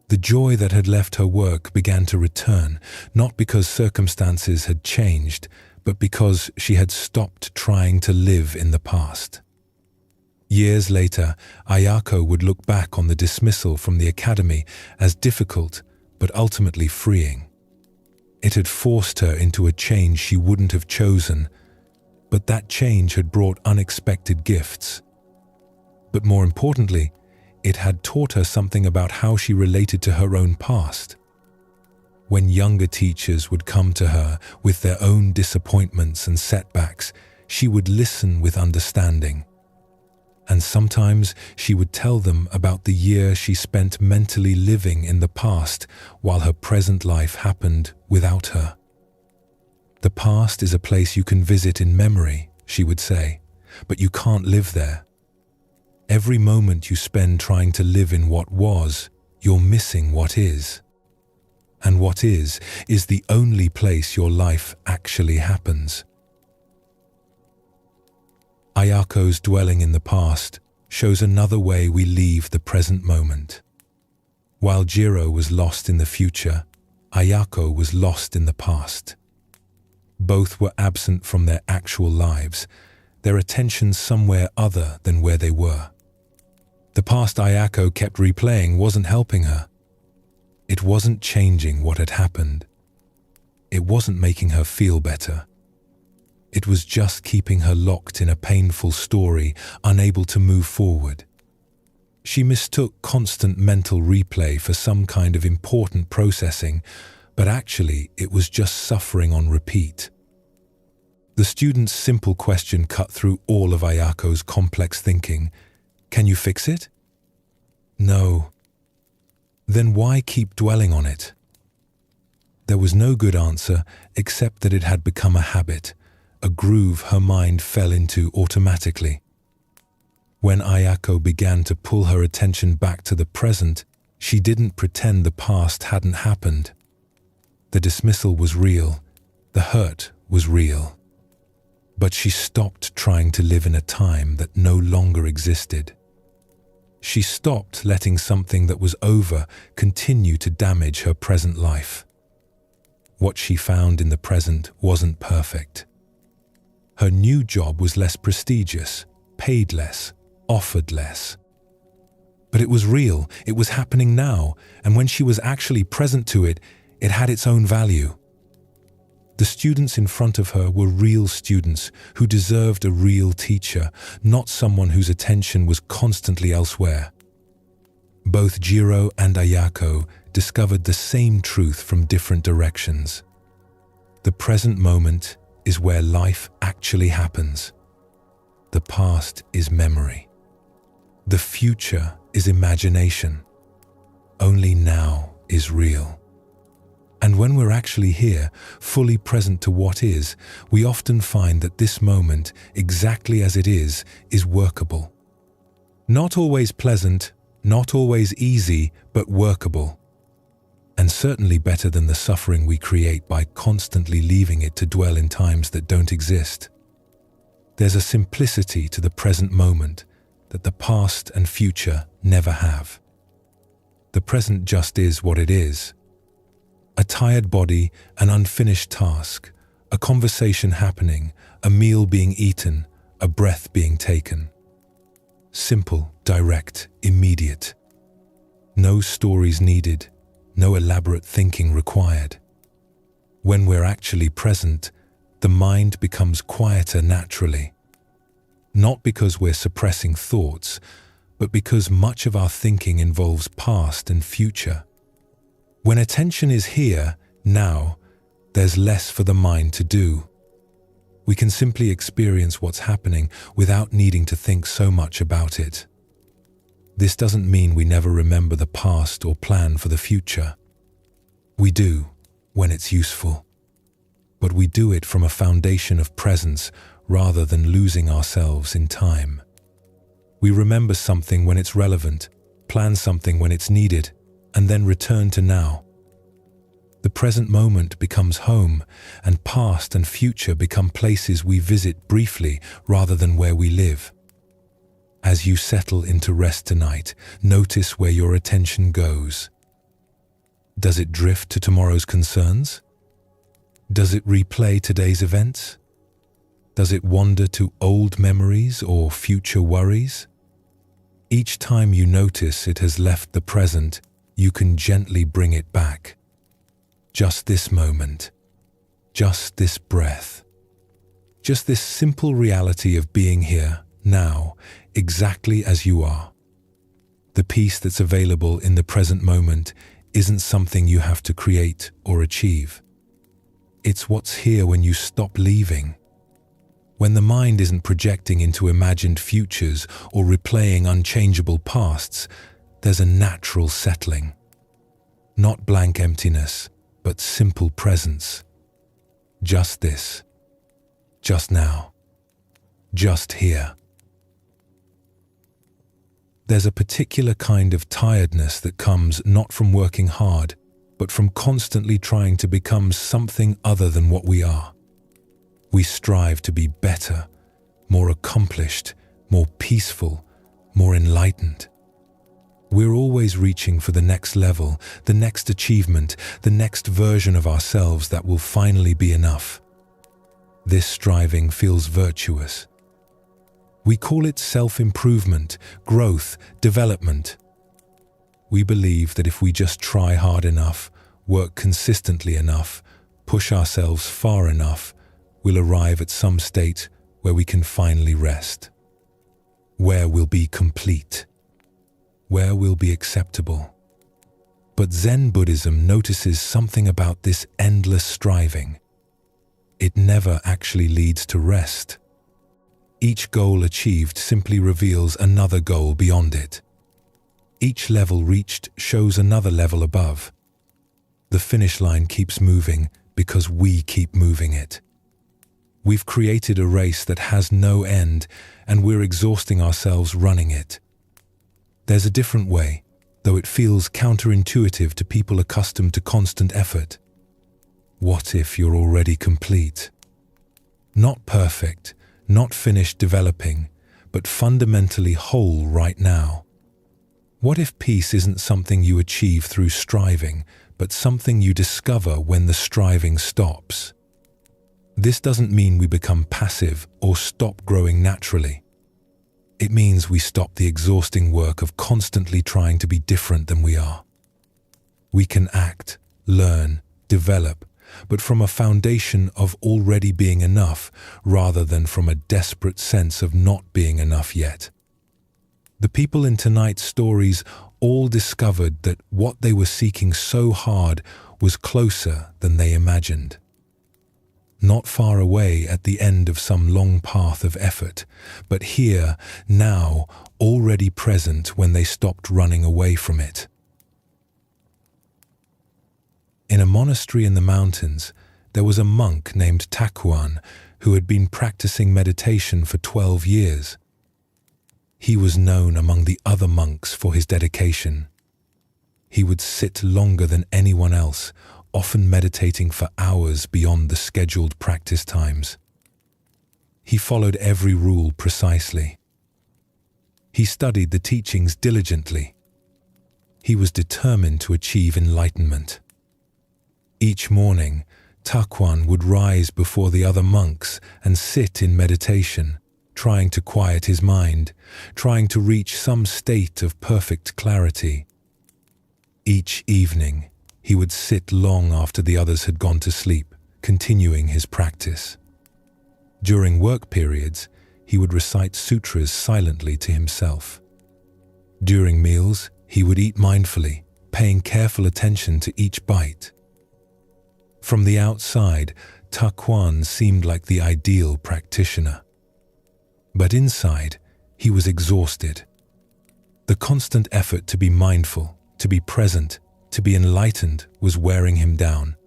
The joy that had left her work began to return, not because circumstances had changed, but because she had stopped trying to live in the past. Years later, Ayako would look back on the dismissal from the academy as difficult, but ultimately freeing. It had forced her into a change she wouldn't have chosen, but that change had brought unexpected gifts. But more importantly, it had taught her something about how she related to her own past. When younger teachers would come to her with their own disappointments and setbacks, she would listen with understanding. And sometimes she would tell them about the year she spent mentally living in the past while her present life happened without her. The past is a place you can visit in memory, she would say, but you can't live there. Every moment you spend trying to live in what was, you're missing what is. And what is the only place your life actually happens. Ayako's dwelling in the past shows another way we leave the present moment. While Jiro was lost in the future, Ayako was lost in the past. Both were absent from their actual lives, their attention somewhere other than where they were. The past Ayako kept replaying wasn't helping her. It wasn't changing what had happened. It wasn't making her feel better. It was just keeping her locked in a painful story, unable to move forward. She mistook constant mental replay for some kind of important processing, but actually it was just suffering on repeat. The student's simple question cut through all of Ayako's complex thinking. Can you fix it? No. Then why keep dwelling on it? There was no good answer except that it had become a habit, a groove her mind fell into automatically. When Ayako began to pull her attention back to the present, she didn't pretend the past hadn't happened. The dismissal was real, the hurt was real. But she stopped trying to live in a time that no longer existed. She stopped letting something that was over continue to damage her present life. What she found in the present wasn't perfect. Her new job was less prestigious, paid less, offered less. But it was real, it was happening now, and when she was actually present to it, it had its own value. The students in front of her were real students who deserved a real teacher, not someone whose attention was constantly elsewhere. Both Jiro and Ayako discovered the same truth from different directions. The present moment is where life actually happens. The past is memory. The future is imagination. Only now is real. And when we're actually here, fully present to what is, we often find that this moment, exactly as it is workable. Not always pleasant, not always easy, but workable. And certainly better than the suffering we create by constantly leaving it to dwell in times that don't exist. There's a simplicity to the present moment that the past and future never have. The present just is what it is. A tired body, an unfinished task, a conversation happening, a meal being eaten, a breath being taken. Simple, direct, immediate. No stories needed, no elaborate thinking required. When we're actually present, the mind becomes quieter naturally. Not because we're suppressing thoughts, but because much of our thinking involves past and future. When attention is here, now, there's less for the mind to do. We can simply experience what's happening without needing to think so much about it. This doesn't mean we never remember the past or plan for the future. We do, when it's useful. But we do it from a foundation of presence rather than losing ourselves in time. We remember something when it's relevant, plan something when it's needed, and then return to now. The present moment becomes home, and past and future become places we visit briefly rather than where we live. As you settle into rest tonight, notice where your attention goes. Does it drift to tomorrow's concerns? Does it replay today's events? Does it wander to old memories or future worries? Each time you notice it has left the present, you can gently bring it back. Just this moment, just this breath, just this simple reality of being here, now, exactly as you are. The peace that's available in the present moment isn't something you have to create or achieve. It's what's here when you stop leaving. When the mind isn't projecting into imagined futures or replaying unchangeable pasts, there's a natural settling. Not blank emptiness, but simple presence. Just this. Just now. just here. There's a particular kind of tiredness that comes not from working hard, but from constantly trying to become something other than what we are. We strive to be better, more accomplished, more peaceful, more enlightened. We're always reaching for the next level, the next achievement, the next version of ourselves that will finally be enough. This striving feels virtuous. We call it self-improvement, growth, development. We believe that if we just try hard enough, work consistently enough, push ourselves far enough, we'll arrive at some state where we can finally rest, where we'll be complete, where we'll be acceptable. But Zen Buddhism notices something about this endless striving. It never actually leads to rest. Each goal achieved simply reveals another goal beyond it. Each level reached shows another level above. The finish line keeps moving because we keep moving it. We've created a race that has no end, and we're exhausting ourselves running it. There's a different way, though it feels counterintuitive to people accustomed to constant effort. What if you're already complete? Not perfect, not finished developing, but fundamentally whole right now. What if peace isn't something you achieve through striving, but something you discover when the striving stops? This doesn't mean we become passive or stop growing naturally. It means we stop the exhausting work of constantly trying to be different than we are. We can act, learn, develop, but from a foundation of already being enough rather than from a desperate sense of not being enough yet. The people in tonight's stories all discovered that what they were seeking so hard was closer than they imagined. Not far away at the end of some long path of effort, but here, now, already present when they stopped running away from it. In a monastery in the mountains, there was a monk named Takuan who had been practicing meditation for 12 years. He was known among the other monks for his dedication. He would sit longer than anyone else, often meditating for hours beyond the scheduled practice times. He followed every rule precisely. He studied the teachings diligently. He was determined to achieve enlightenment. Each morning, Takuan would rise before the other monks and sit in meditation, trying to quiet his mind, trying to reach some state of perfect clarity. Each evening, he would sit long after the others had gone to sleep, continuing his practice. During work periods, he would recite sutras silently to himself. During meals, he would eat mindfully, paying careful attention to each bite. From the outside, Takuan seemed like the ideal practitioner. But inside, he was exhausted. The constant effort to be mindful, to be present, to be enlightened was wearing him down.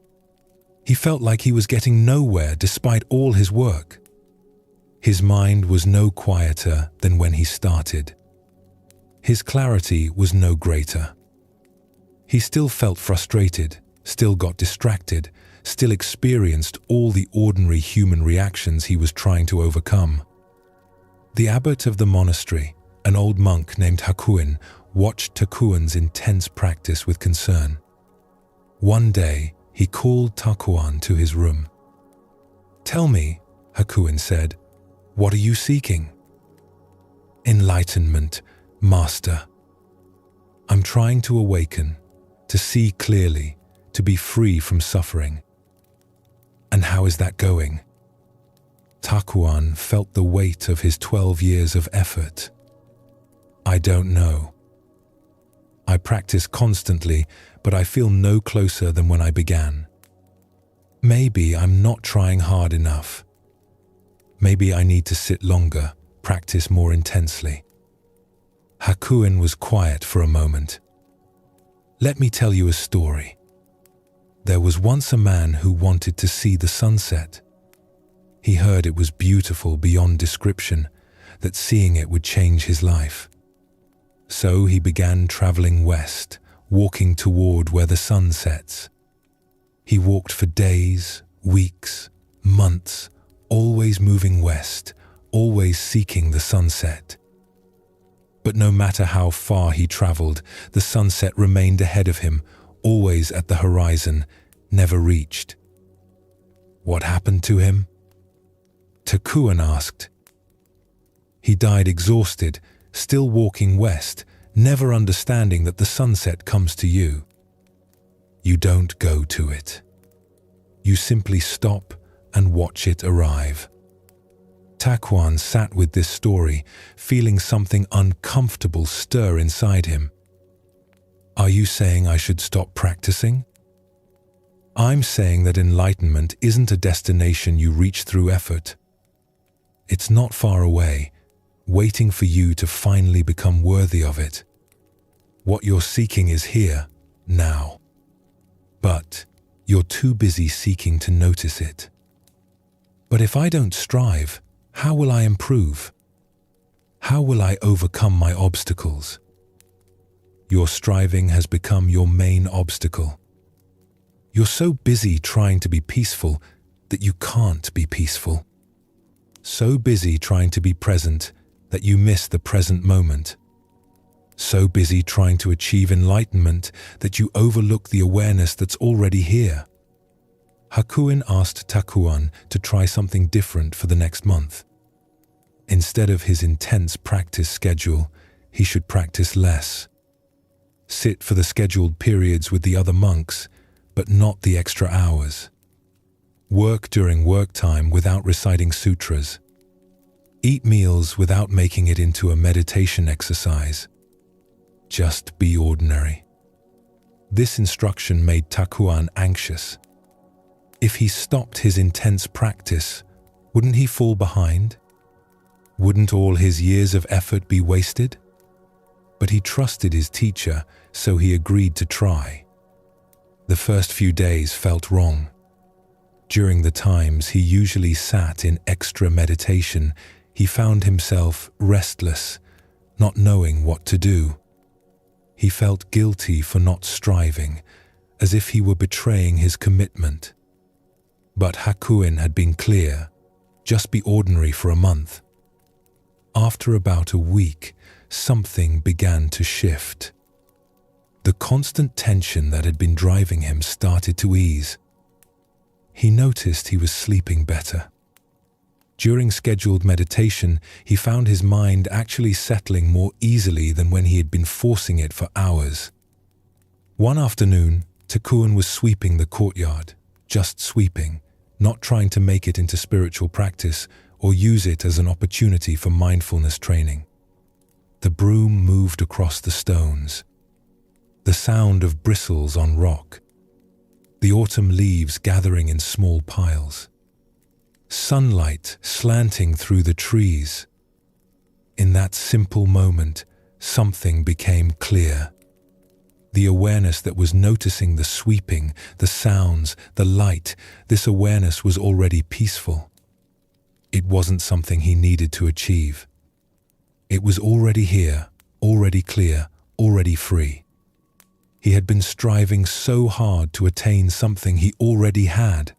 He felt like he was getting nowhere despite all his work. His mind was no quieter than when he started. His clarity was no greater. He still felt frustrated, still got distracted, still experienced all the ordinary human reactions he was trying to overcome. The abbot of the monastery, an old monk named Hakuin, watched Takuan's intense practice with concern. One day, he called Takuan to his room. "Tell me," Hakuin said, "what are you seeking?" "Enlightenment, Master. I'm trying to awaken, to see clearly, to be free from suffering." "And how is that going?" Takuan felt the weight of his 12 years of effort. "I don't know. I practice constantly, but I feel no closer than when I began. Maybe I'm not trying hard enough. Maybe I need to sit longer, practice more intensely." Hakuin was quiet for a moment. "Let me tell you a story. There was once a man who wanted to see the sunset. He heard it was beautiful beyond description, that seeing it would change his life. So he began traveling west, walking toward where the sun sets. He walked for days, weeks, months, always moving west, always seeking the sunset. But no matter how far he traveled, the sunset remained ahead of him, always at the horizon, never reached. What happened to him? Takuan asked. He died exhausted, still walking west, never understanding that the sunset comes to you. You don't go to it. You simply stop and watch it arrive. Takuan sat with this story, feeling something uncomfortable stir inside him. Are you saying I should stop practicing? I'm saying that enlightenment isn't a destination you reach through effort. It's not far away, waiting for you to finally become worthy of it. What you're seeking is here, now. But you're too busy seeking to notice it. But if I don't strive, how will I improve? How will I overcome my obstacles? Your striving has become your main obstacle. You're so busy trying to be peaceful that you can't be peaceful. So busy trying to be present that you miss the present moment. So busy trying to achieve enlightenment that you overlook the awareness that's already here. Hakuin asked Takuan to try something different for the next month. Instead of his intense practice schedule, he should practice less. Sit for the scheduled periods with the other monks, but not the extra hours. Work during work time without reciting sutras. Eat meals without making it into a meditation exercise. Just be ordinary. This instruction made Takuan anxious. If he stopped his intense practice, wouldn't he fall behind? Wouldn't all his years of effort be wasted? But he trusted his teacher, so he agreed to try. The first few days felt wrong. During the times he usually sat in extra meditation, he found himself restless, not knowing what to do. He felt guilty for not striving, as if he were betraying his commitment. But Hakuin had been clear, just be ordinary for a month. After about a week, something began to shift. The constant tension that had been driving him started to ease. He noticed he was sleeping better. During scheduled meditation, he found his mind actually settling more easily than when he had been forcing it for hours. One afternoon, Takuan was sweeping the courtyard, just sweeping, not trying to make it into spiritual practice or use it as an opportunity for mindfulness training. The broom moved across the stones. The sound of bristles on rock. The autumn leaves gathering in small piles. Sunlight slanting through the trees. In that simple moment, something became clear. The awareness that was noticing the sweeping, the sounds, the light, this awareness was already peaceful. It wasn't something he needed to achieve. It was already here, already clear, already free. He had been striving so hard to attain something he already had.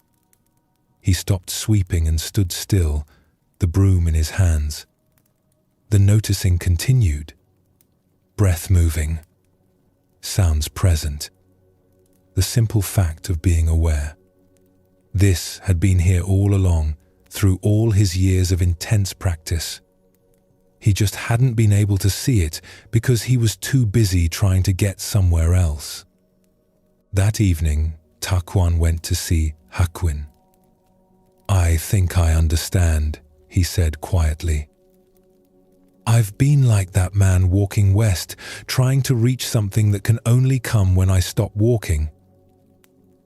He stopped sweeping and stood still, the broom in his hands. The noticing continued. Breath moving. Sounds present. The simple fact of being aware. This had been here all along, through all his years of intense practice. He just hadn't been able to see it because he was too busy trying to get somewhere else. That evening, Takuan went to see Hakuin. I think I understand, he said quietly. I've been like that man walking west, trying to reach something that can only come when I stop walking.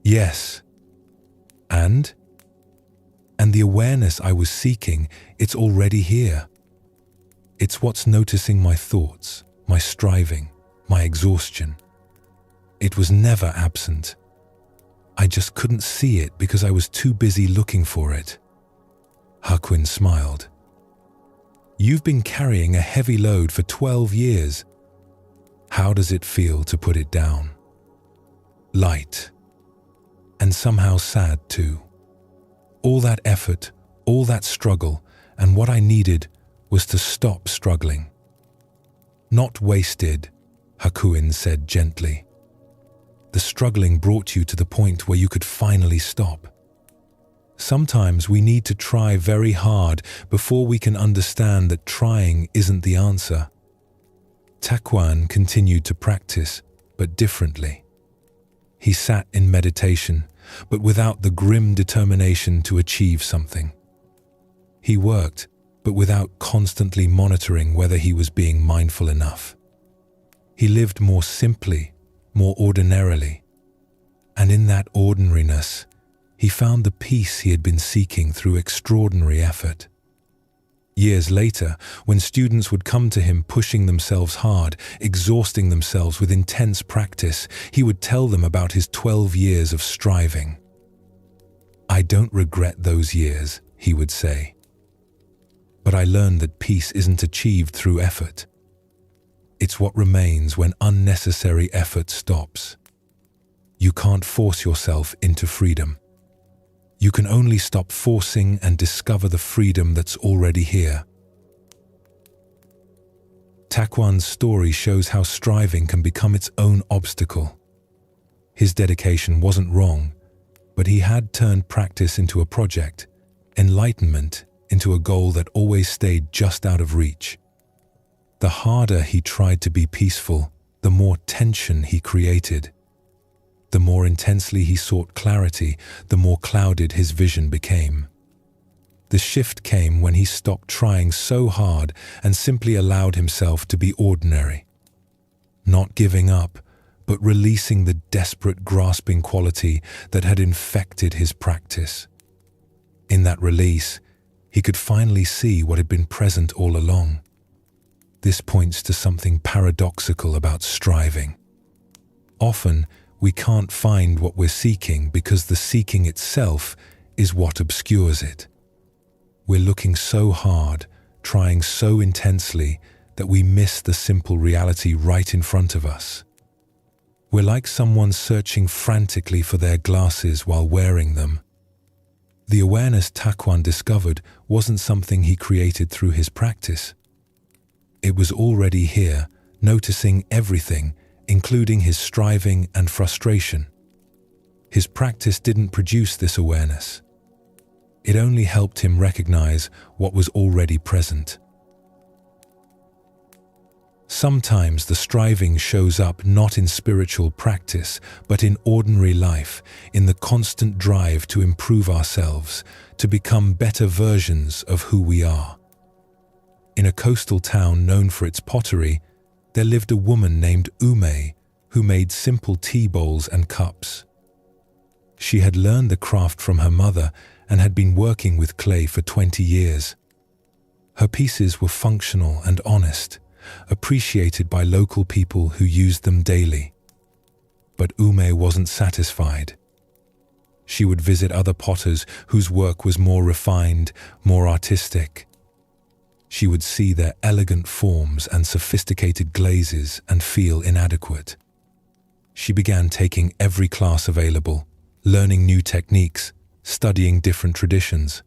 Yes. And the awareness I was seeking, it's already here. It's what's noticing my thoughts, my striving, my exhaustion. It was never absent. I just couldn't see it because I was too busy looking for it. Hakuin smiled. You've been carrying a heavy load for 12 years. How does it feel to put it down? Light. And somehow sad too. All that effort, all that struggle, and what I needed was to stop struggling. Not wasted, Hakuin said gently. The struggling brought you to the point where you could finally stop. Sometimes we need to try very hard before we can understand that trying isn't the answer. Takuan continued to practice, but differently. He sat in meditation, but without the grim determination to achieve something. He worked, but without constantly monitoring whether he was being mindful enough. He lived more simply, more ordinarily. And in that ordinariness, he found the peace he had been seeking through extraordinary effort. Years later, when students would come to him pushing themselves hard, exhausting themselves with intense practice, he would tell them about his 12 years of striving. I don't regret those years, he would say. But I learned that peace isn't achieved through effort. It's what remains when unnecessary effort stops. You can't force yourself into freedom. You can only stop forcing and discover the freedom that's already here. Takuan's story shows how striving can become its own obstacle. His dedication wasn't wrong, but he had turned practice into a project, enlightenment into a goal that always stayed just out of reach. The harder he tried to be peaceful, the more tension he created. The more intensely he sought clarity, the more clouded his vision became. The shift came when he stopped trying so hard and simply allowed himself to be ordinary. Not giving up, but releasing the desperate grasping quality that had infected his practice. In that release, he could finally see what had been present all along. This points to something paradoxical about striving. Often, we can't find what we're seeking because the seeking itself is what obscures it. We're looking so hard, trying so intensely, that we miss the simple reality right in front of us. We're like someone searching frantically for their glasses while wearing them. The awareness Takuan discovered wasn't something he created through his practice. It was already here, noticing everything, including his striving and frustration. His practice didn't produce this awareness. It only helped him recognize what was already present. Sometimes the striving shows up not in spiritual practice, but in ordinary life, in the constant drive to improve ourselves, to become better versions of who we are. In a coastal town known for its pottery, there lived a woman named Ume who made simple tea bowls and cups. She had learned the craft from her mother and had been working with clay for 20 years. Her pieces were functional and honest, appreciated by local people who used them daily. But Ume wasn't satisfied. She would visit other potters whose work was more refined, more artistic. She would see their elegant forms and sophisticated glazes and feel inadequate. She began taking every class available, learning new techniques, studying different traditions.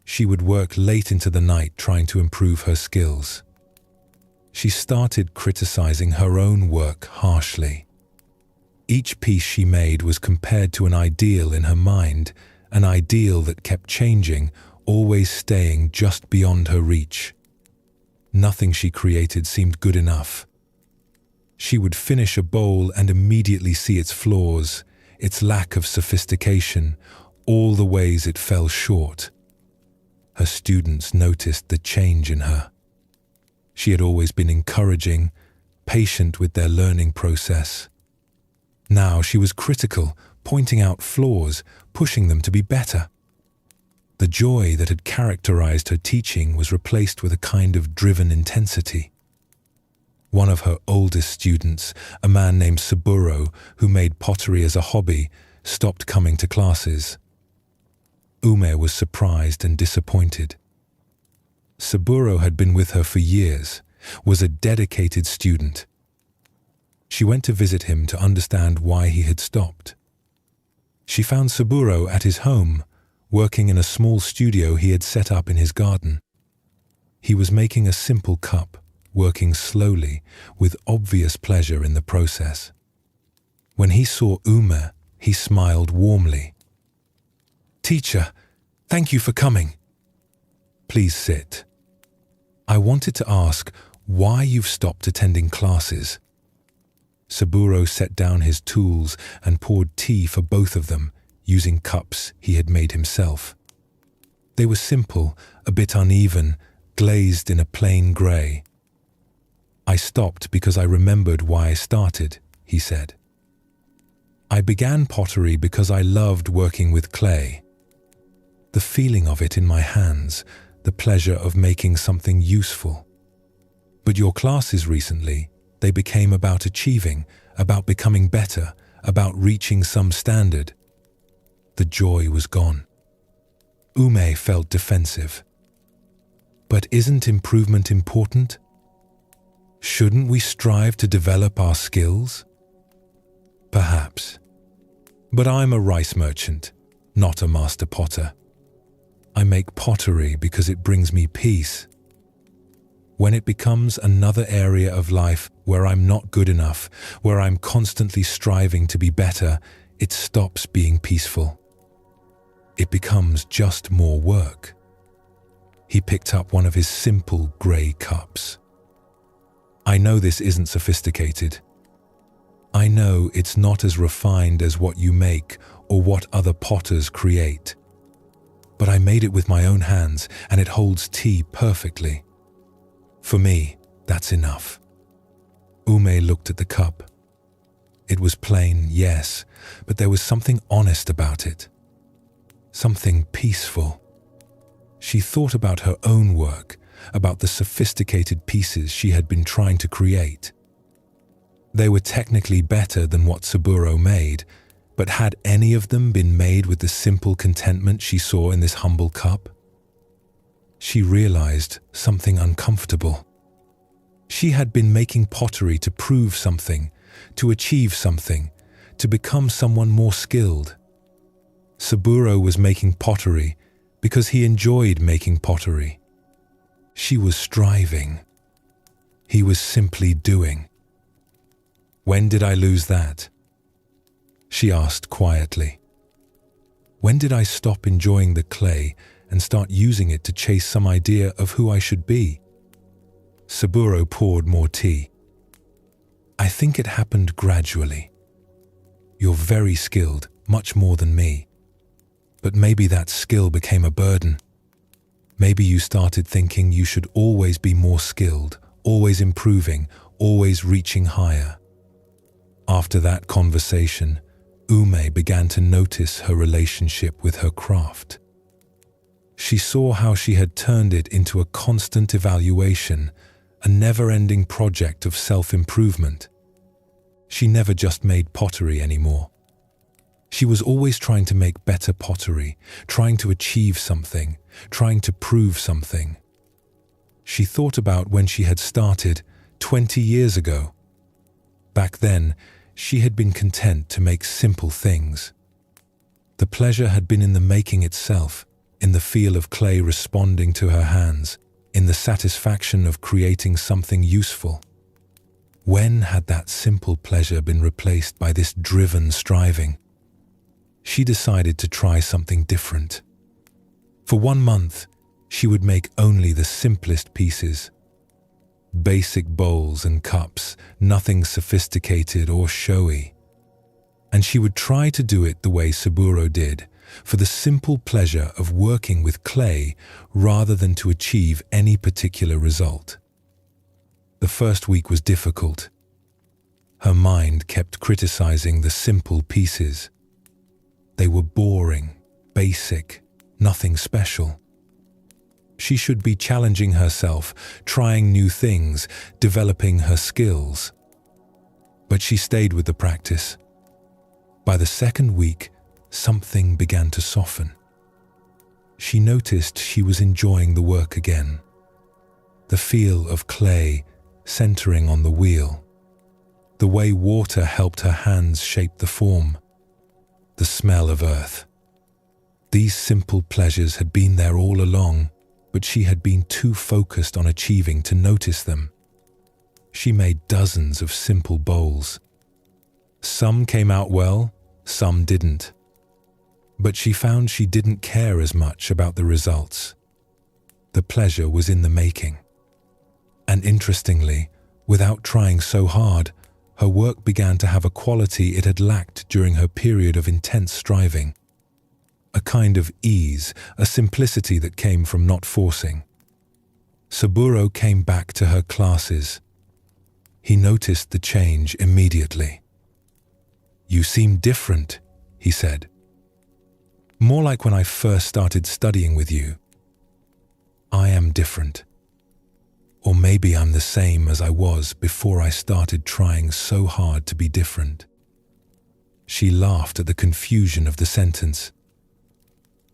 She would work late into the night trying to improve her skills. She started criticizing her own work harshly. Each piece she made was compared to an ideal in her mind, an ideal that kept changing, always staying just beyond her reach. Nothing she created seemed good enough. She would finish a bowl and immediately see its flaws, its lack of sophistication, all the ways it fell short. Her students noticed the change in her. She had always been encouraging, patient with their learning process. Now she was critical, pointing out flaws, pushing them to be better. The joy that had characterized her teaching was replaced with a kind of driven intensity. One of her oldest students, a man named Saburo, who made pottery as a hobby, stopped coming to classes. Ume was surprised and disappointed. Saburo had been with her for years, was a dedicated student. She went to visit him to understand why he had stopped. She found Saburo at his home, working in a small studio he had set up in his garden. He was making a simple cup, working slowly, with obvious pleasure in the process. When he saw Ume, he smiled warmly. "Teacher, thank you for coming. Please sit. I wanted to ask why you've stopped attending classes." Saburo set down his tools and poured tea for both of them, using cups he had made himself. They were simple, a bit uneven, glazed in a plain grey. "I stopped because I remembered why I started," he said. "I began pottery because I loved working with clay. The feeling of it in my hands, the pleasure of making something useful. But your classes recently, they became about achieving, about becoming better, about reaching some standard." The joy was gone. Ume felt defensive. "But isn't improvement important? Shouldn't we strive to develop our skills?" "Perhaps. But I'm a rice merchant, not a master potter. I make pottery because it brings me peace. When it becomes another area of life where I'm not good enough, where I'm constantly striving to be better, it stops being peaceful. It becomes just more work." He picked up one of his simple grey cups. "I know this isn't sophisticated. I know it's not as refined as what you make or what other potters create. But I made it with my own hands, and it holds tea perfectly. For me, that's enough." Ume looked at the cup. It was plain, yes, but there was something honest about it. Something peaceful. She thought about her own work, about the sophisticated pieces she had been trying to create. They were technically better than what Saburo made, but had any of them been made with the simple contentment she saw in this humble cup? She realized something uncomfortable. She had been making pottery to prove something, to achieve something, to become someone more skilled. Saburo was making pottery because he enjoyed making pottery. She was striving. He was simply doing. "When did I lose that?" she asked quietly. "When did I stop enjoying the clay and start using it to chase some idea of who I should be?" Saburo poured more tea. "I think it happened gradually. You're very skilled, much more than me. But maybe that skill became a burden. Maybe you started thinking you should always be more skilled, always improving, always reaching higher." After that conversation, Ume began to notice her relationship with her craft. She saw how she had turned it into a constant evaluation, a never-ending project of self-improvement. She never just made pottery anymore. She was always trying to make better pottery, trying to achieve something, trying to prove something. She thought about when she had started 20 years ago. Back then, she had been content to make simple things. The pleasure had been in the making itself, in the feel of clay responding to her hands, in the satisfaction of creating something useful. When had that simple pleasure been replaced by this driven striving? She decided to try something different. For 1 month, she would make only the simplest pieces. Basic bowls and cups, nothing sophisticated or showy. And she would try to do it the way Saburo did, for the simple pleasure of working with clay rather than to achieve any particular result. The first week was difficult. Her mind kept criticizing the simple pieces. They were boring, basic, nothing special. She should be challenging herself, trying new things, developing her skills. But she stayed with the practice. By the second week, something began to soften. she noticed she was enjoying the work again. The feel of clay centering on the wheel, the way water helped her hands shape the form, the smell of earth. These simple pleasures had been there all along, but she had been too focused on achieving to notice them. She made dozens of simple bowls. Some came out well, some didn't. But she found she didn't care as much about the results. The pleasure was in the making. And interestingly, without trying so hard, her work began to have a quality it had lacked during her period of intense striving. A kind of ease, a simplicity that came from not forcing. Saburo came back to her classes. He noticed the change immediately. "You seem different," he said. "More like when I first started studying with you." "I am different. Or maybe I'm the same as I was before I started trying so hard to be different." She laughed at the confusion of the sentence.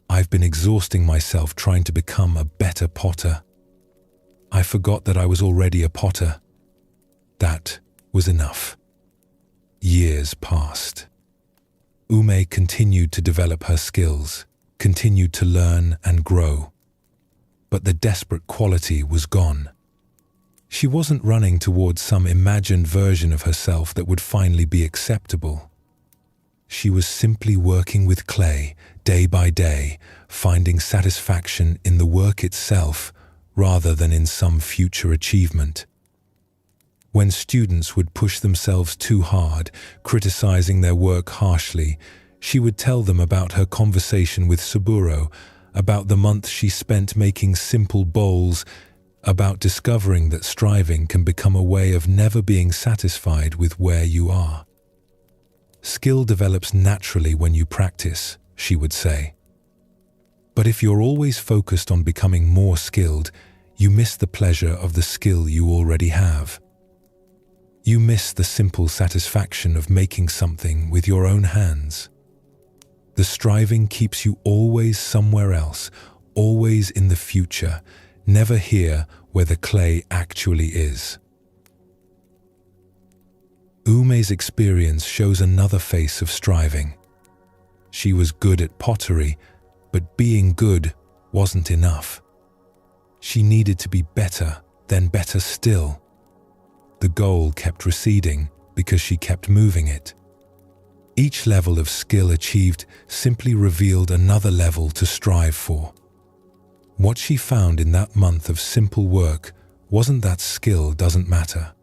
"I've been exhausting myself trying to become a better potter. I forgot that I was already a potter. That was enough." Years passed. Ume continued to develop her skills, continued to learn and grow. But the desperate quality was gone. She wasn't running towards some imagined version of herself that would finally be acceptable. She was simply working with clay, day by day, finding satisfaction in the work itself rather than in some future achievement. When students would push themselves too hard, criticizing their work harshly, she would tell them about her conversation with Saburo, about the month she spent making simple bowls, about discovering that striving can become a way of never being satisfied with where you are. "Skill develops naturally when you practice," she would say. "But if you're always focused on becoming more skilled, you miss the pleasure of the skill you already have. You miss the simple satisfaction of making something with your own hands. The striving keeps you always somewhere else, always in the future, never here where the clay actually is." Ume's experience shows another face of striving. She was good at pottery, but being good wasn't enough. She needed to be better, then better still. The goal kept receding because she kept moving it. Each level of skill achieved simply revealed another level to strive for. What she found in that month of simple work wasn't that skill doesn't matter.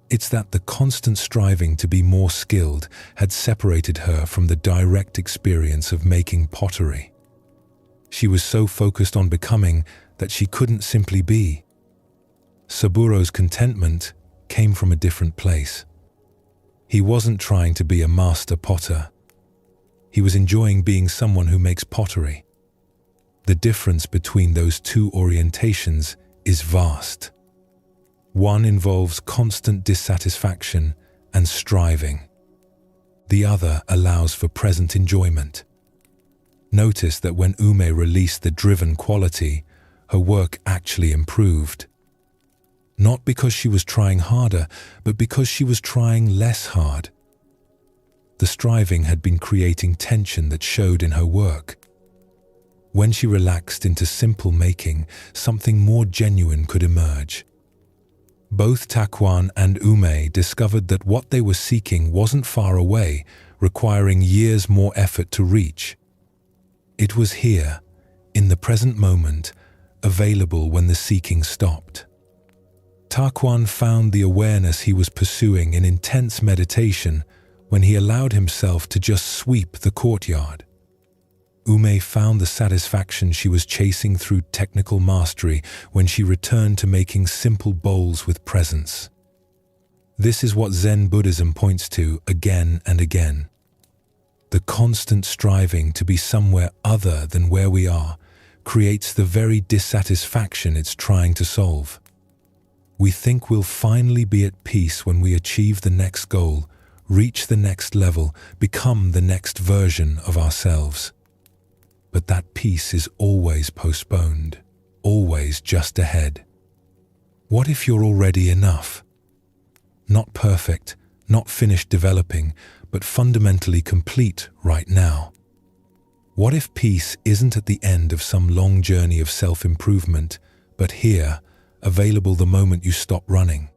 It's that the constant striving to be more skilled had separated her from the direct experience of making pottery. She was so focused on becoming that she couldn't simply be. Saburo's contentment came from a different place. He wasn't trying to be a master potter. He was enjoying being someone who makes pottery. The difference between those two orientations is vast. One involves constant dissatisfaction and striving. The other allows for present enjoyment. Notice that when Ume released the driven quality, her work actually improved. Not because she was trying harder, but because she was trying less hard. The striving had been creating tension that showed in her work. When she relaxed into simple making, something more genuine could emerge. Both Takuan and Ume discovered that what they were seeking wasn't far away, requiring years more effort to reach. It was here, in the present moment, available when the seeking stopped. Takuan found the awareness he was pursuing in intense meditation when he allowed himself to just sweep the courtyard. Ume found the satisfaction she was chasing through technical mastery when she returned to making simple bowls with presence. This is what Zen Buddhism points to again and again. The constant striving to be somewhere other than where we are creates the very dissatisfaction it's trying to solve. We think we'll finally be at peace when we achieve the next goal, reach the next level, become the next version of ourselves. but that peace is always postponed, always just ahead. What if you're already enough? Not perfect, not finished developing, but fundamentally complete right now. What if peace isn't at the end of some long journey of self-improvement, but here, available the moment you stop running?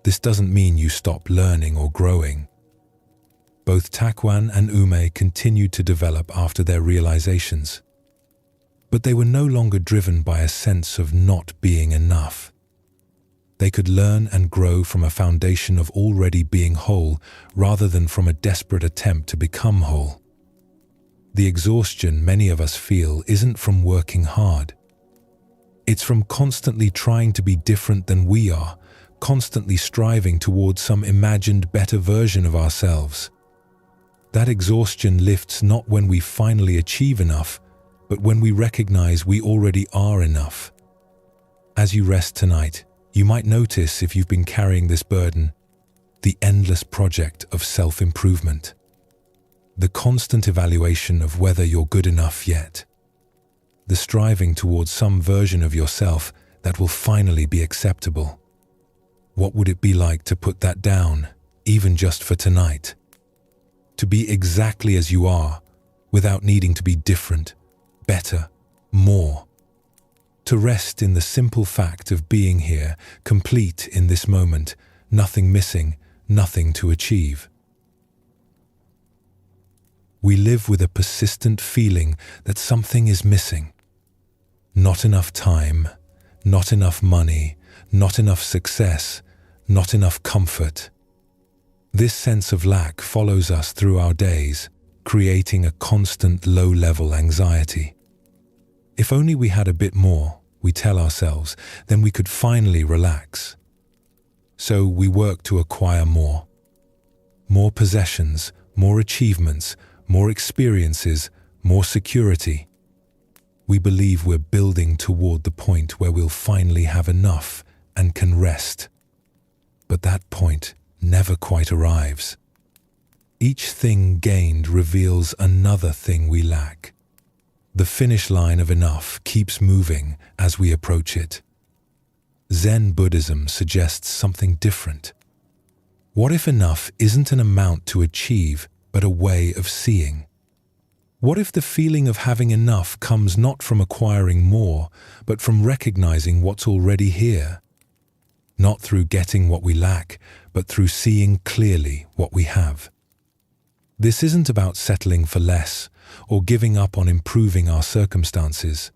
This doesn't mean you stop learning or growing. Both Taekwan and Ume continued to develop after their realizations. But they were no longer driven by a sense of not being enough. They could learn and grow from a foundation of already being whole rather than from a desperate attempt to become whole. The exhaustion many of us feel isn't from working hard. It's from constantly trying to be different than we are, constantly striving towards some imagined better version of ourselves. That exhaustion lifts not when we finally achieve enough, but when we recognize we already are enough. As you rest tonight, you might notice if you've been carrying this burden, the endless project of self-improvement. The constant evaluation of whether you're good enough yet. The striving towards some version of yourself that will finally be acceptable. What would it be like to put that down, even just for tonight? To be exactly as you are, without needing to be different, better, more. To rest in the simple fact of being here, complete in this moment, nothing missing, nothing to achieve. We live with a persistent feeling that something is missing. Not enough time, not enough money, not enough success, not enough comfort. This sense of lack follows us through our days, creating a constant low-level anxiety. If only we had a bit more, we tell ourselves, then we could finally relax. So we work to acquire more. More possessions, more achievements, more experiences, more security. We believe we're building toward the point where we'll finally have enough and can rest. But that point never quite arrives. Each thing gained reveals another thing we lack. The finish line of enough keeps moving as we approach it. Zen Buddhism suggests something different. What if enough isn't an amount to achieve, but a way of seeing? What if the feeling of having enough comes not from acquiring more, but from recognizing what's already here? Not through getting what we lack, but through seeing clearly what we have. This isn't about settling for less or giving up on improving our circumstances.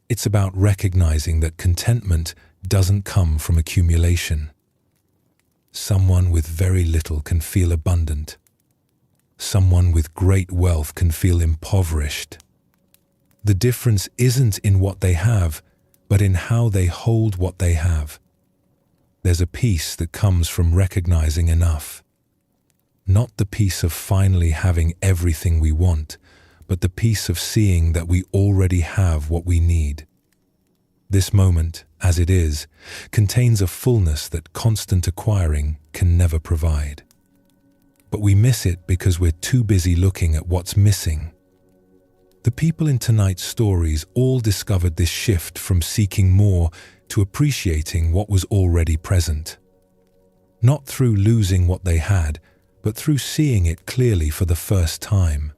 It's about recognizing that contentment doesn't come from accumulation. Someone with very little can feel abundant. Someone with great wealth can feel impoverished. The difference isn't in what they have, but in how they hold what they have. There's a peace that comes from recognizing enough. Not the peace of finally having everything we want, but the peace of seeing that we already have what we need. This moment, as it is, contains a fullness that constant acquiring can never provide. But we miss it because we're too busy looking at what's missing. The people in tonight's stories all discovered this shift from seeking more to appreciating what was already present. Not through losing what they had, but through seeing it clearly for the first time.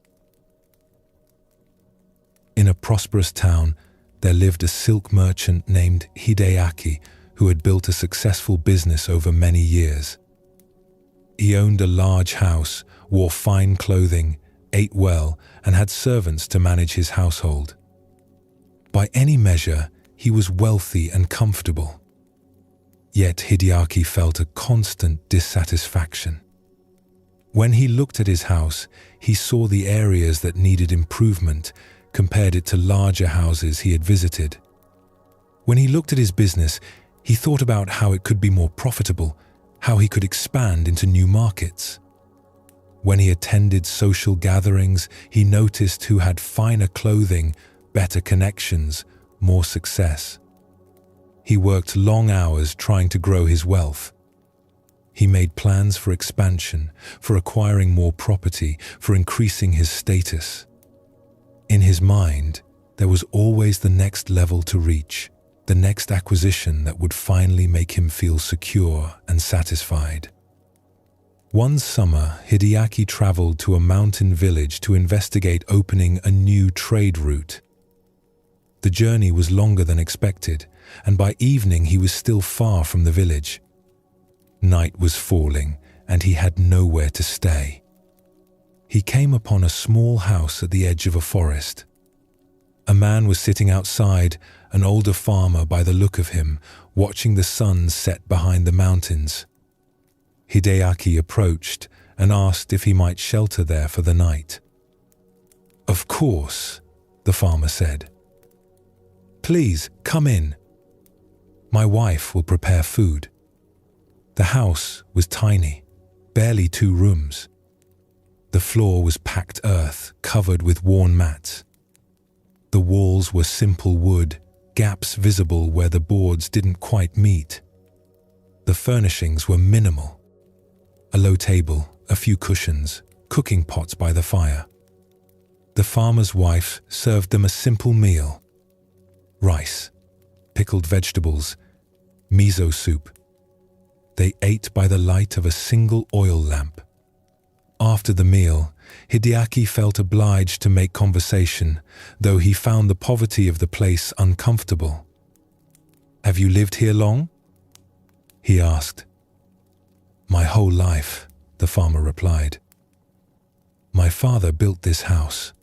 In a prosperous town, there lived a silk merchant named Hideaki who had built a successful business over many years. He owned a large house, wore fine clothing, ate well, and had servants to manage his household. By any measure, he was wealthy and comfortable. Yet Hideaki felt a constant dissatisfaction. When he looked at his house, he saw the areas that needed improvement, compared it to larger houses he had visited. When he looked at his business, he thought about how it could be more profitable, how he could expand into new markets. When he attended social gatherings, he noticed who had finer clothing, better connections, more success. He worked long hours trying to grow his wealth. He made plans for expansion, for acquiring more property, for increasing his status. In his mind, there was always the next level to reach, the next acquisition that would finally make him feel secure and satisfied. One summer, Hideaki traveled to a mountain village to investigate opening a new trade route. The journey was longer than expected, and by evening he was still far from the village. Night was falling, and he had nowhere to stay. He came upon a small house at the edge of a forest. A man was sitting outside, an older farmer by the look of him, watching the sun set behind the mountains. Hideaki approached and asked if he might shelter there for the night. "Of course," the farmer said. "Please, come in. My wife will prepare food." The house was tiny, barely 2 rooms. The floor was packed earth, covered with worn mats. The walls were simple wood, gaps visible where the boards didn't quite meet. The furnishings were minimal. A low table, a few cushions, cooking pots by the fire. The farmer's wife served them a simple meal: rice, pickled vegetables, miso soup. They ate by the light of a single oil lamp. After the meal, Hideaki felt obliged to make conversation, though he found the poverty of the place uncomfortable. "Have you lived here long?" he asked. "My whole life," the farmer replied. "My father built this house.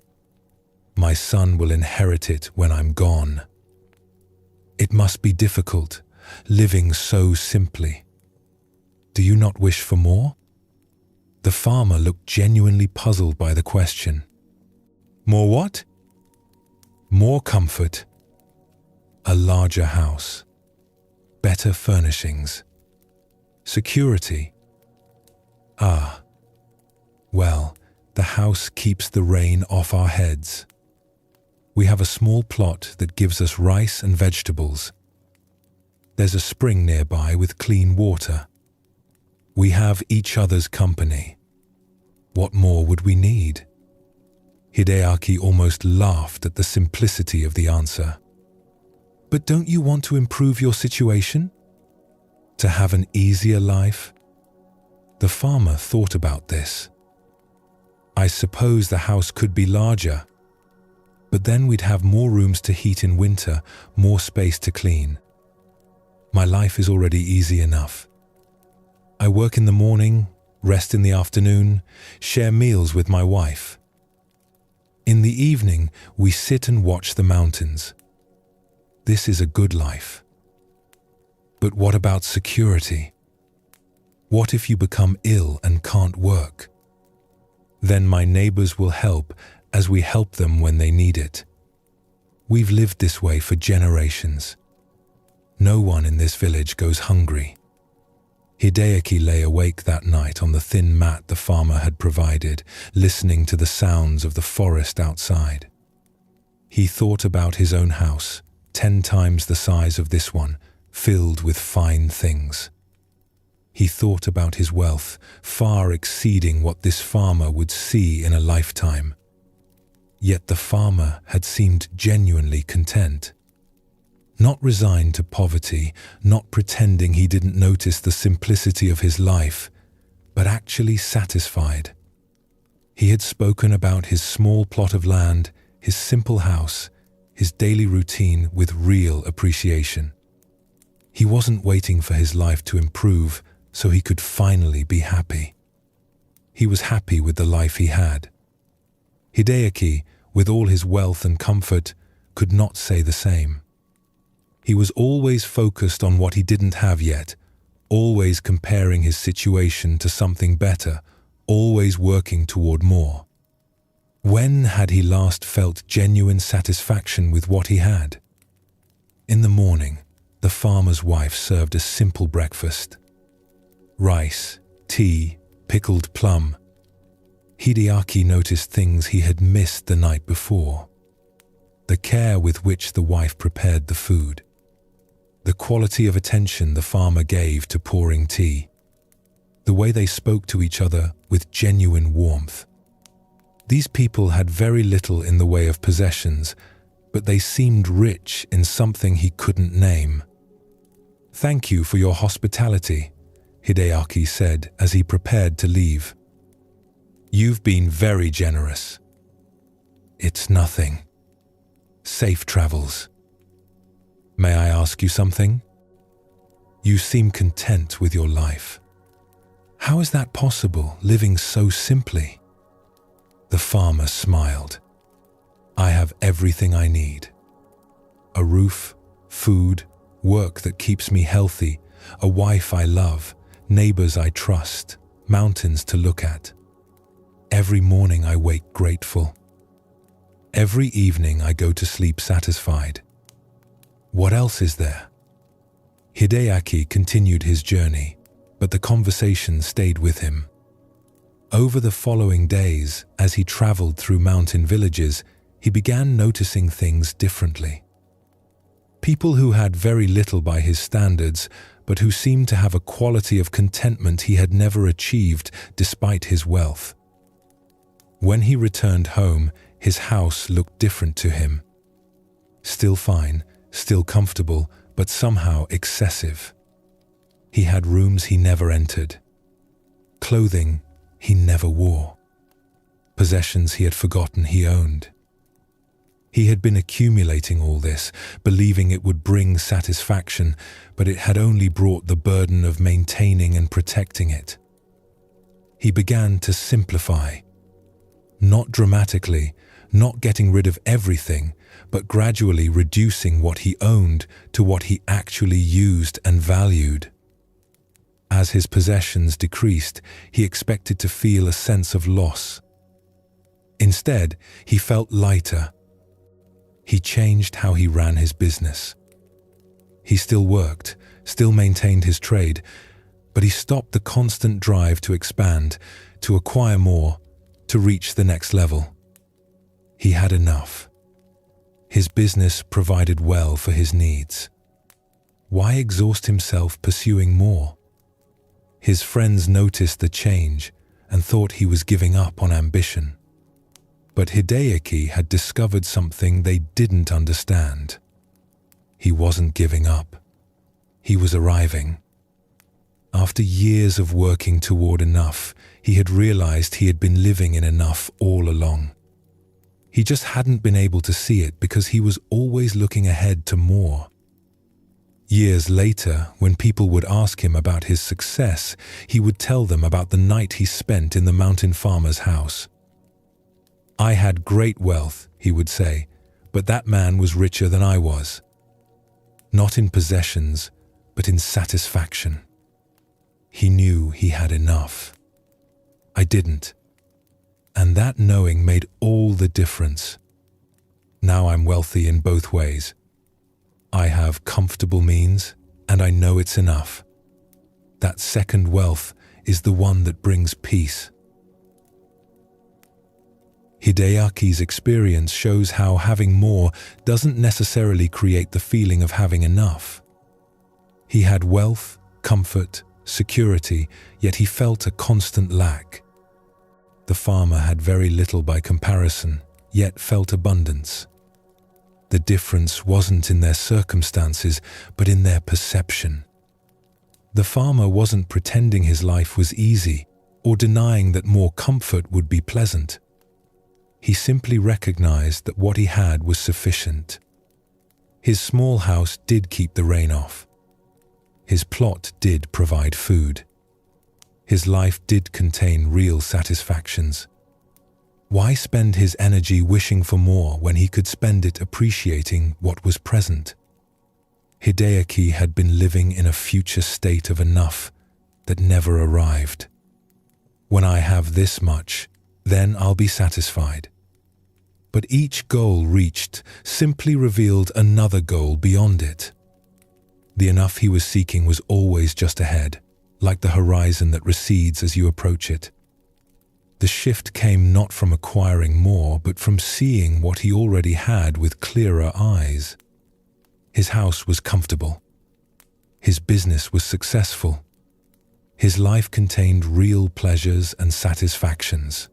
My son will inherit it when I'm gone. It must be difficult, living so simply. Do you not wish for more?" The farmer looked genuinely puzzled by the question. "More what?" "More comfort. A larger house. Better furnishings. Security. Ah, well, the house keeps the rain off our heads. We have a small plot that gives us rice and vegetables. There's a spring nearby with clean water. We have each other's company. What more would we need?" Hideaki almost laughed at the simplicity of the answer. "But don't you want to improve your situation? To have an easier life?" The farmer thought about this. "I suppose the house could be larger, but then we'd have more rooms to heat in winter, more space to clean. My life is already easy enough. I work in the morning, rest in the afternoon, share meals with my wife. In the evening, we sit and watch the mountains. This is a good life. But what about security? What if you become ill and can't work? Then my neighbors will help as we help them when they need it. We've lived this way for generations. No one in this village goes hungry." Hideaki lay awake that night on the thin mat the farmer had provided, listening to the sounds of the forest outside. He thought about his own house, 10 times the size of this one, filled with fine things. He thought about his wealth, far exceeding what this farmer would see in a lifetime. Yet the farmer had seemed genuinely content. Not resigned to poverty, not pretending he didn't notice the simplicity of his life, but actually satisfied. He had spoken about his small plot of land, his simple house, his daily routine with real appreciation. He wasn't waiting for his life to improve so he could finally be happy. He was happy with the life he had. Hideaki, with all his wealth and comfort, could not say the same. He was always focused on what he didn't have yet, always comparing his situation to something better, always working toward more. When had he last felt genuine satisfaction with what he had? In the morning, the farmer's wife served a simple breakfast. Rice, tea, pickled plum. Hideaki noticed things he had missed the night before. The care with which the wife prepared the food. The quality of attention the farmer gave to pouring tea. The way they spoke to each other with genuine warmth. These people had very little in the way of possessions, but they seemed rich in something he couldn't name. "Thank you for your hospitality," Hideaki said as he prepared to leave. "You've been very generous." "It's nothing. Safe travels." "May I ask you something? You seem content with your life. How is that possible, living so simply?" The farmer smiled. "I have everything I need. A roof, food, work that keeps me healthy, a wife I love, neighbors I trust, mountains to look at. Every morning I wake grateful. Every evening I go to sleep satisfied. What else is there?" Hideaki continued his journey, but the conversation stayed with him. Over the following days, as he traveled through mountain villages, he began noticing things differently. People who had very little by his standards, but who seemed to have a quality of contentment he had never achieved despite his wealth. When he returned home, his house looked different to him. Still fine, still comfortable, but somehow excessive. He had rooms he never entered, clothing he never wore, possessions he had forgotten he owned. He had been accumulating all this, believing it would bring satisfaction, but it had only brought the burden of maintaining and protecting it. He began to simplify, not dramatically, not getting rid of everything, but gradually reducing what he owned to what he actually used and valued. As his possessions decreased, he expected to feel a sense of loss. Instead, he felt lighter. He changed how he ran his business. He still worked, still maintained his trade, but he stopped the constant drive to expand, to acquire more, to reach the next level. He had enough. His business provided well for his needs. Why exhaust himself pursuing more? His friends noticed the change and thought he was giving up on ambition. But Hideaki had discovered something they didn't understand. He wasn't giving up. He was arriving. After years of working toward enough, he had realized he had been living in enough all along. He just hadn't been able to see it because he was always looking ahead to more. Years later, when people would ask him about his success, he would tell them about the night he spent in the mountain farmer's house. "I had great wealth," he would say, "but that man was richer than I was. Not in possessions, but in satisfaction. He knew he had enough. I didn't. And that knowing made all the difference. Now I'm wealthy in both ways. I have comfortable means, and I know it's enough. That second wealth is the one that brings peace." Hideaki's experience shows how having more doesn't necessarily create the feeling of having enough. He had wealth, comfort, security, yet he felt a constant lack. The farmer had very little by comparison, yet felt abundance. The difference wasn't in their circumstances, but in their perception. The farmer wasn't pretending his life was easy or denying that more comfort would be pleasant. He simply recognized that what he had was sufficient. His small house did keep the rain off. His plot did provide food. His life did contain real satisfactions. Why spend his energy wishing for more when he could spend it appreciating what was present? Hideaki had been living in a future state of enough that never arrived. When I have this much, then I'll be satisfied. But each goal reached simply revealed another goal beyond it. The enough he was seeking was always just ahead, like the horizon that recedes as you approach it. The shift came not from acquiring more, but from seeing what he already had with clearer eyes. His house was comfortable. His business was successful. His life contained real pleasures and satisfactions.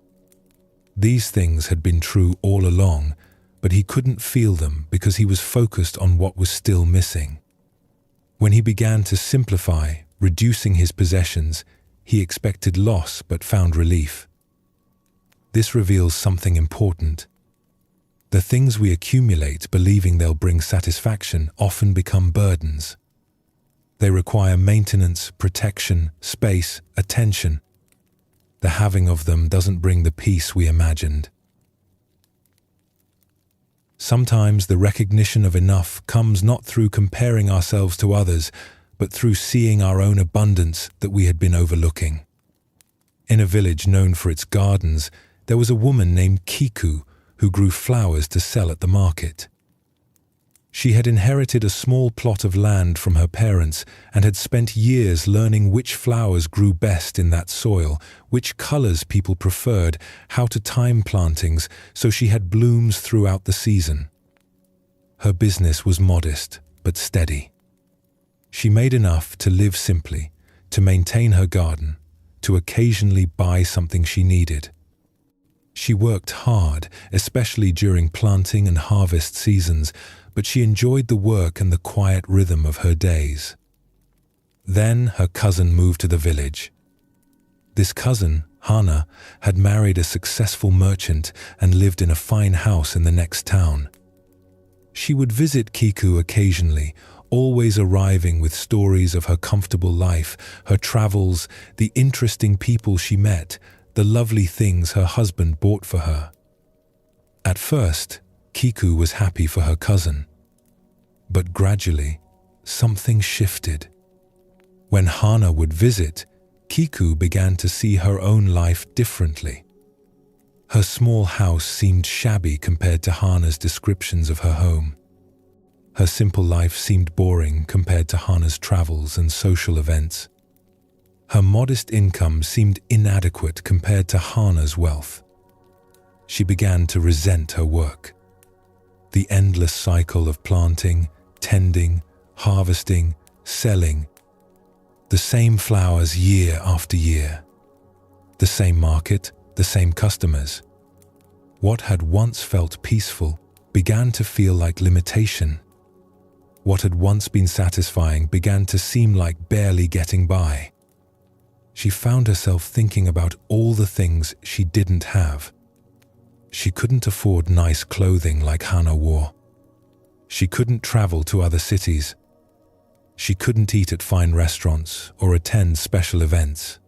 These things had been true all along, but he couldn't feel them because he was focused on what was still missing. When he began to simplify, reducing his possessions, he expected loss but found relief. This reveals something important. The things we accumulate believing they'll bring satisfaction often become burdens. They require maintenance, protection, space, attention. The having of them doesn't bring the peace we imagined. Sometimes the recognition of enough comes not through comparing ourselves to others, but through seeing our own abundance that we had been overlooking. In a village known for its gardens, there was a woman named Kiku who grew flowers to sell at the market. She had inherited a small plot of land from her parents and had spent years learning which flowers grew best in that soil, which colors people preferred, how to time plantings, so she had blooms throughout the season. Her business was modest but steady. She made enough to live simply, to maintain her garden, to occasionally buy something she needed. She worked hard, especially during planting and harvest seasons, but she enjoyed the work and the quiet rhythm of her days. Then her cousin moved to the village. This cousin, Hana, had married a successful merchant and lived in a fine house in the next town. She would visit Kiku occasionally, always arriving with stories of her comfortable life, her travels, the interesting people she met, the lovely things her husband bought for her. At first, Kiku was happy for her cousin. But gradually, something shifted. When Hana would visit, Kiku began to see her own life differently. Her small house seemed shabby compared to Hana's descriptions of her home. Her simple life seemed boring compared to Hana's travels and social events. Her modest income seemed inadequate compared to Hana's wealth. She began to resent her work. The endless cycle of planting, tending, harvesting, selling. The same flowers year after year. The same market, the same customers. What had once felt peaceful began to feel like limitation. What had once been satisfying began to seem like barely getting by. She found herself thinking about all the things she didn't have. She couldn't afford nice clothing like Hana wore. She couldn't travel to other cities. She couldn't eat at fine restaurants or attend special events.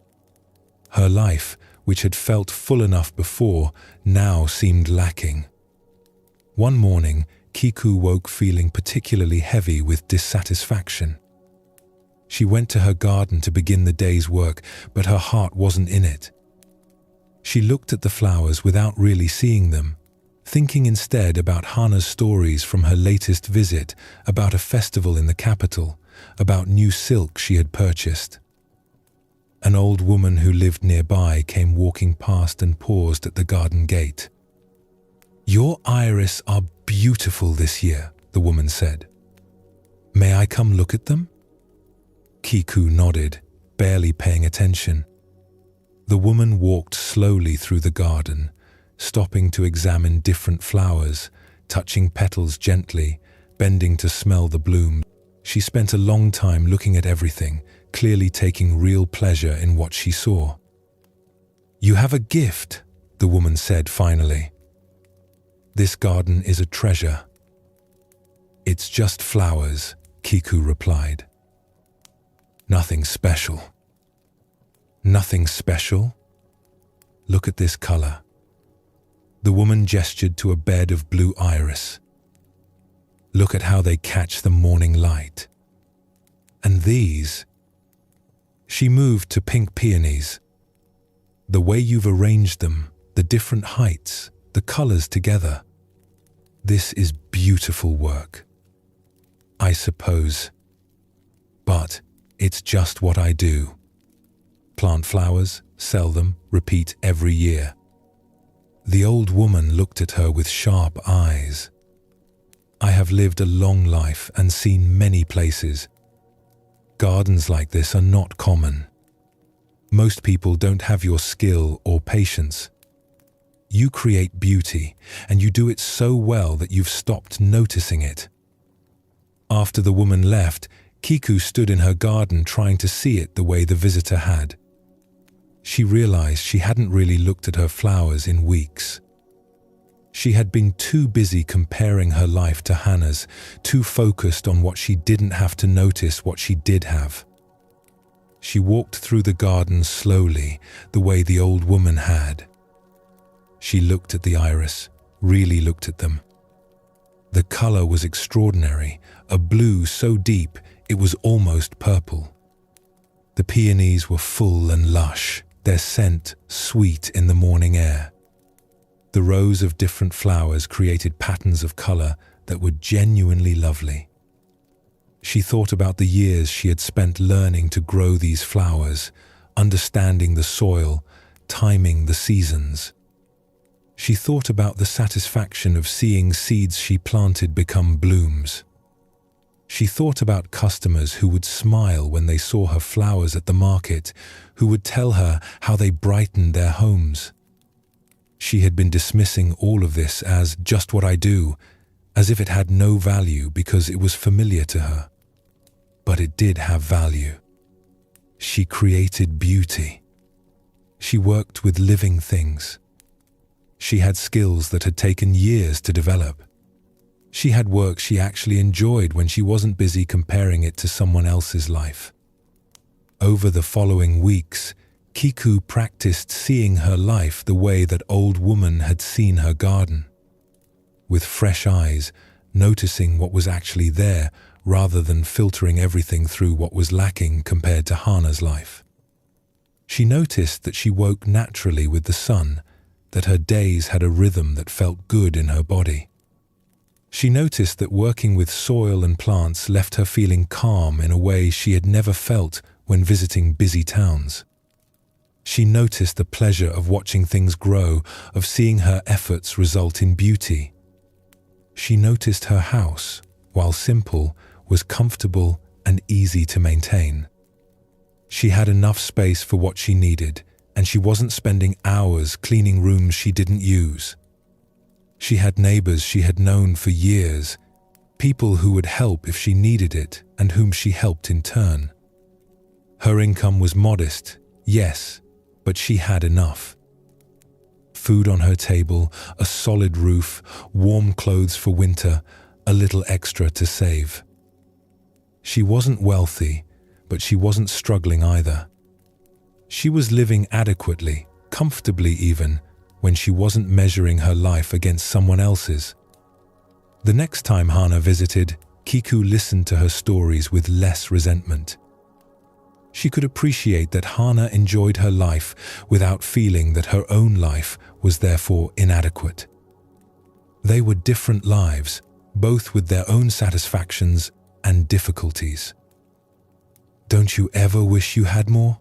Her life, which had felt full enough before, now seemed lacking. One morning, Kiku woke feeling particularly heavy with dissatisfaction. She went to her garden to begin the day's work, but her heart wasn't in it. She looked at the flowers without really seeing them, thinking instead about Hana's stories from her latest visit, about a festival in the capital, about new silk she had purchased. An old woman who lived nearby came walking past and paused at the garden gate. "Your iris are beautiful this year," the woman said. "May I come look at them?" Kiku nodded, barely paying attention. The woman walked slowly through the garden, stopping to examine different flowers, touching petals gently, bending to smell the bloom. She spent a long time looking at everything, clearly taking real pleasure in what she saw. "You have a gift," the woman said finally. "This garden is a treasure." "It's just flowers," Kiku replied. "Nothing special." "Nothing special? Look at this color." The woman gestured to a bed of blue iris. "Look at how they catch the morning light. And these?" She moved to pink peonies. "The way you've arranged them, the different heights, the colors together. This is beautiful work." "I suppose. But it's just what I do. Plant flowers, sell them, repeat every year." The old woman looked at her with sharp eyes. "I have lived a long life and seen many places. Gardens like this are not common. Most people don't have your skill or patience. You create beauty, and you do it so well that you've stopped noticing it. After the woman left, Kiku stood in her garden trying to see it the way the visitor had. She realized she hadn't really looked at her flowers in weeks. She had been too busy comparing her life to Hannah's, too focused on what she didn't have to notice what she did have. She walked through the garden slowly, the way the old woman had. She looked at the iris, really looked at them. The color was extraordinary, a blue so deep it was almost purple. The peonies were full and lush, their scent sweet in the morning air. The rows of different flowers created patterns of color that were genuinely lovely. She thought about the years she had spent learning to grow these flowers, understanding the soil, timing the seasons. She thought about the satisfaction of seeing seeds she planted become blooms. She thought about customers who would smile when they saw her flowers at the market, who would tell her how they brightened their homes. She had been dismissing all of this as just what I do, as if it had no value because it was familiar to her. But it did have value. She created beauty. She worked with living things. She had skills that had taken years to develop. She had work she actually enjoyed when she wasn't busy comparing it to someone else's life. Over the following weeks, Kiku practiced seeing her life the way that old woman had seen her garden. With fresh eyes, noticing what was actually there rather than filtering everything through what was lacking compared to Hannah's life. She noticed that she woke naturally with the sun, that her days had a rhythm that felt good in her body. She noticed that working with soil and plants left her feeling calm in a way she had never felt when visiting busy towns. She noticed the pleasure of watching things grow, of seeing her efforts result in beauty. She noticed her house, while simple, was comfortable and easy to maintain. She had enough space for what she needed, and she wasn't spending hours cleaning rooms she didn't use. She had neighbors she had known for years, people who would help if she needed it and whom she helped in turn. Her income was modest, yes, but she had enough. Food on her table, a solid roof, warm clothes for winter, a little extra to save. She wasn't wealthy, but she wasn't struggling either. She was living adequately, comfortably even, when she wasn't measuring her life against someone else's. The next time Hannah visited, Kiku listened to her stories with less resentment. She could appreciate that Hannah enjoyed her life without feeling that her own life was therefore inadequate. They were different lives, both with their own satisfactions and difficulties. "Don't you ever wish you had more?"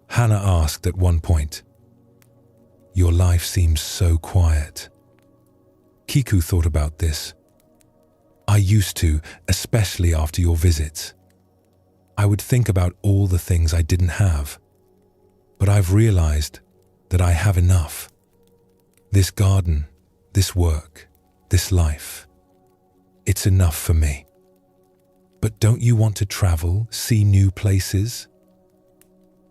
Hannah asked at one point. "Your life seems so quiet." Kiku thought about this. "I used to, especially after your visits. I would think about all the things I didn't have. But I've realized that I have enough. This garden, this work, this life. It's enough for me. But don't you want to travel, see new places?"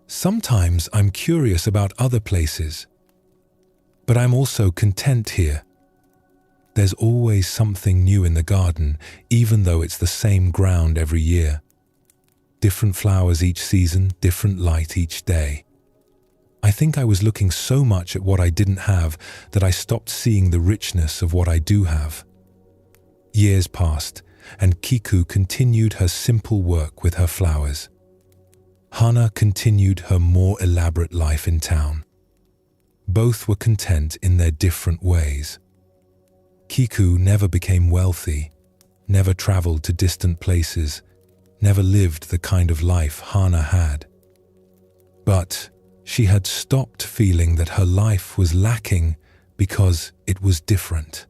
"Sometimes I'm curious about other places. But I'm also content here. There's always something new in the garden, even though it's the same ground every year. Different flowers each season, different light each day. I think I was looking so much at what I didn't have that I stopped seeing the richness of what I do have." Years passed, and Kiku continued her simple work with her flowers. Hannah continued her more elaborate life in town. Both were content in their different ways. Kiku never became wealthy, never traveled to distant places, never lived the kind of life Hannah had. But she had stopped feeling that her life was lacking because it was different.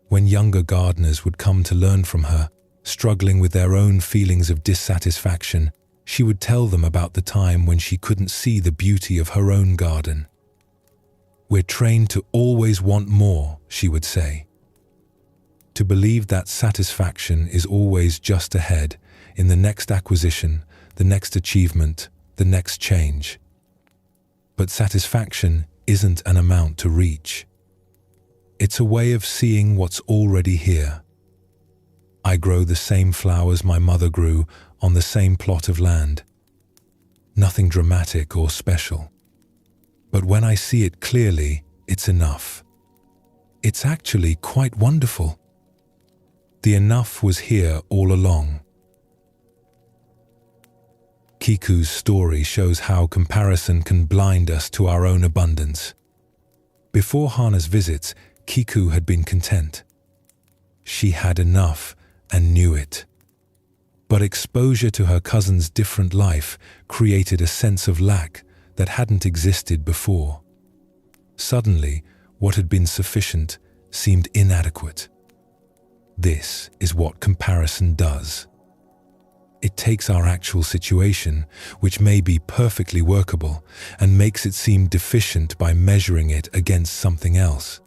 When younger gardeners would come to learn from her, struggling with their own feelings of dissatisfaction, she would tell them about the time when she couldn't see the beauty of her own garden. We're trained to always want more, she would say. To believe that satisfaction is always just ahead, in the next acquisition, the next achievement, the next change. But satisfaction isn't an amount to reach. It's a way of seeing what's already here. I grow the same flowers my mother grew on the same plot of land. Nothing dramatic or special. But when I see it clearly, it's enough. It's actually quite wonderful. The enough was here all along. Kiku's story shows how comparison can blind us to our own abundance. Before Hana's visits, Kiku had been content. She had enough and knew it. But exposure to her cousin's different life created a sense of lack that hadn't existed before. Suddenly, what had been sufficient seemed inadequate. This is what comparison does. It takes our actual situation, which may be perfectly workable, and makes it seem deficient by measuring it against something else.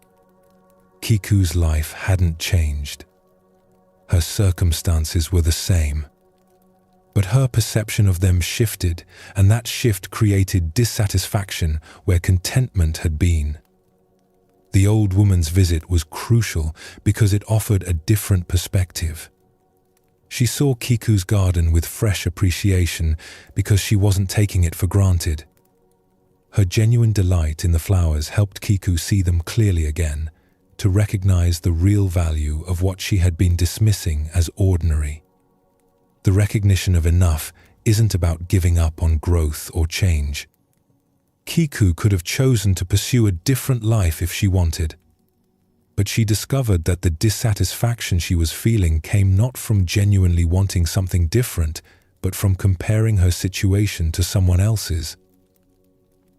Kiku's life hadn't changed. Her circumstances were the same. But her perception of them shifted, and that shift created dissatisfaction where contentment had been. The old woman's visit was crucial because it offered a different perspective. She saw Kiku's garden with fresh appreciation because she wasn't taking it for granted. Her genuine delight in the flowers helped Kiku see them clearly again, to recognize the real value of what she had been dismissing as ordinary. The recognition of enough isn't about giving up on growth or change. Kiku could have chosen to pursue a different life if she wanted. But she discovered that the dissatisfaction she was feeling came not from genuinely wanting something different, but from comparing her situation to someone else's.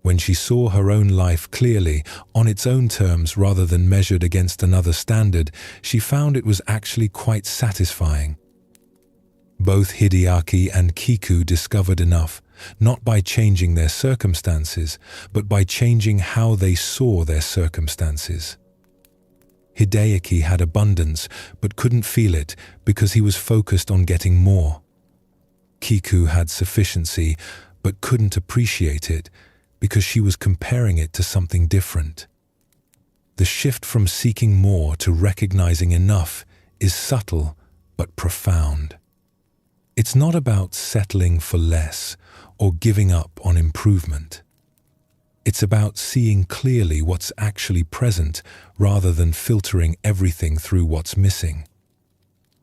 When she saw her own life clearly, on its own terms rather than measured against another standard, she found it was actually quite satisfying. Both Hideaki and Kiku discovered enough, not by changing their circumstances, but by changing how they saw their circumstances. Hideaki had abundance, but couldn't feel it because he was focused on getting more. Kiku had sufficiency, but couldn't appreciate it because she was comparing it to something different. The shift from seeking more to recognizing enough is subtle but profound. It's not about settling for less or giving up on improvement. It's about seeing clearly what's actually present rather than filtering everything through what's missing.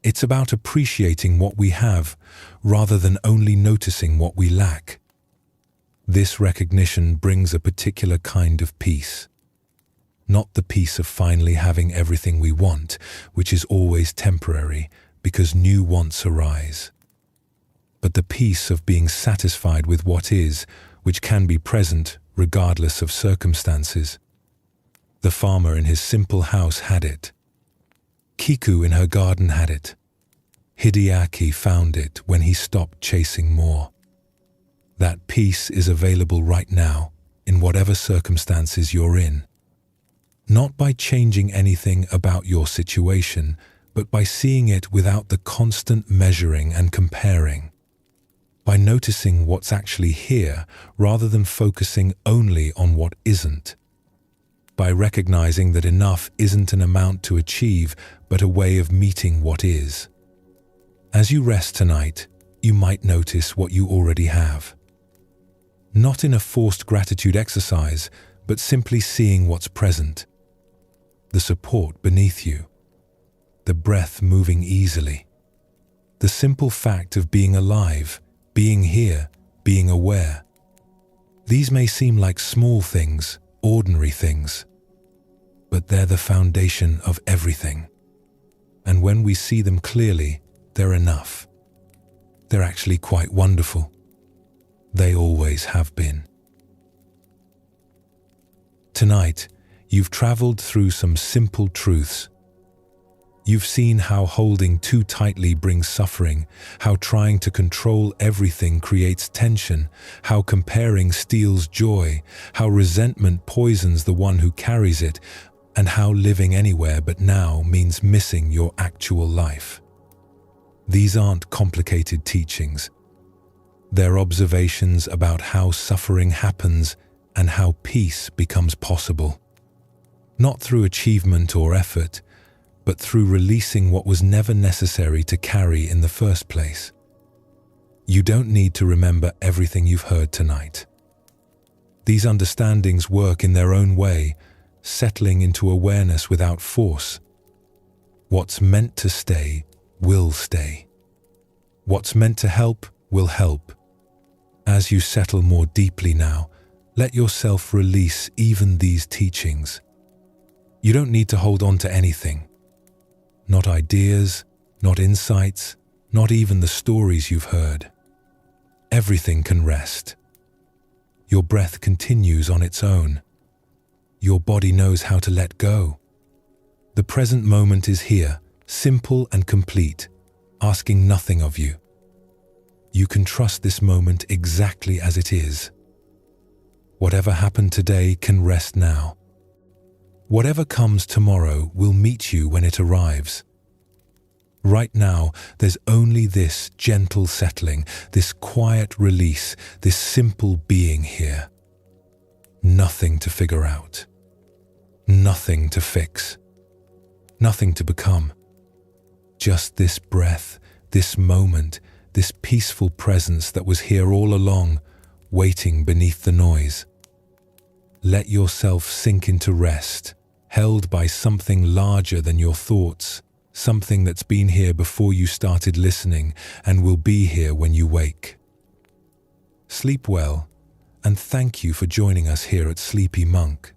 It's about appreciating what we have rather than only noticing what we lack. This recognition brings a particular kind of peace. Not the peace of finally having everything we want, which is always temporary because new wants arise. But the peace of being satisfied with what is, which can be present regardless of circumstances. The farmer in his simple house had it. Kiku in her garden had it. Hideaki found it when he stopped chasing more. That peace is available right now, in whatever circumstances you're in. Not by changing anything about your situation, but by seeing it without the constant measuring and comparing. By noticing what's actually here rather than focusing only on what isn't. By recognizing that enough isn't an amount to achieve, but a way of meeting what is. As you rest tonight, you might notice what you already have. Not in a forced gratitude exercise, but simply seeing what's present. The support beneath you. The breath moving easily. The simple fact of being alive, being here, being aware. These may seem like small things, ordinary things, but they're the foundation of everything. And when we see them clearly, they're enough. They're actually quite wonderful. They always have been. Tonight, you've traveled through some simple truths. You've seen how holding too tightly brings suffering, how trying to control everything creates tension, how comparing steals joy, how resentment poisons the one who carries it, and how living anywhere but now means missing your actual life. These aren't complicated teachings. They're observations about how suffering happens and how peace becomes possible. Not through achievement or effort, but through releasing what was never necessary to carry in the first place. You don't need to remember everything you've heard tonight. These understandings work in their own way, settling into awareness without force. What's meant to stay will stay. What's meant to help will help. As you settle more deeply now, let yourself release even these teachings. You don't need to hold on to anything. Not ideas, not insights, not even the stories you've heard. Everything can rest. Your breath continues on its own. Your body knows how to let go. The present moment is here, simple and complete, asking nothing of you. You can trust this moment exactly as it is. Whatever happened today can rest now. Whatever comes tomorrow will meet you when it arrives. Right now, there's only this gentle settling, this quiet release, this simple being here. Nothing to figure out. Nothing to fix. Nothing to become. Just this breath, this moment, this peaceful presence that was here all along, waiting beneath the noise. Let yourself sink into rest, held by something larger than your thoughts, something that's been here before you started listening and will be here when you wake. Sleep well, and thank you for joining us here at Sleepy Monk.